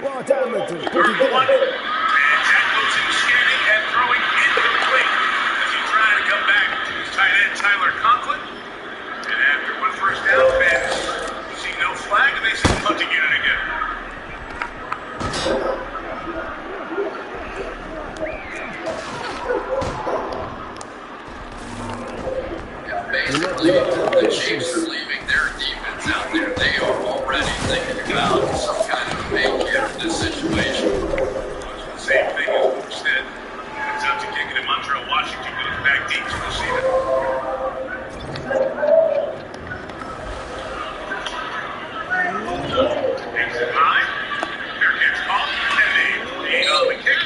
What amateur? Put Third it and 1. down. And Jack Wilson scanning and throwing incomplete as he tried to come back to his tight end, Tyler Conklin. And after 1 first down, fans see no flag, and they say punting unit again. Yeah, basically, the Chiefs are leaving their defense out there. They are already thinking about some kind of make-it in this situation. Same thing as Luke said. It's up to kicking in Montreal, Washington, goes back deep to receive it. Exit high. Fair catch call. And a lead on the kick.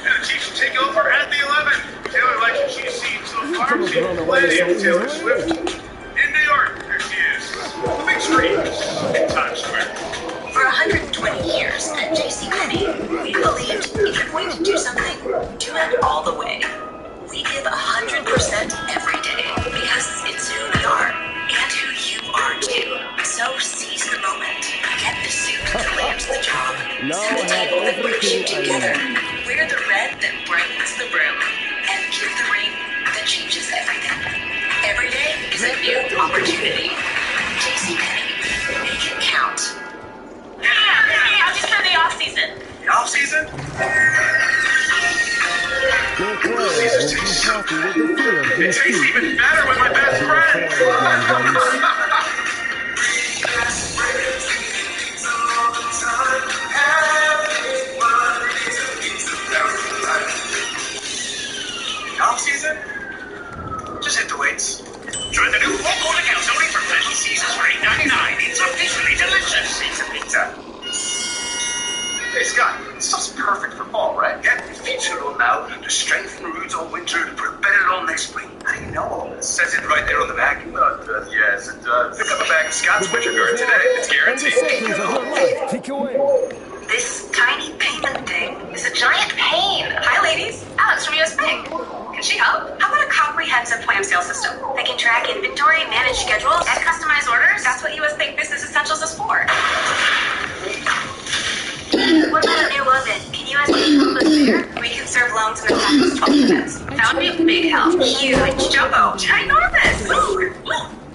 And the Chiefs will take over at the 11. Taylor likes what she's seen so far. She's plenty of Taylor Swift in New York. There she is. The big screens in Times Square. For 120 years at JCPenney, we believed if you're going to do something, do it all the way. We give 100% every day because it's who we are and who you are too. So seize the moment. Get the suit that lands the job. Set the table that brings you together. Wear the red that brightens the room. And give the ring that changes everything. Every day is a new opportunity. JCPenney. Make it count. Yeah, just for the off season. The off season? Caesars tastes so good. It tastes even better with my best friend. Off season? Just hit the weights. Try the new four-corner calzone from Little Caesars for $8.99. It's officially delicious. Caesar pizza. Hey, Scott, this stuff's perfect for fall, right? Yeah, it feeds it all now to strengthen the roots all winter to prepare it all next spring. How do you know all this? It says it right there on the back. Yes, it does. Pick up a bag of Scott's winter guard today. It's guaranteed. This tiny payment thing is a giant pain. Hi, ladies. Alex from US Bank. Can she help? How about a comprehensive point of sale system? They can track inventory, manage schedules, and customize orders. That's what US Bank Business Essentials is for. What about a new oven? Can US Bank help us there? We can serve loans in the fastest 12 minutes. That would be a big help. Huge, jumbo, ginormous.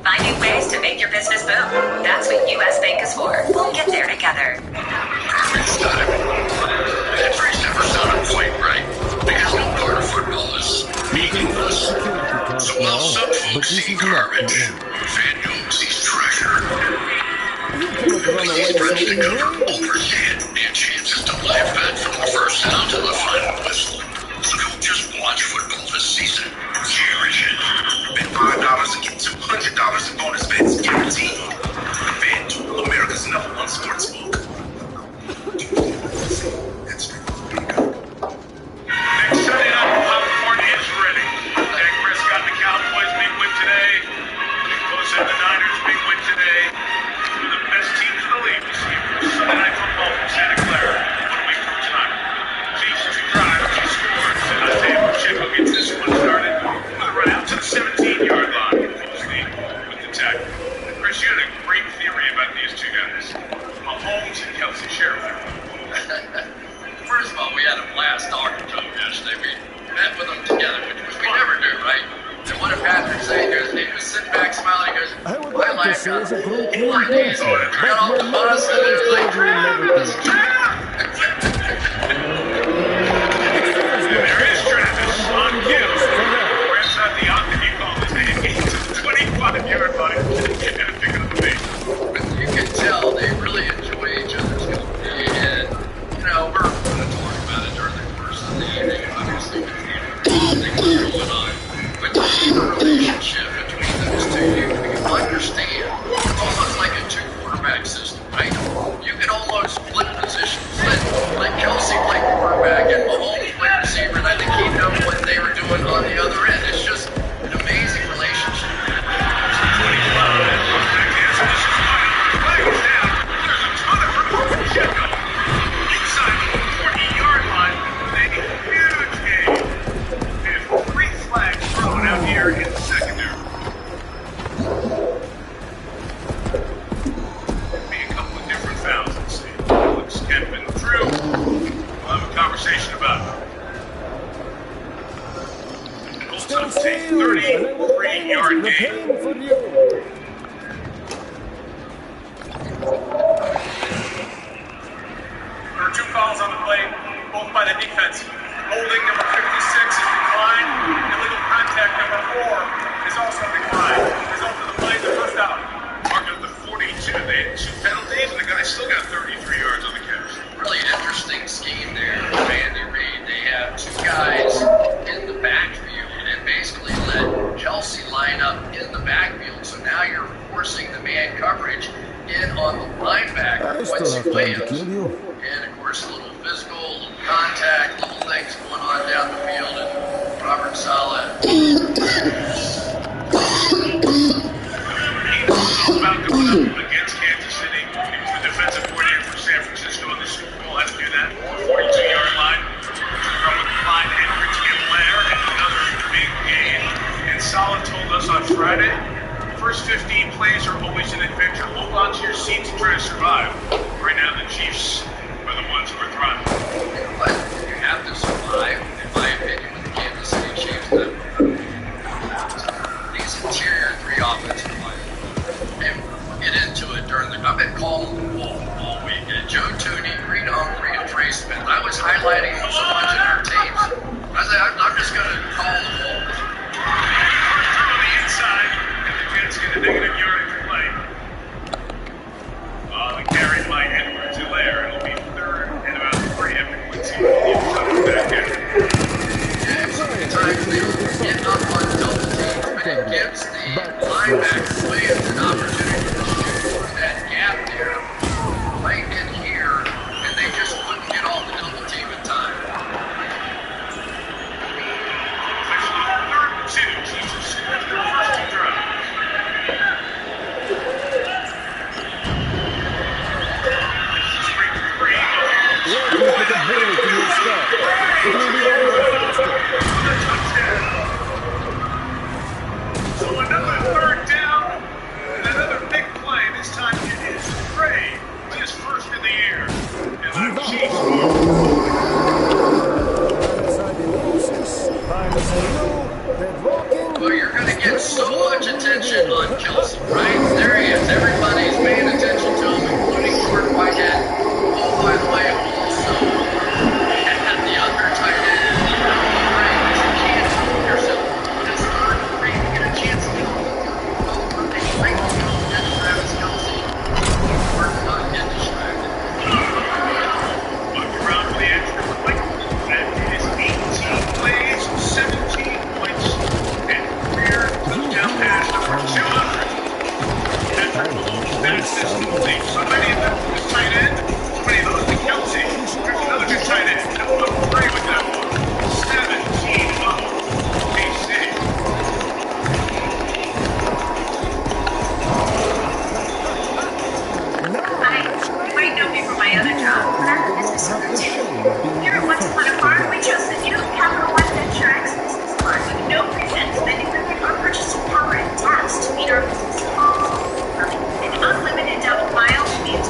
Finding ways to make your business boom. That's what US Bank is for. We'll get there together. Perfect timing. Injuries never sound on point, right? Because no part of football is meaningless. So while some folks see garbage, Van Gogh sees treasure. He's ready to cover overhead and chances to live back from the first down to the final whistle. So don't just watch football this season. Cherish it. Bet $5 and get $200 in bonus bets guaranteed. FanDuel, America's #1 sportsbook. Next Sunday night, popcorn is ready. Dak Prescott and the Cowboys, big win today. Nick Bosa and the Niners, big win today. Two of the best teams in the league this year. Sunday night football from Santa Clara. 1 week from tonight. Chiefs 2 drives, 2 scores. And Isaiah Pacheco gets this one started with a run out to the 17-yard line. With the tackle. Chris, you had a great theory about these two guys. Mahomes and Kelsey Sheriff. First of all, we had a blast talking to him yesterday. We met with them together, which we never do, right? And what did Patrick say? He goes, sitting back smiling, he goes, I would like to say it's a great got off the bus and it was like, Travis! There is Travis on cue. Grabs out the he called it. He gets to the 25-yard line and pick up the bait. You can tell they really enjoy each other's company, and we're going to talk about it during the course of the evening, obviously, with things going on. But to see the relationship between those two, you can understand. It's almost like a 2-quarterback system, right? You can almost flip positions. Let Kelsey play quarterback and Mahomes play receiver, and I think he knew what they were doing on the other end. It's just an amazing relationship. Out here in the secondary. Be a couple of different fouls, let's see. Alex Kempin through. We'll have a conversation about it. Colts up a 33-yard gain. There are 2 fouls on the play, both by the defense. Holding number 56 is declined. Illegal contact number 4 is also declined. Result of the play is the first out. Mark at the 42. They had 2 penalties, and the guy still got 33 yards on the catch. Really interesting scheme there, Andy Reid. They have 2 guys in the backfield and basically let Kelsey line up in the backfield. So now you're forcing the man coverage in on the linebacker, Quincy Williams. And of course, a little physical, a little contact, little things going on down the field, and Robert Saleh. About going up against Kansas City. He was the defensive coordinator for San Francisco in the Super Bowl. Had to do that. 42-yard line. From Clyde Hendricks and Blair, and another big game. And Saleh told us on Friday, first 15 plays are always an adventure. Hold on to your seats and try to survive. Right now, the Chiefs are the ones who are thriving. But you have to survive, in my opinion, with the Kansas City Chiefs. These interior 3 offensive lines, and we'll get into it during the. I've been calling the ball all week. And Joe Tooney, Reed Humphrey, and Trey Smith. I was highlighting them so much in our tapes. I'm just going to call the ball. Through on the inside, and the Jets get a negative yardage play. The carry by Edwards-Helaire. It'll be 3rd and about 3 after Quincy Williams comes back in. Yeah, so many times they get up on double teams, but it gives the linebacker Williams an opportunity to shoot that gap there right in here, and they just couldn't get off the double team in time. So another 3rd down, and another big play. This time it is Gray, his first in the year. And the Chiefs Well, you're going to get so much attention on Kelsey, right? There he is. Everybody's paying attention to him, including Jordan Whitehead. Oh, by the way, also had the other tight end, Gray, which you can't help yourself. When it's 3rd and 3, you get a chance to go. They might go get Travis Kelsey. Or not get distracted. look around for the extra point. That is 18 plays, 17 points, and career touchdown pass number 200. Patrick Mahomes fastest in the league. So many of them to the tight end, so many of those to Kelsey. There's another good tight end. Number 3 with that one. 17 up. KC. You might know me from my other job, but I'm a business owner too. Here at Once Upon a Farm, we chose the new Capital One Venture X business plan with no prevent spending limit or purchasing power and tax to meet our business goals. An unlimited double miles means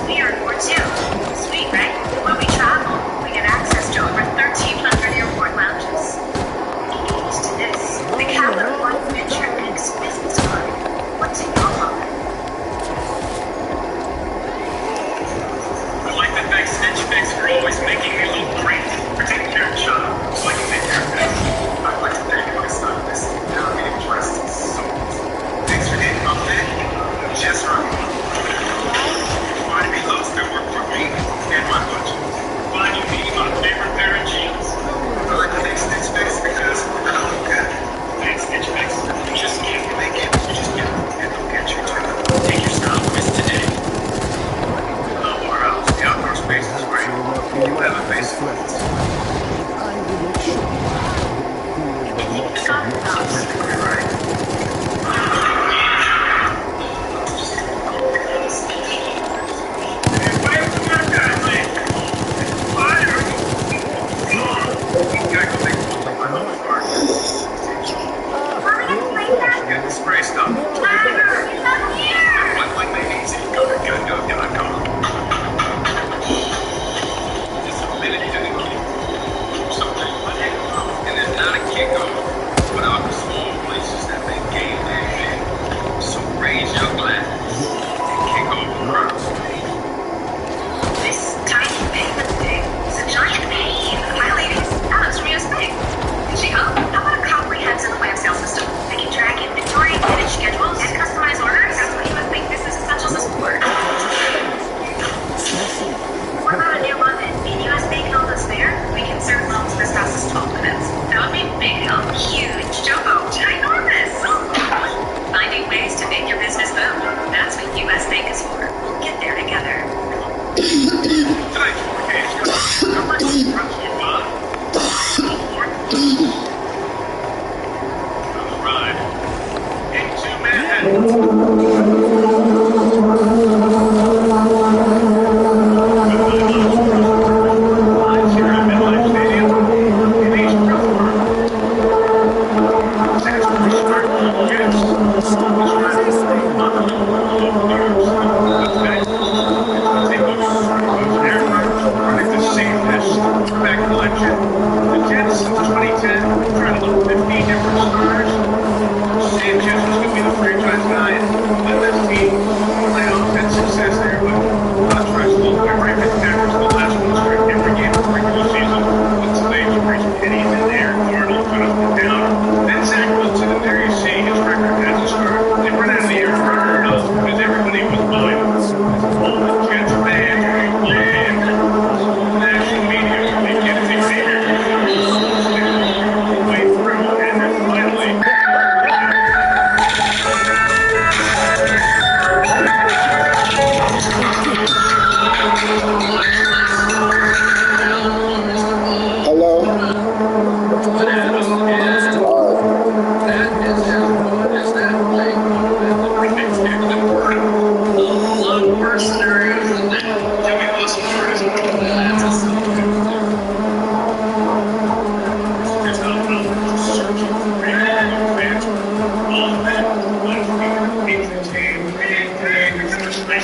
Limit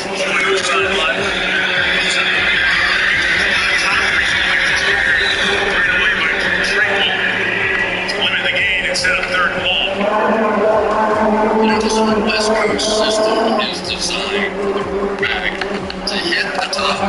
the gain instead of third and long. You know, this whole West Coast system is designed for the quarterback to hit the top